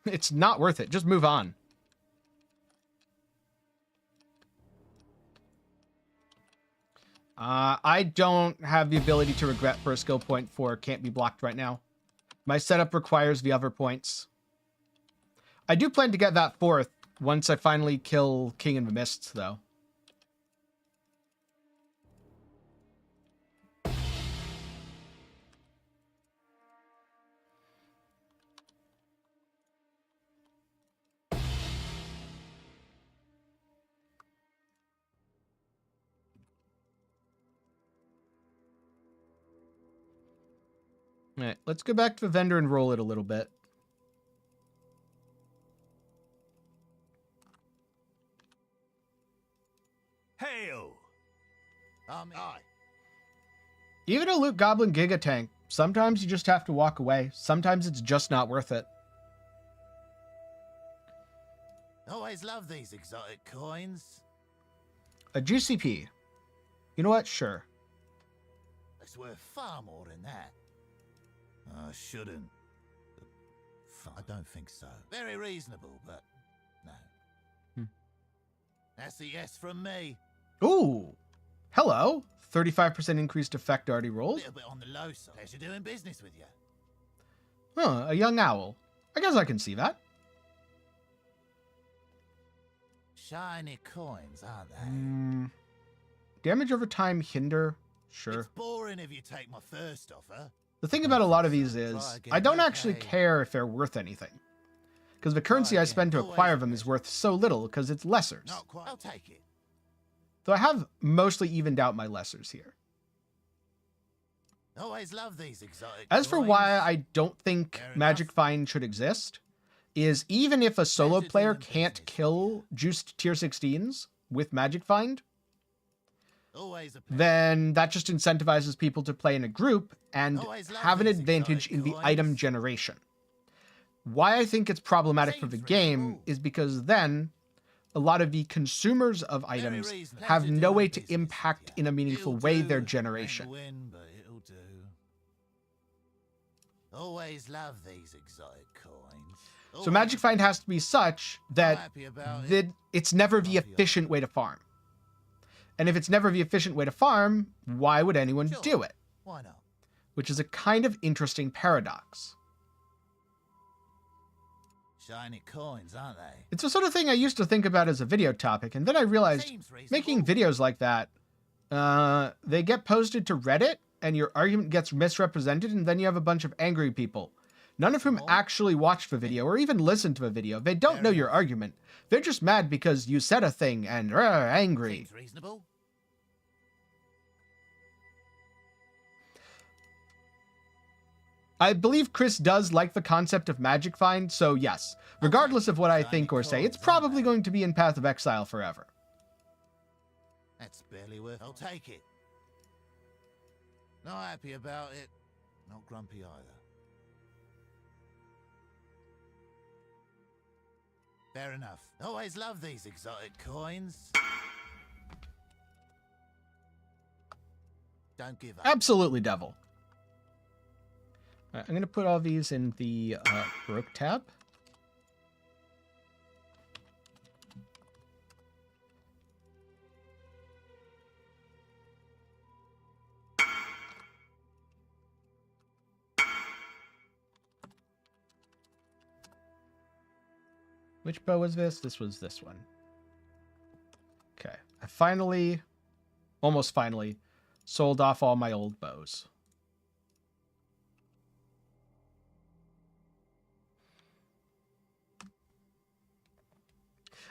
It's not worth it. Just move on. I don't have the ability to regret for a skill point for can't be blocked right now. My setup requires the other points. I do plan to get that fourth once I finally kill King in the Mists, though. All right, let's go back to the vendor and roll it a little bit. Hail! Aye. Even a Loot Goblin Giga Tank, sometimes you just have to walk away. Sometimes it's just not worth it. Always love these exotic coins. A Juicy Pea. You know what? Sure. It's worth far more than that. I shouldn't. I don't think so. Very reasonable, but no. That's a yes from me. Ooh. Hello. 35% increased effect already A rolled. little bit on the low side. Pleasure doing business with you. Huh, a young owl. I guess I can see that. Shiny coins, aren't they? Damage over time, hinder. Sure. It's boring if you take my first offer. The thing about a lot of these is, I don't actually care if they're worth anything. Because the currency I spend to acquire them is worth so little because it's lessers. Not quite. I'll take it. Though I have mostly evened out my lessers here. Always love these exotic As for coins. why I don't think Fair Magic enough. Find should exist, is even if a solo Pleasure player doing can't business. kill juiced tier 16s with Magic Find, Always a then that just incentivizes people to play in a group and Always love have an these advantage exotic in the coins. item generation. Why I think it's problematic for the Seems game reasonable. is because then a lot of the consumers of items reasonable. have Pleasure no doing way to business with impact you. in a meaningful It'll way do. their Ain't generation. a win, but it'll do. Always love these exotic coins. So Magic Find has to be such that happy about it. it's never the efficient way to farm. And if it's never the efficient way to farm, why would anyone Sure. do it? Why not? Which is a kind of interesting paradox. Shiny coins, aren't they? It's the sort of thing I used to think about as a video topic, and then I realized Seems reasonable. making videos like that, they get posted to Reddit, and your argument gets misrepresented, and then you have a bunch of angry people. None of whom actually watched the video or even listened to the video. They don't Fair know your enough. argument. They're just mad because you said a thing and angry. Seems reasonable. I believe Chris does like the concept of Magic Find, so yes, regardless of what I think or say, it's probably going to be in Path of Exile forever. That's barely worth. I'll take it. Not happy about it. Not grumpy either. Fair enough. Always love these exotic coins. Don't give up. Absolutely, devil. All right, I'm going to put all these in the Baroque tab. Which bow was this? This was this one. Okay. I finally, almost finally, sold off all my old bows.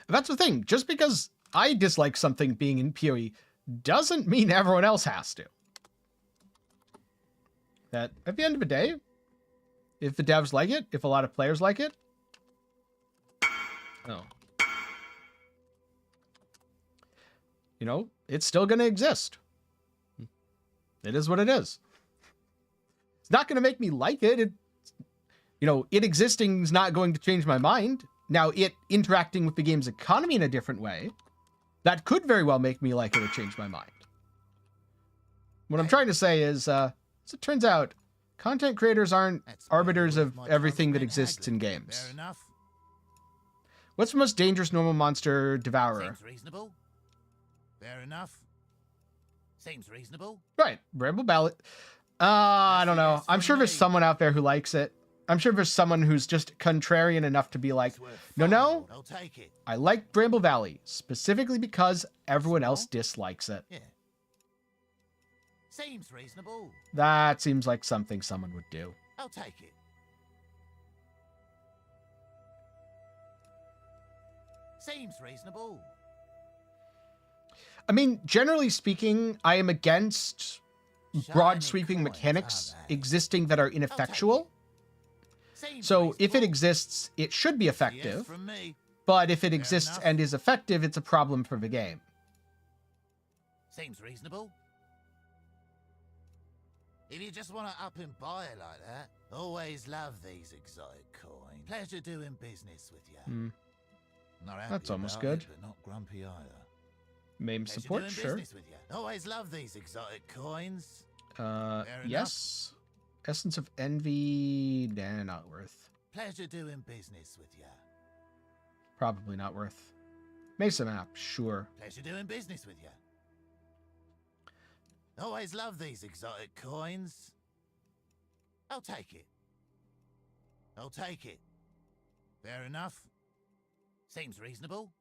That's the thing. Just because I dislike something being in PoE doesn't mean everyone else has to. That, at the end of the day, if the devs like it, if a lot of players like it, oh, you know, it's still going to exist. It is what it is. It's not going to make me like it. You know, it existing is not going to change my mind. Now, it interacting with the game's economy in a different way, that could very well make me like it or change my mind. What I'm trying to say is, as it turns out, content creators aren't arbiters of everything that exists in games. Fair enough. What's the most dangerous normal monster devourer? Seems reasonable. Fair enough. Seems reasonable. Right, Bramble Ballot. I don't know. I'm sure there's someone out there who likes it. I'm sure there's someone who's just contrarian enough to be like, no, I'll take it. I like Bramble Valley, specifically because everyone else dislikes it. Yeah. Seems reasonable. That seems like something someone would do. I'll take it. Seems reasonable. I mean, generally speaking, I am against broad sweeping Shiny coins, mechanics aren't they? existing that are ineffectual. Seems So if it reasonable. exists, it should be Yes effective. from me. But if it exists enough. and is effective, it's a problem for the game. Seems reasonable. If you just want to up and buy it like that, always love these exotic coins. Pleasure doing business with you. Hmm. Not happy That's almost about good. it, but not grumpy either. MAME Pleasure support, doing sure. business with you. Always love these exotic coins. enough. Yes. Essence of Envy, nah, not worth. Pleasure doing business with you. Probably not worth. Mesa map, sure. Pleasure doing business with you. Always love these exotic coins. I'll take it. I'll take it. Fair enough. Seems reasonable.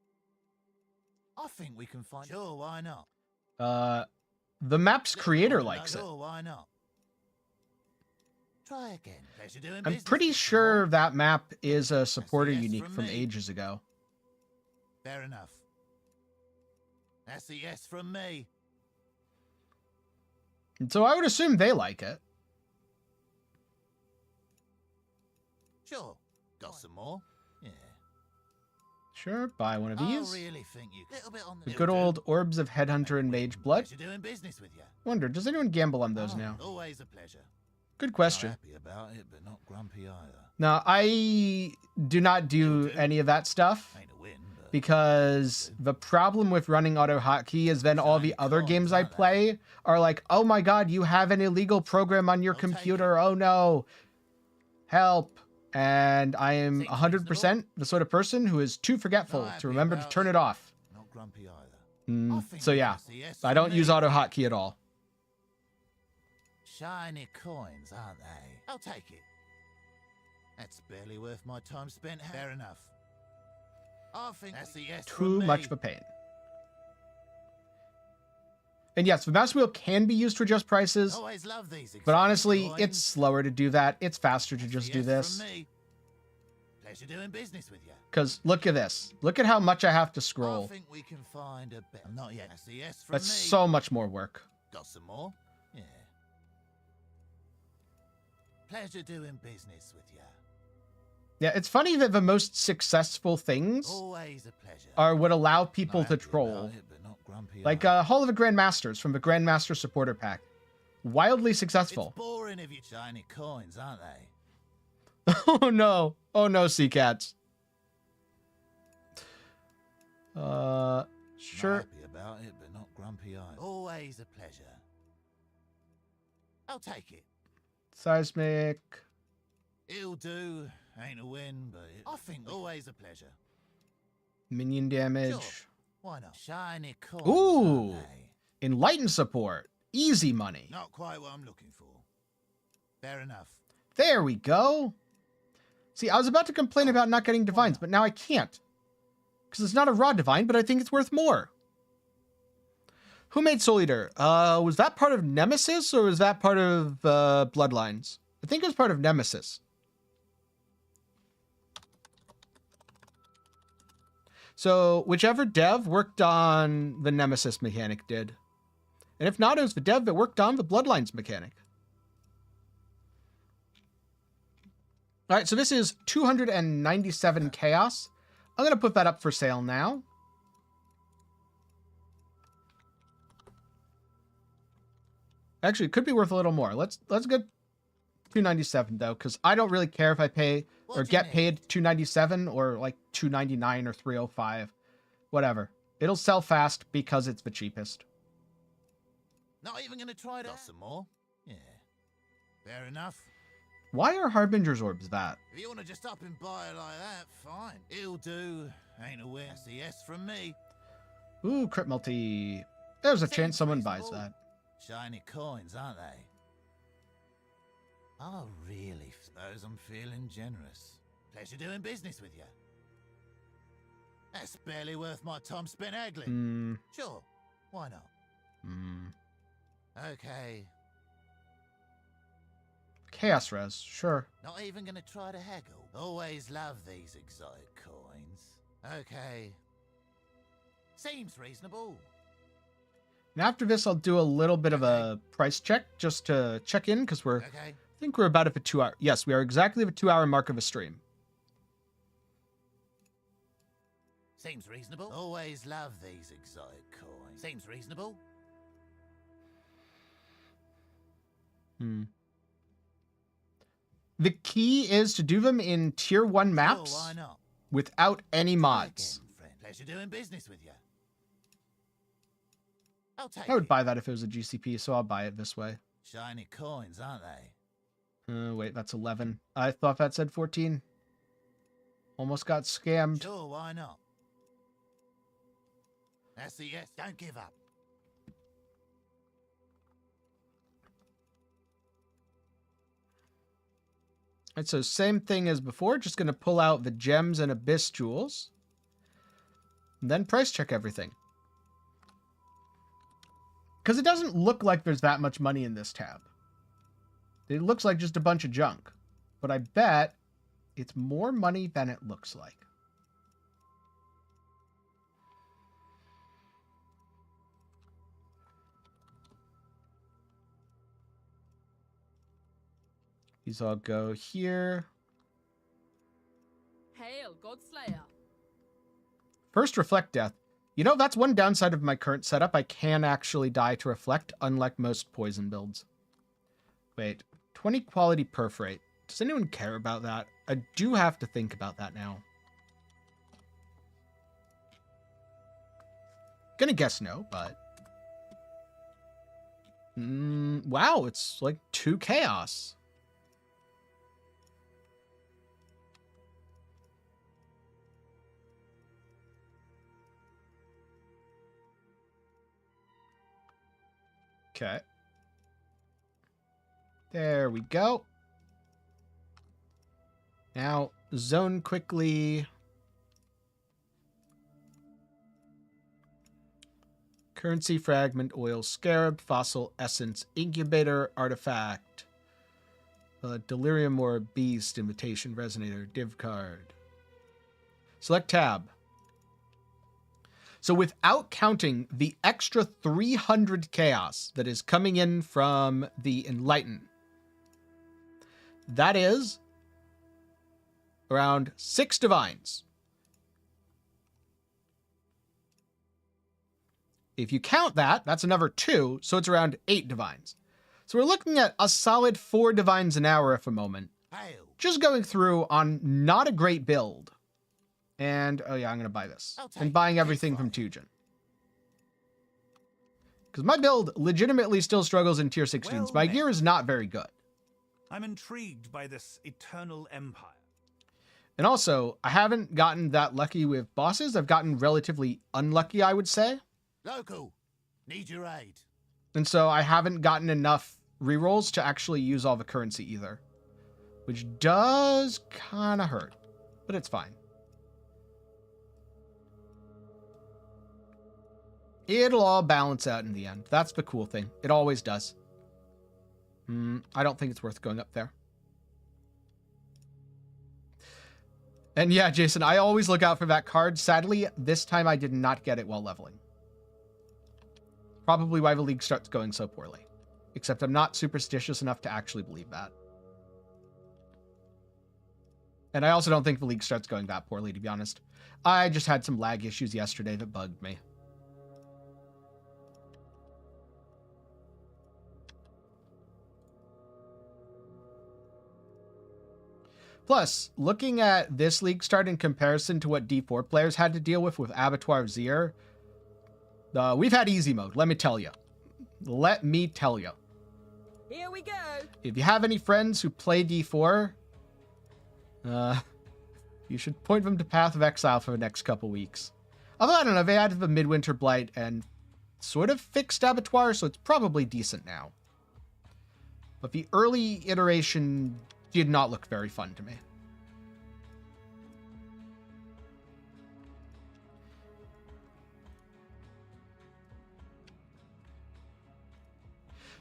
I think we can find... Sure, why not? The map's creator Little likes it. Sure, why not? Try again. Pleasure doing I'm business pretty with you. sure that map is a supporter yes unique from from me. ages ago. Fair enough. That's a yes from me. And so I would assume they like it. Sure. Got some more? Yeah. Sure, buy one of I these. really think you... Little bit on The the... good old Orbs of Headhunter and Mage Blood. Pleasure doing business with you. Wonder, does anyone gamble on those Oh, now? Always a pleasure. Good Not question. happy about it, but not grumpy either. Now, I do not do any of that stuff Ain't a win, but... because the problem with running auto hotkey is then all the other games I play are like, oh my god, you have an illegal program on your I'll take computer. Oh no. Help. And I am 100% the sort of person who is too forgetful Not to happy remember to about turn it. it off. Not grumpy either. I think So we yeah, can see yes I from don't me. use auto hotkey at all. Shiny coins, aren't they? I'll take it. That's barely worth my time spent. Fair enough. I think that's a yes Too from me. much of a pain. And yes, the mouse wheel can be used to adjust prices, Always love these but exotic honestly, coins. it's slower to do that. It's faster to That's a just do yes this. from me. Pleasure doing business with you. Because look at this. Look at how much I have to I scroll. think we can find a better. Not yet. That's a yes from That's me. so much more work. Got some more? Yeah. Pleasure doing business with you. Yeah, it's funny that the most successful things Always a pleasure. are what allow Not people to happy troll. about it, but not grumpy Like either. Hall of the Grandmasters from the Grandmaster Supporter Pack. Wildly It's successful. boring if you shiny coins, aren't they? Oh no. Oh no, sea cats. Sure. Happy about it, but not grumpy eyed. Always a pleasure. I'll take it. Seismic. It'll do. Ain't a win, but I think always a pleasure. Minion damage. Sure. Why not? Shiny coins. Ooh. Aren't they? Enlighten support. Easy money. Not quite what I'm looking for. Fair enough. There we go. See, I was about to complain about not getting divines, but now I can't. Because it's not a raw divine, but I think it's worth more. Who made Soul Eater? Was that part of Nemesis or was that part of Bloodlines? I think it was part of Nemesis. So whichever dev worked on the Nemesis mechanic did. And if not, it was the dev that worked on the Bloodlines mechanic. All right, so this is 297 chaos. I'm going to put that up for sale now. Actually, it could be worth a little more. Let's get 297 though, because I don't really care if I pay or get paid 297 or like 299 or 305, whatever. It'll sell fast because it's the cheapest. Not even gonna try that. Got some more? Yeah. Fair enough. Why are Harbinger's orbs that? If you want to just up and buy it like that, fine. It'll do. Ain't a win. That's a yes from me. Ooh, crit multi. There's a chance someone buys reasonable. that. Shiny coins, aren't they? Oh, really? Suppose I'm feeling generous. Pleasure doing business with you. That's barely worth my time spent haggling. Sure. Why not? Okay. Chaos res, sure. Not even gonna try to haggle. Always love these exotic coins. Okay. Seems reasonable. And after this, I'll do a little bit of a price check just to check in because we're, Okay. I think we're about at the 2 hour. Yes, we are exactly the 2 hour mark of a stream. Seems reasonable. Always love these exotic coins. Seems reasonable. The key is to do them in tier 1 maps Sure, why not? without any Try mods. again, friend. Pleasure doing business with you. I'll take I would it. buy that if it was a GCP, so I'll buy it this way. Shiny coins, aren't they? Wait, that's 11. I thought that said 14. Almost got scammed. Sure, why not? That's a yes. Don't give up. And so same thing as before, just going to pull out the gems and abyss jewels. And then price check everything. Because it doesn't look like there's that much money in this tab. It looks like just a bunch of junk. But I bet it's more money than it looks like. These all go here. Hail, Godslayer. First, Reflect Death. You know, that's one downside of my current setup. I can actually die to Reflect, unlike most poison builds. Wait, 20 quality perforate. Does anyone care about that? I do have to think about that now. Gonna guess no, but... wow, it's like 2 chaos. Okay. There we go. Now, zone quickly. Currency, fragment, oil, scarab, fossil, essence, incubator, artifact. Delirium or beast, invitation, resonator, div card. Select tab. So without counting the extra 300 chaos that is coming in from the Enlighten, that is around 6 divines. If you count that, that's another 2, so it's around 8 divines. So we're looking at a solid 4 divines an hour at a moment. Hail. Just going through on not a great build. And, oh yeah, I'm going to buy this. I'll take And buying it. everything from Tujen. Because my build legitimately still struggles in tier 16s. Well My met. gear is not very good. I'm intrigued by this eternal empire. And also, I haven't gotten that lucky with bosses. I've gotten relatively unlucky, I would say. Local. Need your aid. And so I haven't gotten enough rerolls to actually use all the currency either. Which does kind of hurt. But it's fine. It'll all balance out in the end. That's the cool thing. It always does. I don't think it's worth going up there. And yeah, Jason, I always look out for that card. Sadly, this time I did not get it while leveling. Probably why the league starts going so poorly. Except I'm not superstitious enough to actually believe that. And I also don't think the league starts going that poorly, to be honest. I just had some lag issues yesterday that bugged me. Plus, looking at this league start in comparison to what D4 players had to deal with Abattoir of Zir, we've had easy mode, let me tell you. Let me tell you. Here we go. If you have any friends who play D4, you should point them to Path of Exile for the next couple weeks. Although, I don't know, they added the Midwinter Blight and sort of fixed Abattoir, so it's probably decent now. But the early iteration did not look very fun to me.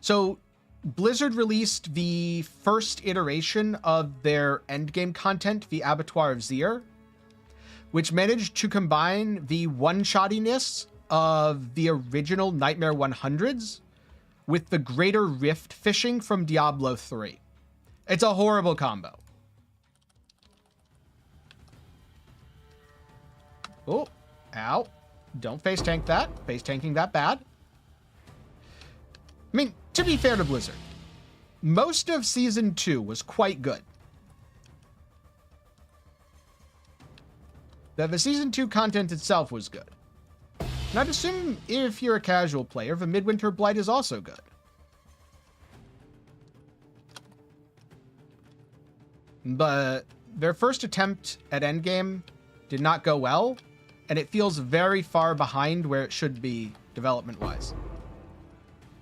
So, Blizzard released the first iteration of their Endgame content, the Abattoir of Zir, which managed to combine the one-shottiness of the original Nightmare 100s with the greater Rift fishing from Diablo 3. It's a horrible combo. Oh, ow. Don't face tank that. Face tanking that bad. I mean, to be fair to Blizzard, most of Season 2 was quite good. The Season 2 content itself was good. And I'd assume if you're a casual player, the Midwinter Blight is also good. But their first attempt at Endgame did not go well, and it feels very far behind where it should be development-wise.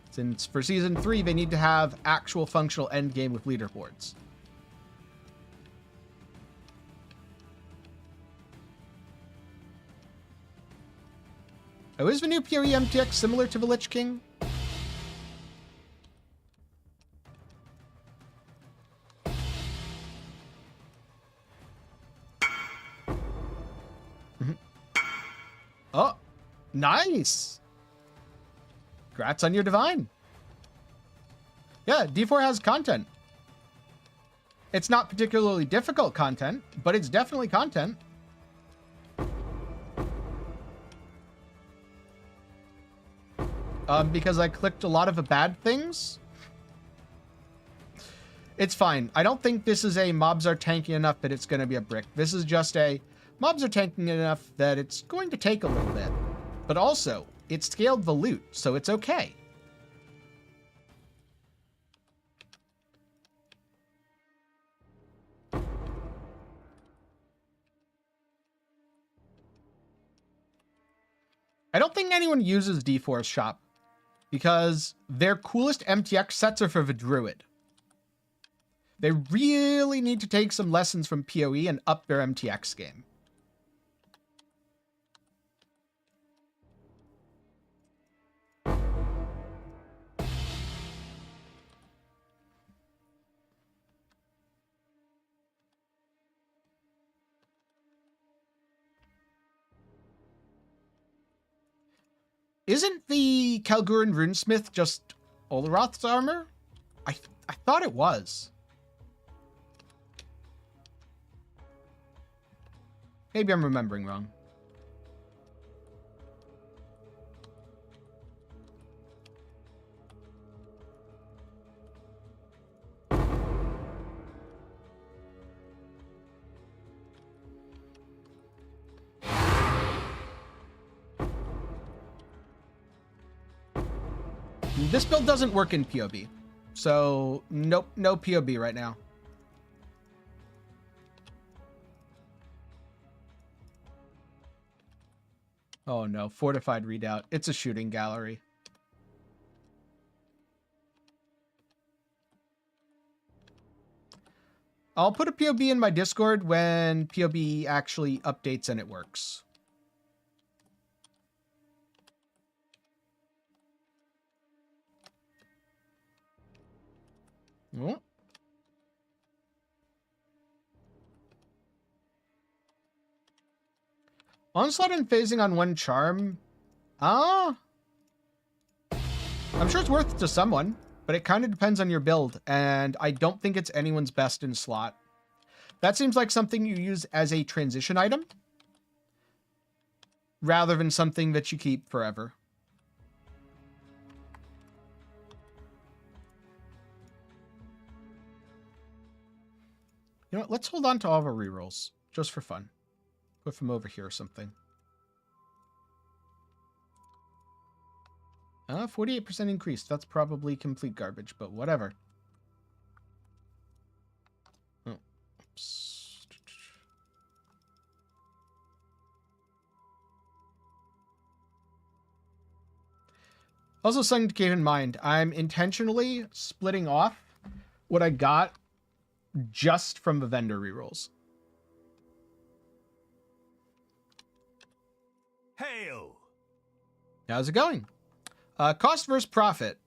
Since for Season 3, they need to have actual functional Endgame with leaderboards. Oh, is the new PoE MTX similar to the Lich King? Oh, nice. Congrats on your divine. Yeah, D4 has content. It's not particularly difficult content, but it's definitely content. Because I clicked a lot of the bad things. It's fine. I don't think this is a mobs are tanky enough that it's going to be a brick. This is just a mobs are tanking enough that it's going to take a little bit. But also, it scaled the loot, so it's okay. I don't think anyone uses D4's shop because their coolest MTX sets are for the Druid. They really need to take some lessons from PoE and up their MTX game. Isn't the Kalgurin Runesmith just Oloroth's armor? I thought it was. Maybe I'm remembering wrong. This build doesn't work in POB. So, nope, no POB right now. Oh no, fortified redoubt. It's a shooting gallery. I'll put a POB in my Discord when POB actually updates and it works. Oh. Onslaught and phasing on one charm. I'm sure it's worth it to someone, but it kind of depends on your build, and I don't think it's anyone's best in slot. That seems like something you use as a transition item, rather than something that you keep forever. You know what? Let's hold on to all of our rerolls, just for fun. Put them over here or something. 48% increase. That's probably complete garbage, but whatever. Oh, oops. Also, something to keep in mind, I'm intentionally splitting off what I got just from the vendor rerolls. Hail! How's it going? Cost versus profit.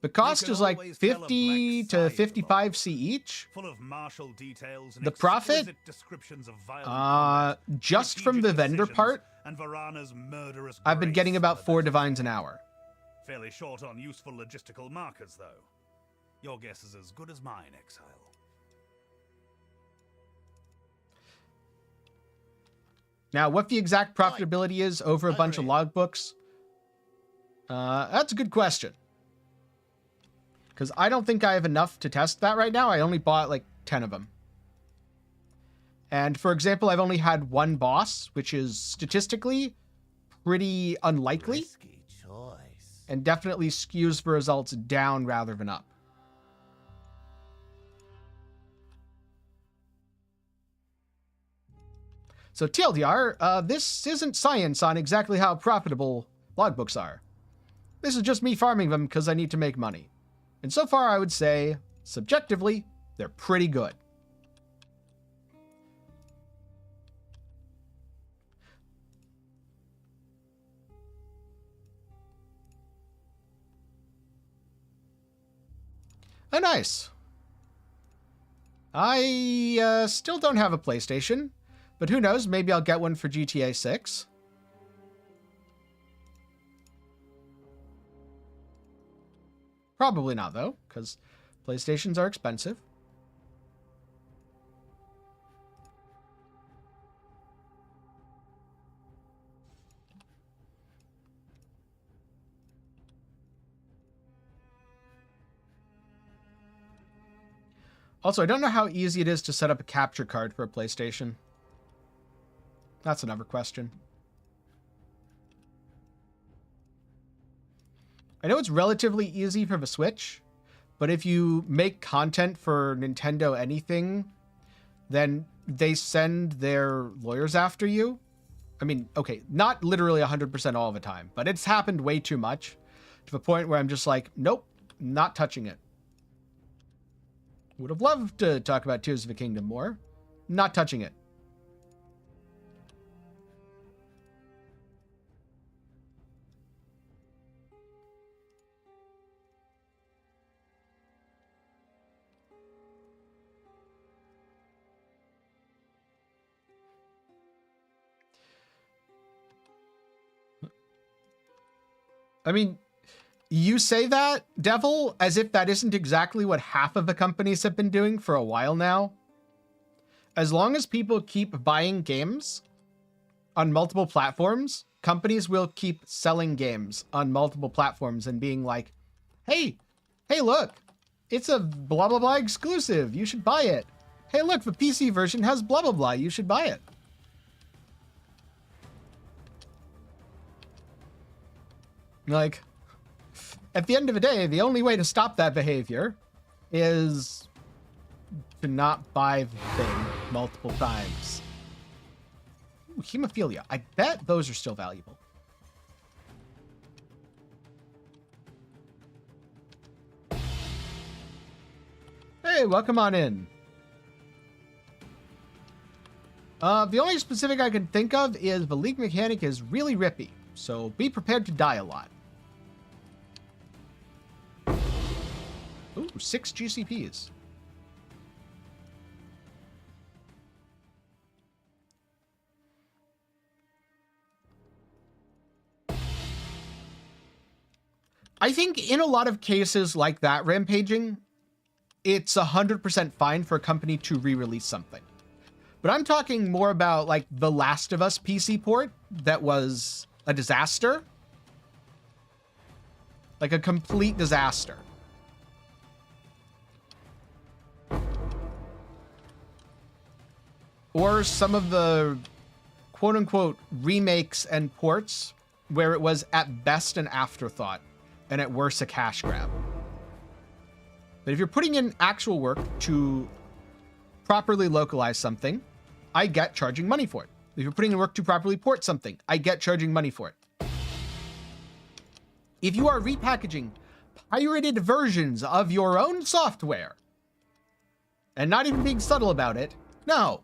The cost is like 50 to 55 C each. Full of martial details and the profit, descriptions of violent just from the vendor part, and Varana's murderous I've been getting about 4 divines an hour. Fairly short on useful logistical markers, though. Your guess is as good as mine, Exile. Now, what the exact profitability is over a bunch of logbooks, that's a good question. Because I don't think I have enough to test that right now. I only bought like 10 of them. And for example, I've only had one boss, which is statistically pretty unlikely. Risky choice. And definitely skews the results down rather than up. So TLDR, this isn't science on exactly how profitable logbooks are. This is just me farming them because I need to make money. And so far, I would say, subjectively, they're pretty good. Oh, nice. I still don't have a PlayStation, but who knows? Maybe I'll get one for GTA 6. Probably not, though, because PlayStations are expensive. Also, I don't know how easy it is to set up a capture card for a PlayStation. That's another question. I know it's relatively easy for the Switch, but if you make content for Nintendo anything, then they send their lawyers after you. I mean, okay, not literally 100% all the time, but it's happened way too much to the point where I'm just like, nope, not touching it. Would have loved to talk about Tears of the Kingdom more. Not touching it. I mean, you say that, Devil, as if that isn't exactly what half of the companies have been doing for a while now. As long as people keep buying games on multiple platforms, companies will keep selling games on multiple platforms and being like, hey, look, it's a blah, blah, blah exclusive. You should buy it. Hey, look, the PC version has blah, blah, blah. You should buy it. Like, at the end of the day, the only way to stop that behavior is to not buy the thing multiple times. Ooh, hemophilia. I bet those are still valuable. Hey, welcome on in. The only specific I can think of is the league mechanic is really rippy, so be prepared to die a lot. Ooh, 6 GCPs. I think in a lot of cases like that, Rampaging, it's 100% fine for a company to re-release something. But I'm talking more about like the Last of Us PC port that was a disaster. Like a complete disaster. Or some of the quote-unquote remakes and ports where it was at best an afterthought and at worst a cash grab. But if you're putting in actual work to properly localize something, I get charging money for it. If you're putting in work to properly port something, I get charging money for it. If you are repackaging pirated versions of your own software and not even being subtle about it, no.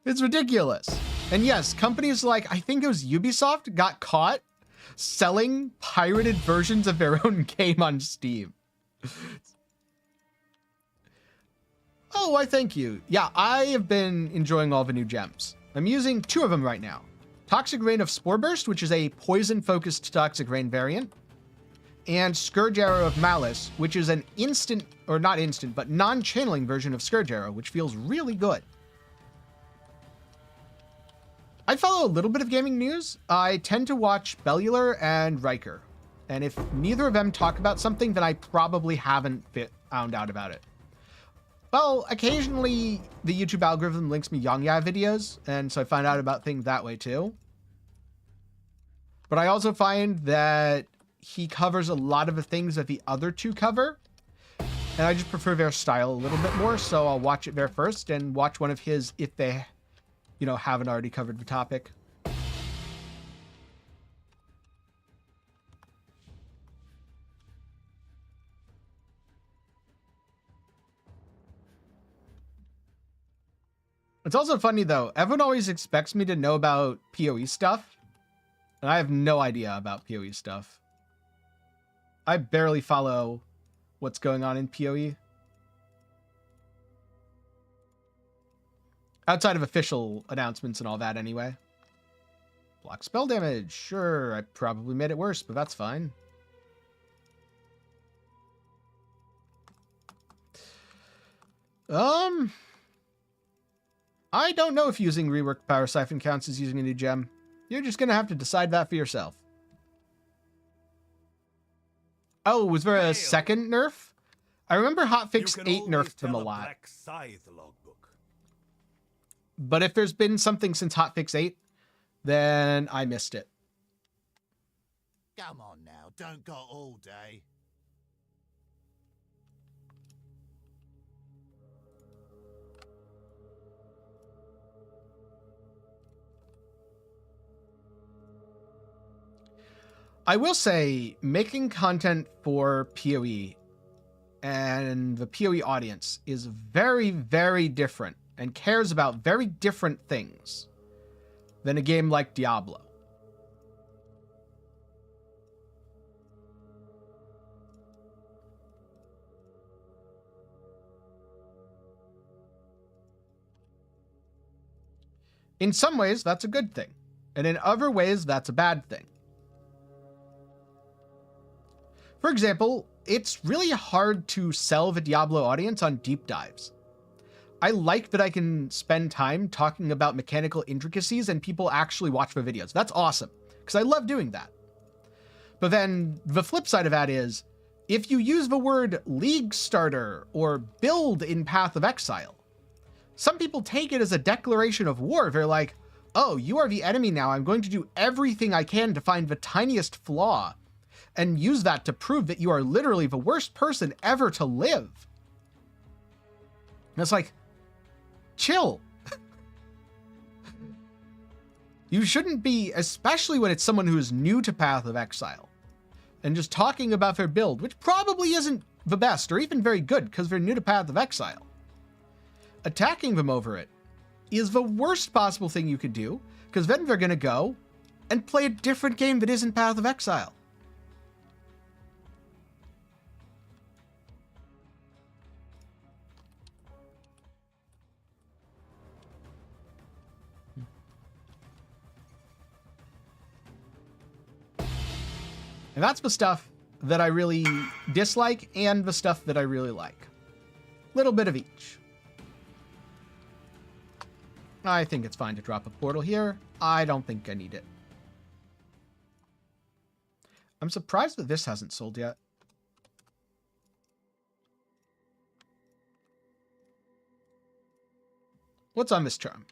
It's ridiculous. And yes, companies like, I think it was Ubisoft, got caught selling pirated versions of their own game on Steam. Oh, why thank you. Yeah, I have been enjoying all the new gems. I'm using 2 of them right now. Toxic Rain of Spore Burst, which is a poison-focused Toxic Rain variant, and Scourge Arrow of Malice, which is an instant, or not instant, but non-channeling version of Scourge Arrow, which feels really good. I follow a little bit of gaming news. I tend to watch Bellular and Riker. And if neither of them talk about something, then I probably haven't found out about it. Well, occasionally the YouTube algorithm links me Yongya videos, and so I find out about things that way too. But I also find that he covers a lot of the things that the other 2 cover, and I just prefer their style a little bit more, so I'll watch it there first and watch one of his if they, you know, haven't already covered the topic. It's also funny though, everyone always expects me to know about PoE stuff, and I have no idea about PoE stuff. I barely follow what's going on in PoE. Outside of official announcements and all that anyway. Block spell damage. Sure, I probably made it worse, but that's fine. I don't know if using reworked Power Siphon counts as using a new gem. You're just going to have to decide that for yourself. Oh, was there a second nerf? I remember Hotfix 8 nerfed them a lot. But if there's been something since Hotfix 8, then I missed it. Come on now, don't go all day. I will say, making content for PoE and the PoE audience is very, very different and cares about very different things than a game like Diablo. In some ways, that's a good thing, and in other ways, that's a bad thing. For example, it's really hard to sell the Diablo audience on deep dives. I like that I can spend time talking about mechanical intricacies and people actually watch my videos. That's awesome, because I love doing that. But then the flip side of that is, if you use the word League Starter or build in Path of Exile, some people take it as a declaration of war. They're like, oh, you are the enemy now. I'm going to do everything I can to find the tiniest flaw and use that to prove that you are literally the worst person ever to live. And it's like, chill. You shouldn't be, especially when it's someone who is new to Path of Exile, and just talking about their build, which probably isn't the best or even very good because they're new to Path of Exile. Attacking them over it is the worst possible thing you could do, because then they're going to go and play a different game that isn't Path of Exile. And that's the stuff that I really dislike and the stuff that I really like. Little bit of each. I think it's fine to drop a portal here. I don't think I need it. I'm surprised that this hasn't sold yet. What's on this charm?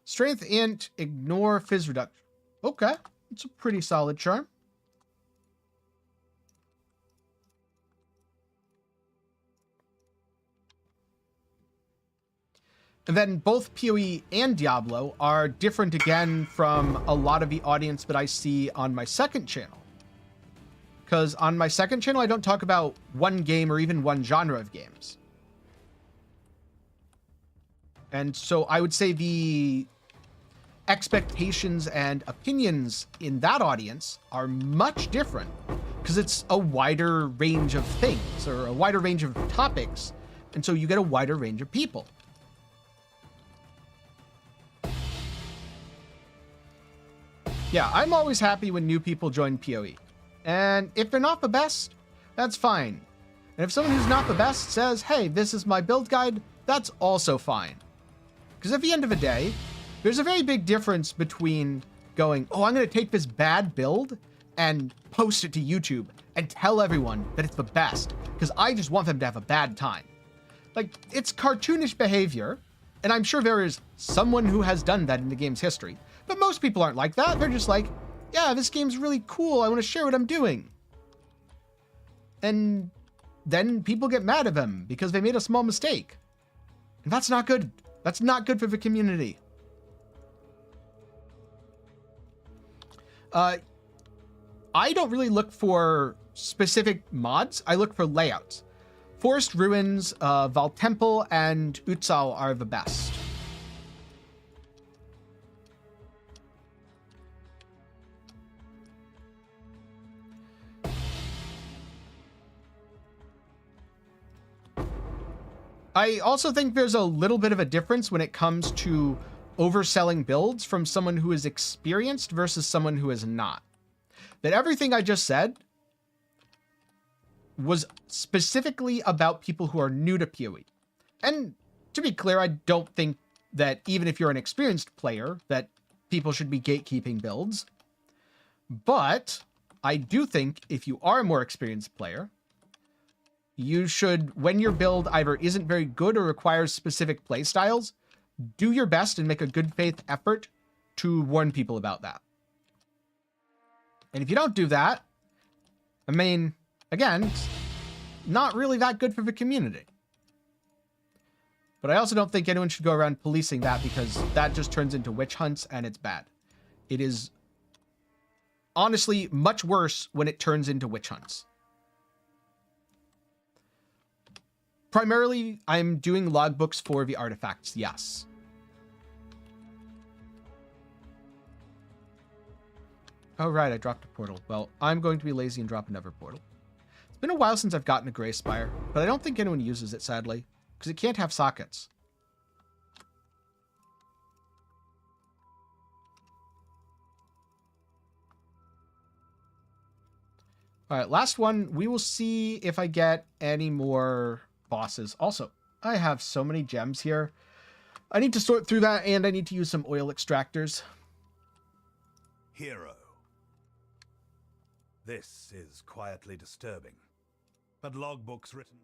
Strength int, ignore fizz reduction. Okay, it's a pretty solid charm. And then both PoE and Diablo are different again from a lot of the audience that I see on my second channel. Because on my second channel, I don't talk about one game or even one genre of games. And so I would say the expectations and opinions in that audience are much different because it's a wider range of things or a wider range of topics. And so you get a wider range of people. Yeah, I'm always happy when new people join PoE. And if they're not the best, that's fine. And if someone who's not the best says, hey, this is my build guide, that's also fine. Because at the end of the day, there's a very big difference between going, oh, I'm going to take this bad build and post it to YouTube and tell everyone that it's the best because I just want them to have a bad time. Like, it's cartoonish behavior, and I'm sure there is someone who has done that in the game's history. But most people aren't like that. They're just like, yeah, this game's really cool. I want to share what I'm doing. And then people get mad at them because they made a small mistake. And that's not good. That's not good for the community. I don't really look for specific mods. I look for layouts. Forest Ruins, Valtemple, and Utsal are the best. I also think there's a little bit of a difference when it comes to overselling builds from someone who is experienced versus someone who is not. That everything I just said was specifically about people who are new to PoE. And to be clear, I don't think that even if you're an experienced player, that people should be gatekeeping builds. But I do think if you are a more experienced player, you should, when your build either isn't very good or requires specific playstyles, do your best and make a good faith effort to warn people about that. And if you don't do that, I mean, again, it's not really that good for the community. But I also don't think anyone should go around policing that because that just turns into witch hunts and it's bad. It is honestly much worse when it turns into witch hunts. Primarily, I'm doing logbooks for the artifacts, yes. Oh, right, I dropped a portal. Well, I'm going to be lazy and drop another portal. It's been a while since I've gotten a Grey Spire, but I don't think anyone uses it, sadly, because it can't have sockets. All right, last one. We will see if I get any more bosses. Also, I have so many gems here. I need to sort through that, and I need to use some oil extractors. Hero. This is quietly disturbing, but logbooks written...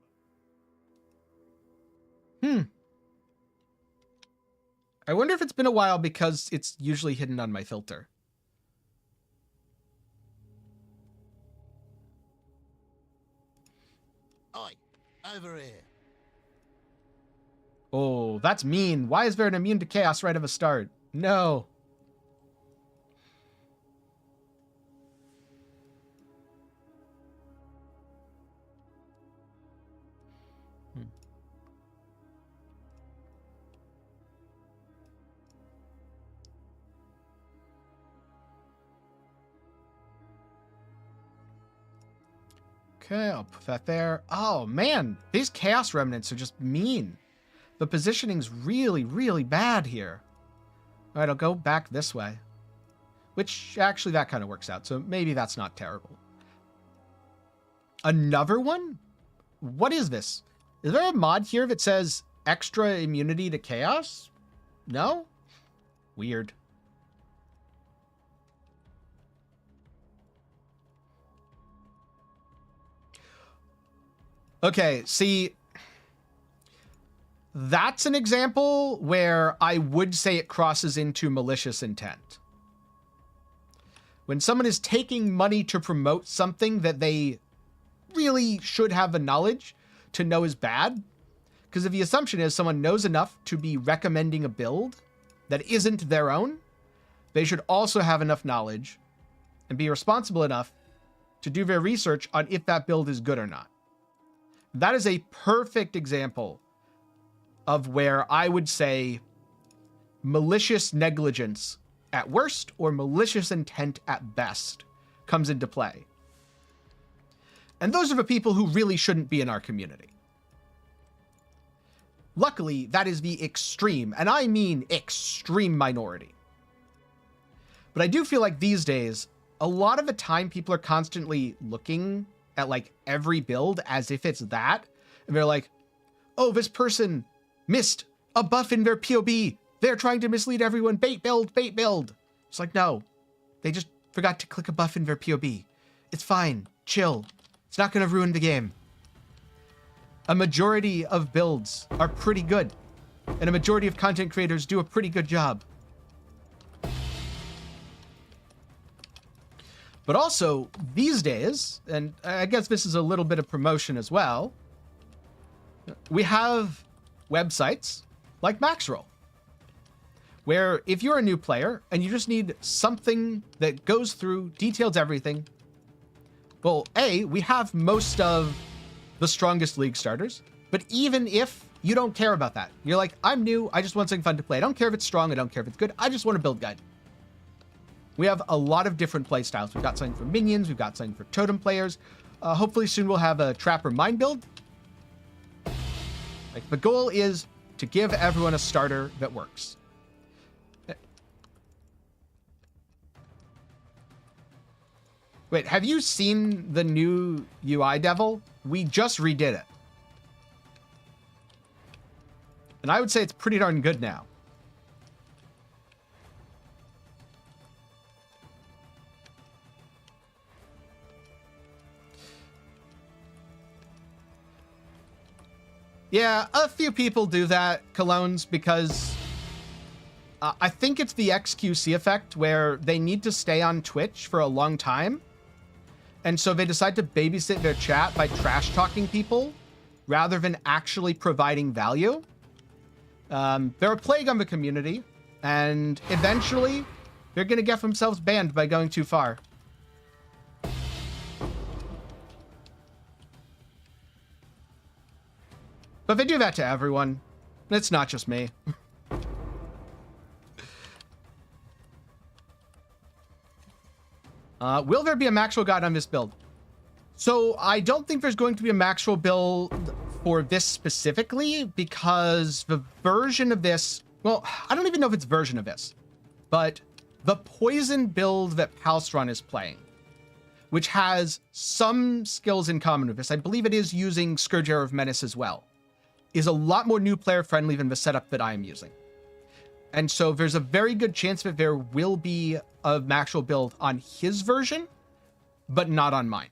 I wonder if it's been a while because it's usually hidden on my filter. Oi, over here. Oh, that's mean. Why is there an immune to chaos right at the start? No. Okay, I'll put that there. Oh, man. These chaos remnants are just mean. The positioning's really, really bad here. All right, I'll go back this way. Which, actually, that kind of works out, so maybe that's not terrible. Another one? What is this? Is there a mod here that says extra immunity to chaos? No? Weird. Okay, see, that's an example where I would say it crosses into malicious intent. When someone is taking money to promote something that they really should have the knowledge to know is bad, because if the assumption is someone knows enough to be recommending a build that isn't their own, they should also have enough knowledge and be responsible enough to do their research on if that build is good or not. That is a perfect example of where I would say malicious negligence at worst or malicious intent at best comes into play. And those are the people who really shouldn't be in our community. Luckily, that is the extreme, and I mean extreme minority. But I do feel like these days, a lot of the time people are constantly looking at like every build as if it's that. And they're like, oh, this person missed a buff in their POB. They're trying to mislead everyone. Bait build, bait build. It's like, no, they just forgot to click a buff in their POB. It's fine. Chill. It's not going to ruin the game. A majority of builds are pretty good, and a majority of content creators do a pretty good job. But also, these days, and I guess this is a little bit of promotion as well, we have websites like Maxroll, where if you're a new player and you just need something that goes through, details everything, well, A, we have most of the strongest league starters, but even if you don't care about that, you're like, I'm new, I just want something fun to play. I don't care if it's strong, I don't care if it's good, I just want a build guide. We have a lot of different play styles. We've got something for minions, we've got something for totem players. Hopefully soon we'll have a trapper mine build. Like, the goal is to give everyone a starter that works. Wait, have you seen the new UI Devil? We just redid it. And I would say it's pretty darn good now. Yeah, a few people do that, Colognes, because I think it's the XQC effect where they need to stay on Twitch for a long time. And so they decide to babysit their chat by trash talking people rather than actually providing value. They're a plague on the community, and eventually they're going to get themselves banned by going too far. But they do that to everyone. It's not just me. Will there be a Maxroll guide on this build? So I don't think there's going to be a Maxroll build for this specifically because the version of this, well, I don't even know if it's version of this, but the poison build that Palstron is playing, which has some skills in common with this, I believe it is using Scourge Arrow of Menace as well, is a lot more new player friendly than the setup that I am using. And so there's a very good chance that there will be a Maxroll build on his version, but not on mine.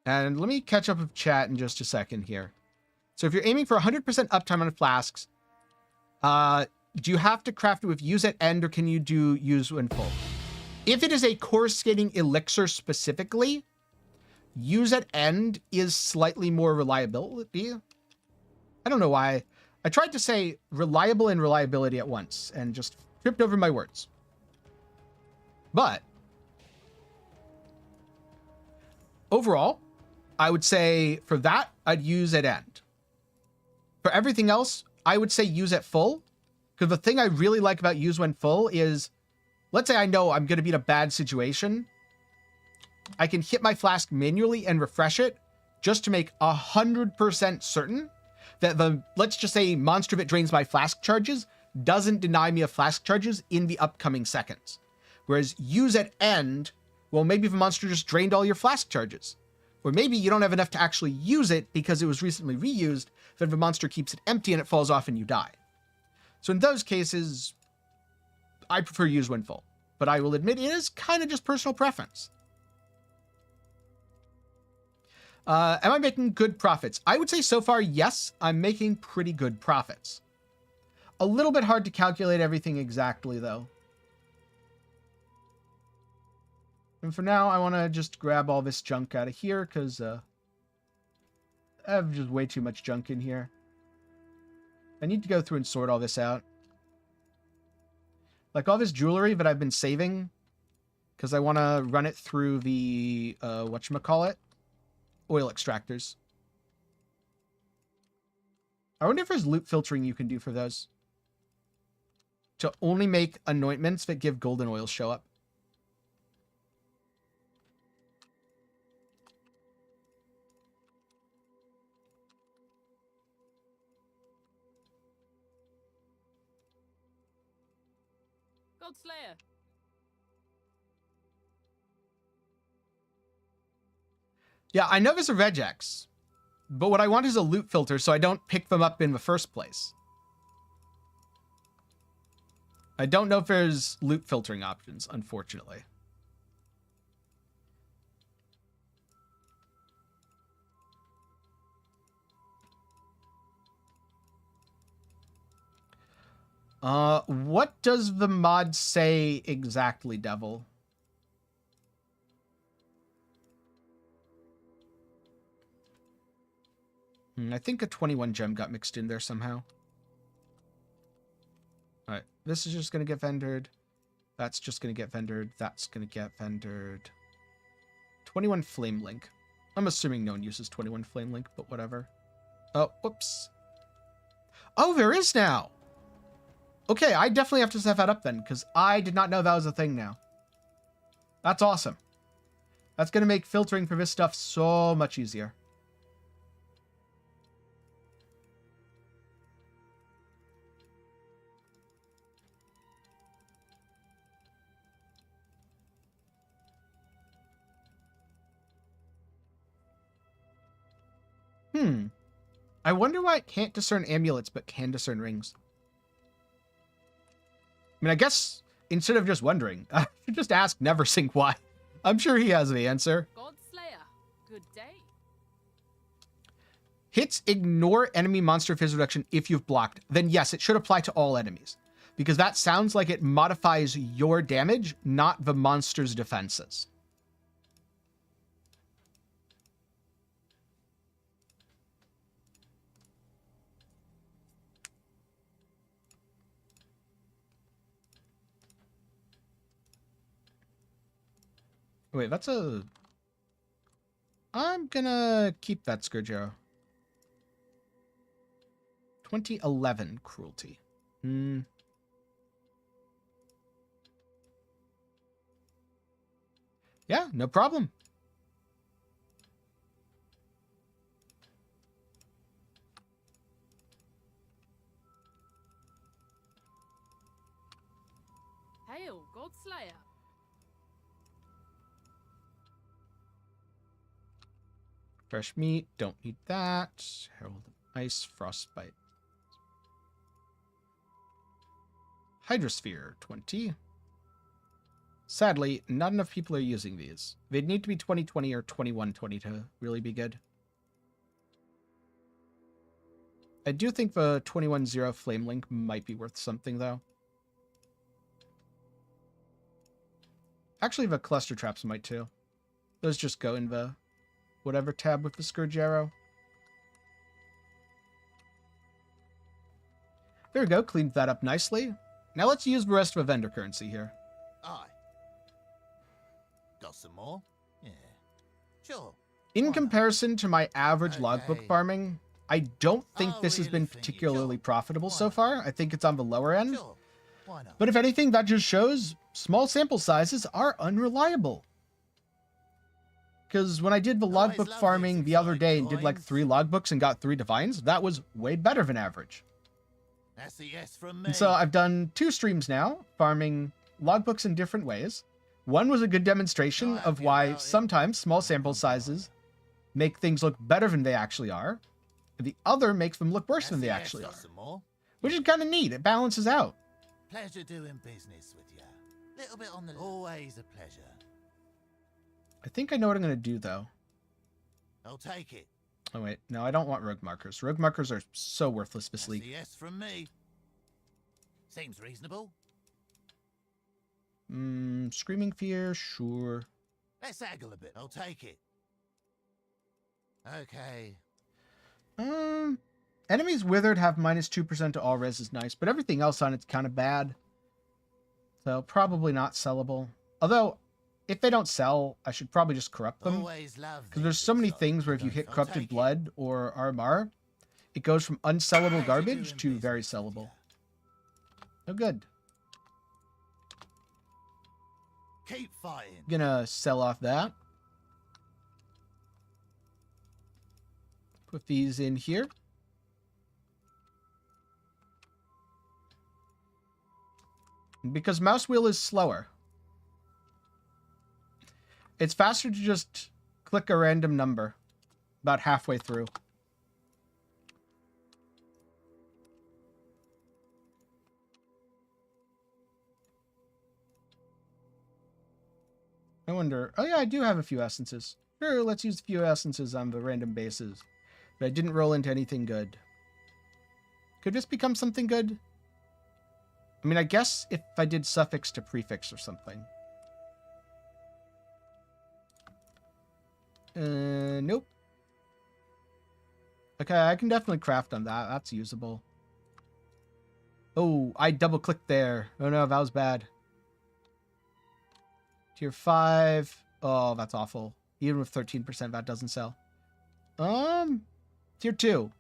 And let me catch up with chat in just a second here. So if you're aiming for 100% uptime on flasks, do you have to craft it with use at end, or can you do use when full? If it is a coruscating elixir specifically, use at end is slightly more reliability. I don't know why. I tried to say reliable and reliability at once and just tripped over my words. But overall, I would say for that, I'd use at end. For everything else, I would say use at full. Because the thing I really like about use when full is, let's say I know I'm going to be in a bad situation. I can hit my flask manually and refresh it just to make 100% certain that the, let's just say, monster that drains my flask charges doesn't deny me of flask charges in the upcoming seconds. Whereas use at end, well, maybe the monster just drained all your flask charges. Or maybe you don't have enough to actually use it because it was recently reused, then the monster keeps it empty and it falls off and you die. So in those cases, I prefer use when full. But I will admit it is kind of just personal preference. Am I making good profits? I would say so far, yes, I'm making pretty good profits. A little bit hard to calculate everything exactly, though. And for now, I want to just grab all this junk out of here, because I have just way too much junk in here. I need to go through and sort all this out. Like all this jewelry that I've been saving, because I want to run it through the, whatchamacallit? Oil extractors. I wonder if there's loot filtering you can do for those. To only make anointments that give golden oil show up. Godslayer. Yeah, I know there's a regex, but what I want is a loot filter so I don't pick them up in the first place. I don't know if there's loot filtering options, unfortunately. What does the mod say exactly, Devil? I think a 21 gem got mixed in there somehow. All right, this is just going to get vendored. That's just going to get vendored. That's going to get vendored. 21 flame link. I'm assuming no one uses 21 flame link, but whatever. Oh, whoops. Oh, there is now. Okay, I definitely have to set that up then, because I did not know that was a thing now. That's awesome. That's going to make filtering for this stuff so much easier. I wonder why it can't discern amulets, but can discern rings. I mean, I guess instead of just wondering, I should just ask Neversing why. I'm sure he has the answer. Godslayer. Good day. Hits ignore enemy monster phase reduction if you've blocked. Then yes, it should apply to all enemies. Because that sounds like it modifies your damage, not the monster's defenses. Wait, that's a... I'm gonna keep that Scourge Arrow. 2011 cruelty. Yeah, no problem. Hail, Godslayer. Fresh meat, don't need that. Herald of Ice, Frostbite. Hydrosphere, 20. Sadly, not enough people are using these. They'd need to be 2020 or 2120 to really be good. I do think the 21-0 Flame Link might be worth something, though. Actually, the Cluster Traps might, too. Those just go in the whatever tab with the Scourge Arrow. There we go, cleaned that up nicely. Now let's use the rest of the vendor currency here. Aye. Got some more? Yeah. Sure. In comparison to my average logbook Okay. farming, I don't think Oh, this has really been think you particularly sure? profitable Why so not? far. I think it's on the lower end. Sure. Why not? But if anything, that just shows small sample sizes are unreliable. Because when I did the Always logbook love farming these the other exotic day and did like coins. 3 logbooks and got 3 divines, that was way better than average. That's a yes from me. And so I've done 2 streams now, farming logbooks in different ways. One was a good demonstration Not of happy why about it. sometimes small sample sizes make things look better than they actually are, and the other makes them look worse That's than a they yes. actually Got are. some more? Which is kind of neat. It balances out. Pleasure doing business with you. Little bit on the always a pleasure. I think I know what I'm going to do, though. I'll take it. Oh, wait. No, I don't want rogue markers. Rogue markers are so worthless this That's a league. yes from me. Seems reasonable. Screaming Fear, sure. Let's haggle a bit. I'll take it. Okay. Enemies withered have -2% to all res is nice, but everything else on it's kind of bad. So probably not sellable. Although, if they don't sell, I should probably just corrupt them. Always love Because there's so many things where if you hit Corrupted Blood or RMR, it goes from unsellable garbage to very sellable. Oh, good. Keep fighting. Gonna sell off that. Put these in here. And because mouse wheel is slower, it's faster to just click a random number about halfway through. I wonder... Oh yeah, I do have a few essences. Sure, let's use a few essences on the random bases. But I didn't roll into anything good. Could this become something good? I mean, I guess if I did suffix to prefix or something. Nope. Okay, I can definitely craft on that. That's usable. Oh, I double-clicked there. Oh no, that was bad. Tier 5. Oh, that's awful. Even with 13%, that doesn't sell. Tier 2.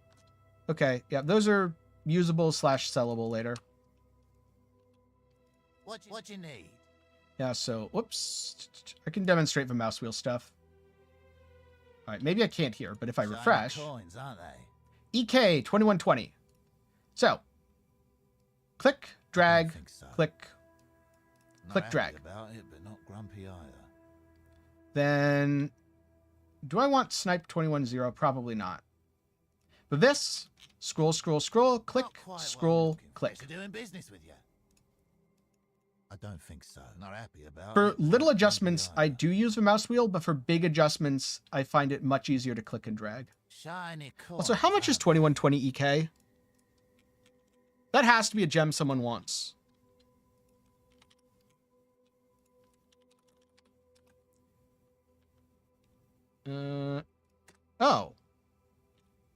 Okay, yeah, those are usable / sellable later. What you need? Yeah, so, whoops. I can demonstrate the mouse wheel stuff. All right, maybe I can't here, but if I Shiny refresh... coins, aren't they? EK 2120. So, click, drag, think so. click, Not click, happy drag. about it, but not grumpy either. Then, do I want snipe 21-0? Probably not. But this, scroll, scroll, scroll, click, Not quite what I'm scroll, looking for. click. Pleasure doing business with you. I don't think so. Not happy about For it. little not grumpy adjustments, I either. do use the mouse wheel, but for big adjustments, I find it much easier to click and drag. Shiny coins. Also, how much is 2120 EK? That has to be a gem someone wants. Oh.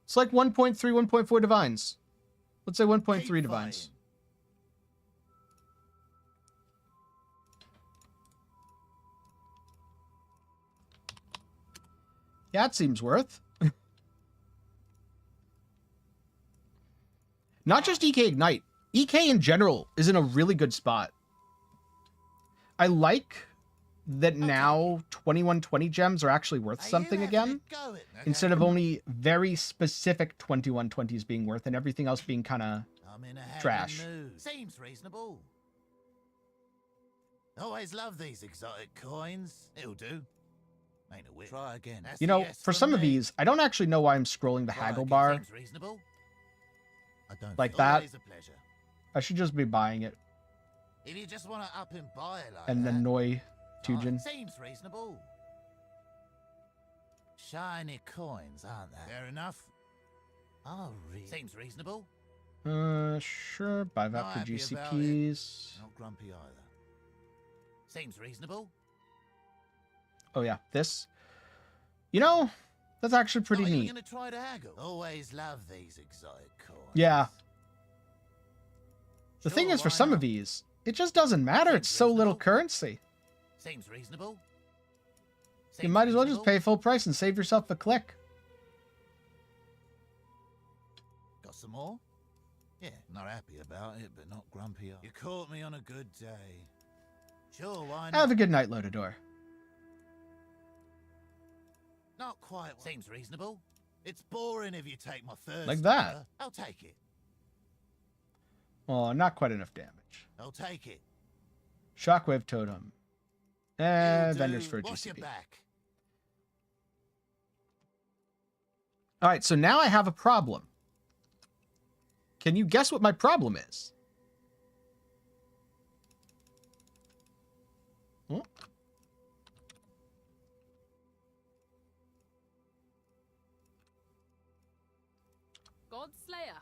It's like 1.3, 1.4 divines. Let's say 1.3 Keep divines. fighting. Yeah, it seems worth. Not just EK Ignite. EK in general is in a really good spot. I like that now 2120 gems are actually worth Are you something having a again, go at me? instead of only very specific 2120s being worth and everything else being kind of... I'm in a happy trash. mood. Seems reasonable. Always love these exotic coins. It'll do. Ain't a whip. Try again. That's You a know, yes for from some of me. these, I don't actually know why I'm scrolling the Try haggle again. bar Seems reasonable. I don't like think- that. Always a pleasure. I should just be buying it. If you just want to up and buy it like and that, annoy Tujen. seems reasonable. Shiny coins, aren't they? Fair enough. Oh, really? Seems reasonable. Sure. Buy that Not for happy about GCPs. Not grumpy either. Seems reasonable. Oh yeah, this. You know, that's actually pretty Are you neat. gonna try to haggle? Always love these exotic coins. Yeah. The Sure, thing is, for why some of not? these, it just doesn't matter. It's Seems so little reasonable. currency. Seems reasonable. You Seems might as well just reasonable. pay full price and save yourself a click. Got some more? Yeah, not happy about it, but not grumpy. You caught me on a good day. Sure, why not? Have a good night, Lotador. Not quite. Seems reasonable. It's boring if you take my first. Like that. offer. I'll take it. Well, not quite enough damage. I'll take it. Shockwave Totem. You'll Vendors do. for a Watch your GCP. back. All right, so now I have a problem. Can you guess what my problem is? Oh. God Slayer.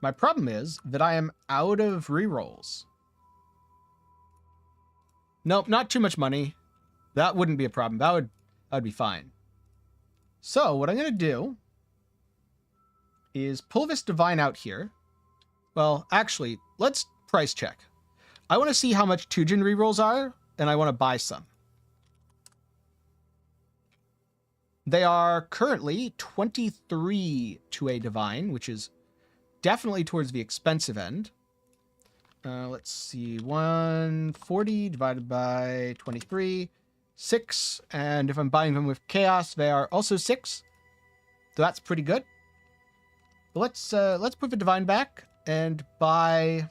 My problem is that I am out of rerolls. Nope, not too much money. That wouldn't be a problem. That'd be fine. So what I'm going to do is pull this divine out here. Well, actually, let's price check. I want to see how much Tujen rerolls are, and I want to buy some. They are currently 23 to a divine, which is definitely towards the expensive end. Let's see, 140 divided by 23, 6. And if I'm buying them with chaos, they are also 6. So that's pretty good. But let's put the divine back and buy.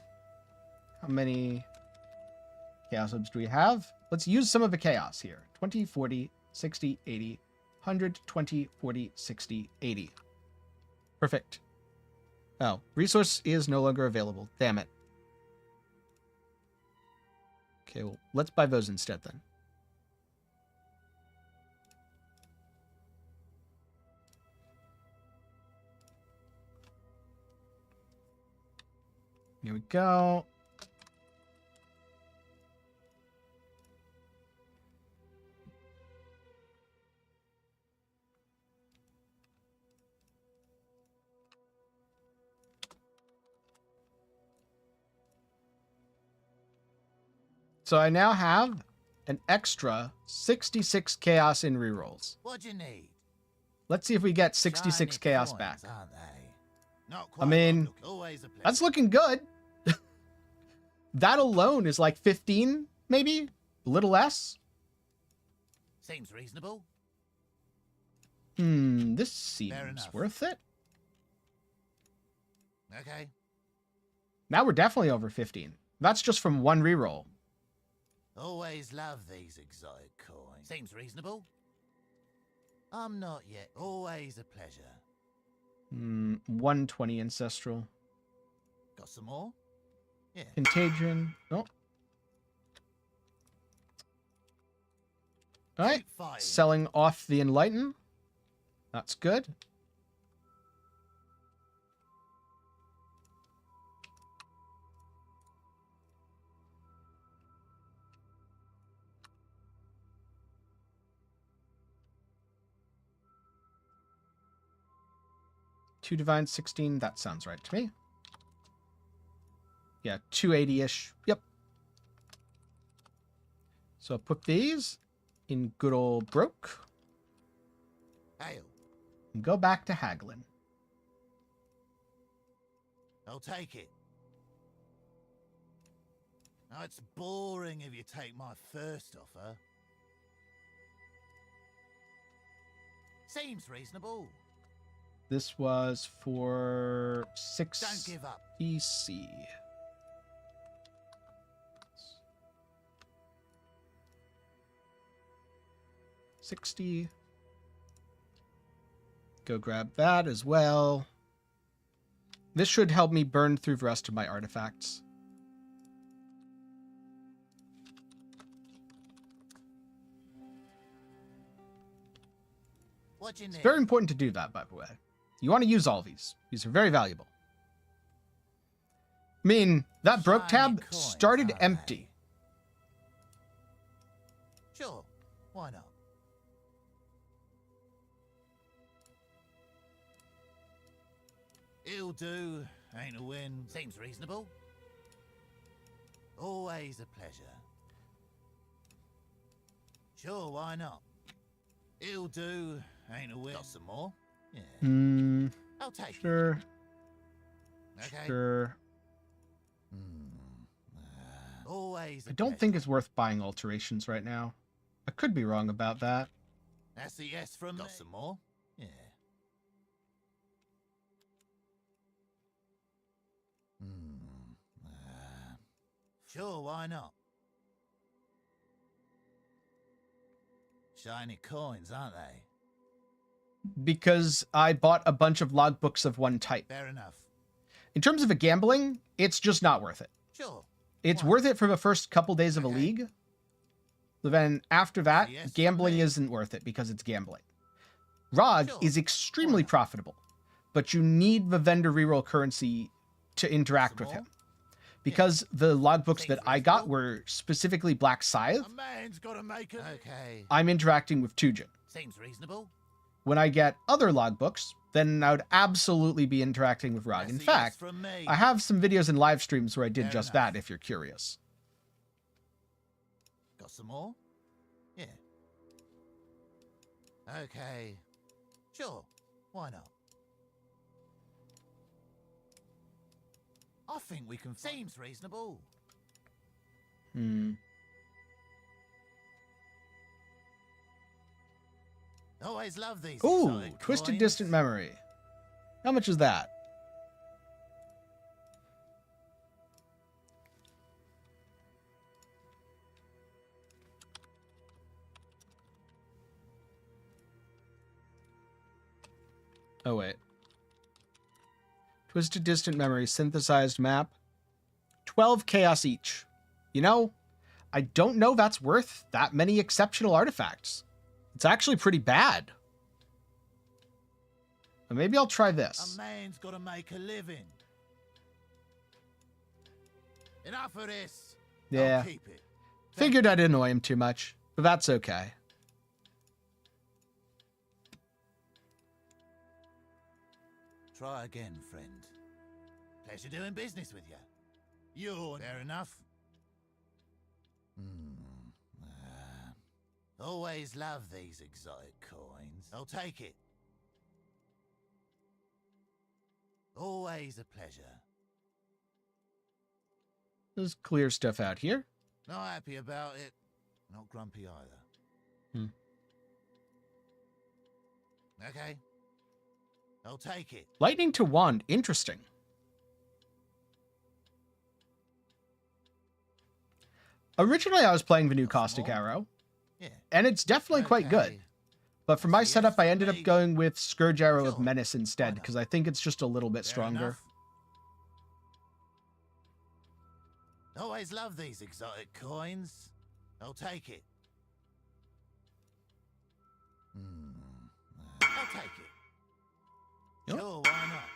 How many chaos hubs do we have? Let's use some of the chaos here. 20, 40, 60, 80, 100, 20, 40, 60, 80. Perfect. Oh, resource is no longer available. Damn it. Okay, well, let's buy those instead then. Here we go. So I now have an extra 66 chaos in rerolls. What do you need? Let's see if we get 66 Shiny chaos coins, back. aren't they? Not I quite mean, what look- always a pleasure. that's looking good. That alone is like 15, maybe? A little less? Seems reasonable. This seems enough. worth it. Okay. Now we're definitely over 15. That's just from one reroll. Always love these exotic coins. Seems reasonable. I'm not yet. Always a pleasure. 120 ancestral. Got some more? Yeah. Contagion. Oh. All right. Keep fighting. Selling off the Enlighten. That's good. Two divine 16. That sounds right to me. Yeah, 280-ish. Yep. So I'll put these in good old broke. Hail. And go back to Haggling. I'll take it. Now it's boring if you take my first offer. Seems reasonable. This was for Don't 6 give up. PC. $60. Go grab that as well. This should help me burn through the rest of my artifacts. What you It's need? very important to do that, by the way. You want to use all these. These are very valuable. I mean, that broke Shiny tab coins, started aren't empty. Sure, why not? It'll do, ain't a win. Seems reasonable. Always a pleasure. Sure, why not? It'll do, ain't a win. Got some more? Yeah. I'll take it. Sure. Okay. Sure. Always a I don't pleasure. think it's worth buying alterations right now. I could be wrong about that. That's a yes from Got some more? Yeah. Sure, why not? Shiny coins, aren't they? Because I bought a bunch of logbooks of one type. Fair enough. In terms of a gambling, it's just not worth it. Sure. It's Why? worth it for the first couple days of a Okay. league. But then after that, Yes, gambling me. isn't worth it because it's gambling. ROG Sure. is extremely Why? profitable, but you need the vendor reroll currency to interact Some with more? him. Because the logbooks Seems that I got reasonable. were specifically Black Scythe, A man's gotta make it. Okay. I'm interacting with Tujen. Seems reasonable. When I get other logbooks, then I would absolutely be interacting with ROG. That's In a yes fact, from me. I have some videos and live streams where I did Fair just enough. that, if you're curious. Got some more? Yeah. Okay. Sure. Why not? I think we can. Seems reasonable. Always love these. Ooh, exotic Twisted coins. Distant Memory. How much is that? Oh, wait. Twisted Distant Memory, synthesized map. 12 chaos each. You know, I don't know that's worth that many exceptional artifacts. It's actually pretty bad. But maybe I'll try A this. man's got to make a living. Enough of this. Yeah. I'll keep it. Figured I'd annoy him too much, but that's okay. Try again, friend. Pleasure doing business with you. You're fair enough. Always love these exotic coins. I'll take it. Always a pleasure. There's clear stuff out here. Not happy about it. Not grumpy either. Okay. I'll take it. Lightning to Wand, interesting. Originally, I was playing the new Got some Caustic more? Arrow, Yeah. and it's definitely quite good. Okay. But for my Yes, setup, I for ended up me. going with Scourge Arrow of Sure. Menace instead, Why not? because I think it's just a little bit Fair stronger. enough. Always love these exotic coins. I'll take it. I'll take it. Yep. Sure, why not?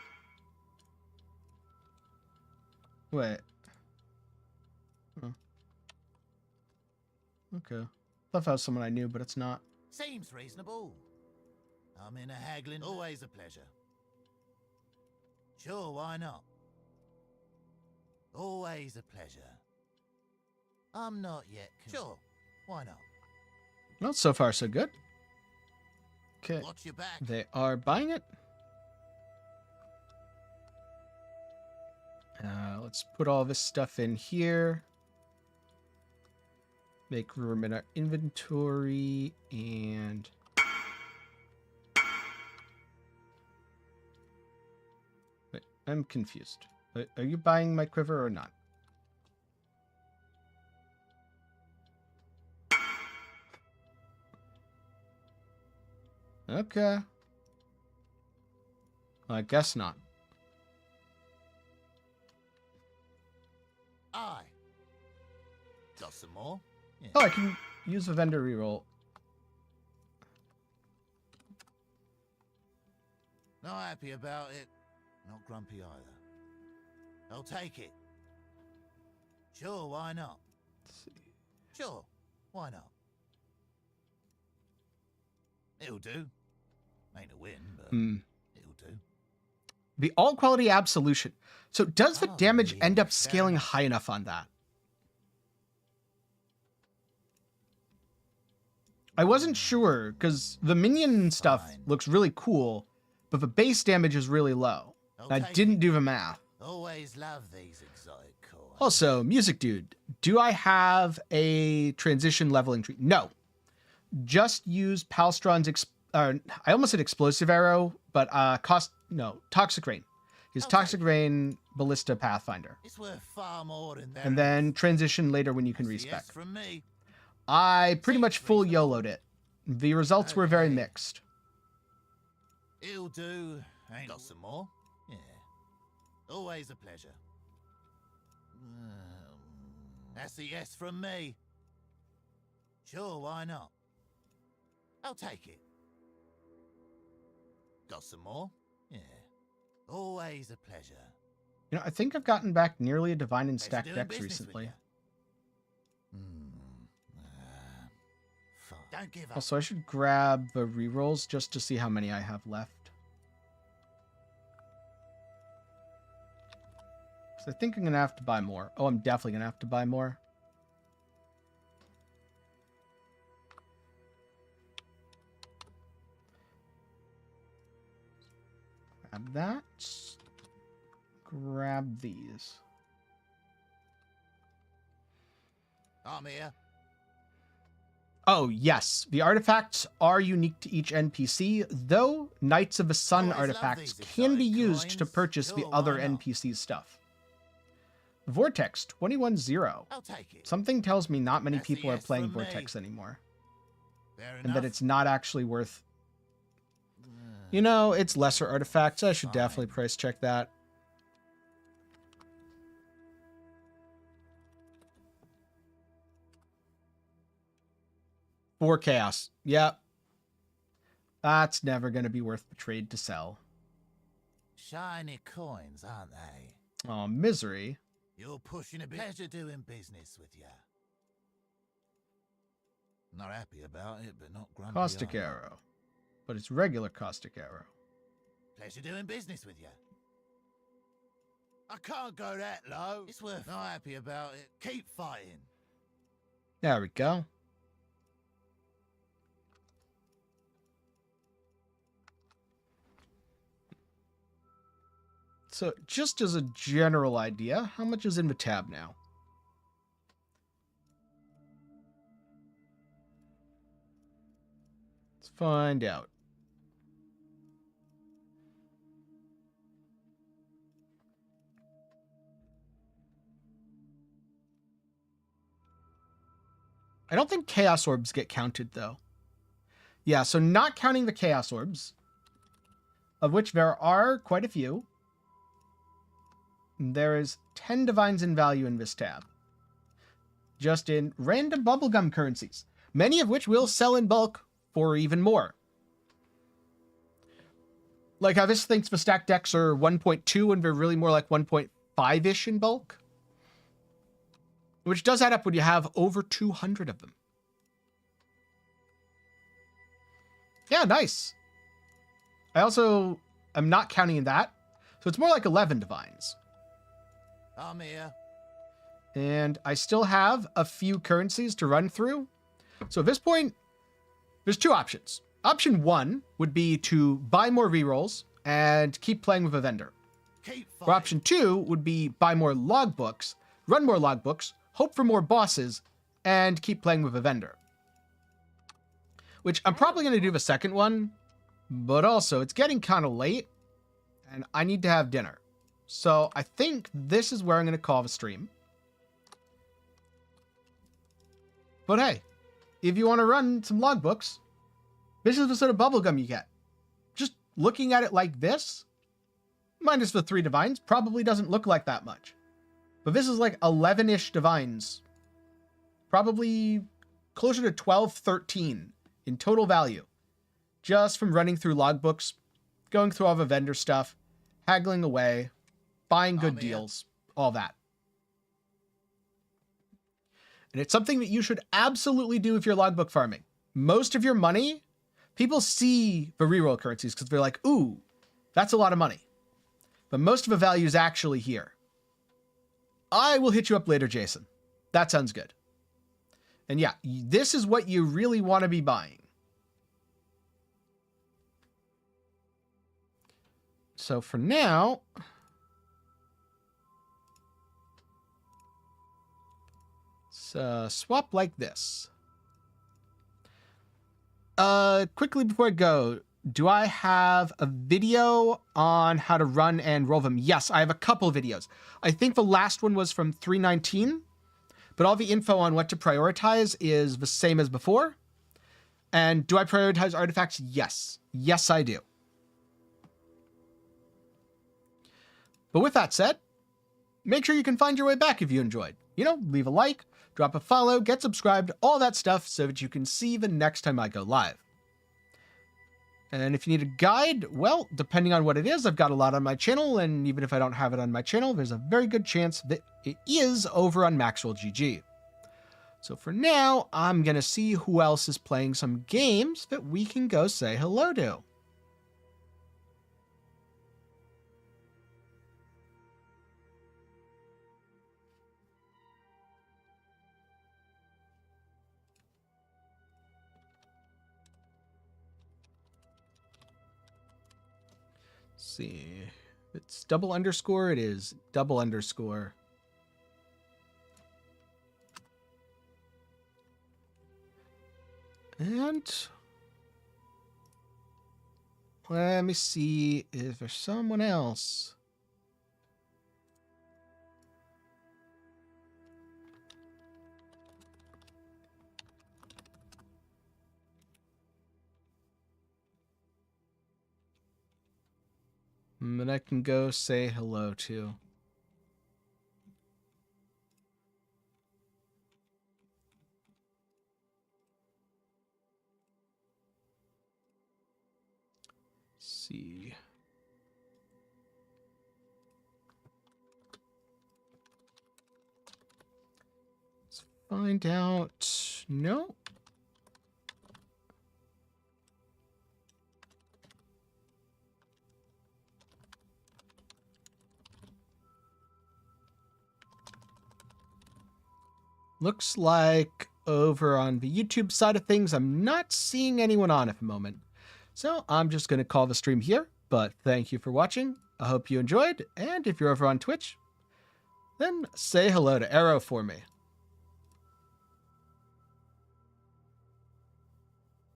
Wait. Oh. Okay. Thought that was someone I knew, but it's not. Seems reasonable. I'm in a haggling. Always a pleasure. Sure, why not? Always a pleasure. I'm not yet. Sure, why not? Well, so far so good. Okay. Watch your back. They are buying it. Let's put all this stuff in here. Make room in our inventory and... Wait, I'm confused. Are you buying my quiver or not? Okay. Well, I guess not. some more? Yeah. Oh, I can use a vendor reroll. Not happy about it. Not grumpy either. I'll take it. Sure, why not? Let's see. Sure, why not? It'll do. Ain't a win, but it'll do. The all quality absolution. So does the Oh, damage yeah, end up fair scaling enough. high enough on that? I wasn't sure because the minion stuff Fine. looks really cool, but the base damage is really low. I'll I take didn't it. do the math. Always love these exotic coins. Also, music dude, do I have a transition leveling tree? No. Just use Palstron's I almost said explosive arrow, but toxic rain. His I'll toxic take it. rain ballista pathfinder. It's worth far more than that. And then transition later when you can That's a respec. yes from me. I pretty much Seems full reasonable. YOLO'd it. The results were very Okay. mixed. It'll do. Ain't got some more? Yeah. Always a pleasure. That's a yes from me. Sure, why not? I'll take it. Got some more? Yeah. Always a pleasure. You know, I think I've gotten back nearly a divine and Pleasure stacked doing decks business with recently. ya. Fine. Don't give up. Also, I should grab the rerolls just to see how many I have left. 'Cause I think I'm going to have to buy more. Oh, I'm definitely going to have to buy more. Grab that. Grab these. I'm here. Oh, yes. The artifacts are unique to each NPC, though Knights of the Sun Always love artifacts these can be exotic used to coins. purchase the Sure, other why not? NPC stuff. Vortex 21-0. I'll take it. Something tells me not many That's a people are yes playing from me. Vortex anymore, Fair and enough. that it's not actually worth... You know, it's lesser artifacts. I should Fine. definitely price check that. For chaos. Yep. That's never going to be worth the trade to sell. Shiny coins, aren't they? Oh, misery. You're pushing a bit. Pleasure doing business with you. Not happy about it, but not grumpy. Caustic either. arrow. But it's regular caustic arrow. Pleasure doing business with you. I can't go that low. It's worth. Not happy about it. Keep fighting. There we go. So just as a general idea, how much is in the tab now? Let's find out. I don't think Chaos Orbs get counted, though. Yeah, so not counting the Chaos Orbs, of which there are quite a few, there is 10 divines in value in this tab. Just in random bubblegum currencies, many of which will sell in bulk for even more. Like how this thinks the stack decks are 1.2 and they're really more like 1.5-ish in bulk. Which does add up when you have over 200 of them. Yeah, nice. I also am not counting in that. So it's more like 11 divines. I'm here. And I still have a few currencies to run through. So at this point, there's two options. Option one would be to buy more rerolls and keep playing with a vendor. Keep Or fighting. option two would be buy more logbooks, run more logbooks, hope for more bosses, and keep playing with a vendor. Which I'm probably going to do the second one, but also it's getting kind of late, and I need to have dinner. So I think this is where I'm going to call the stream. But hey, if you want to run some logbooks, this is the sort of bubblegum you get. Just looking at it like this, minus the 3 divines, probably doesn't look like that much. But this is like 11-ish divines probably closer to 12, 13 in total value. Just from running through logbooks, going through all the vendor stuff, haggling away, buying good deals, all that. And it's something that you should absolutely do if you're logbook farming. Most of your money, people see the reroll currencies because they're like, ooh, that's a lot of money. But most of the value is actually here. I will hit you up later, Jason. That sounds good. And yeah, this is what you really want to be buying. So for now, swap like this. Quickly before I go, do I have a video on how to run and roll them? Yes, I have a couple videos. I think the last one was from 319, but all the info on what to prioritize is the same as before. And do I prioritize artifacts? Yes. Yes, I do. But with that said, make sure you can find your way back if you enjoyed. You know, leave a like, drop a follow, get subscribed, all that stuff so that you can see the next time I go live. And if you need a guide, well, depending on what it is, I've got a lot on my channel, and even if I don't have it on my channel, there's a very good chance that it is over on Maxwell GG. So for now, I'm going to see who else is playing some games that we can go say hello to. See, it's double underscore. It is double underscore. And let me see if there's someone else. That I can go say hello to. See. Let's find out. No. Looks like over on the YouTube side of things, I'm not seeing anyone on at the moment. So I'm just going to call the stream here, but thank you for watching. I hope you enjoyed, and if you're over on Twitch, then say hello to Arrow for me.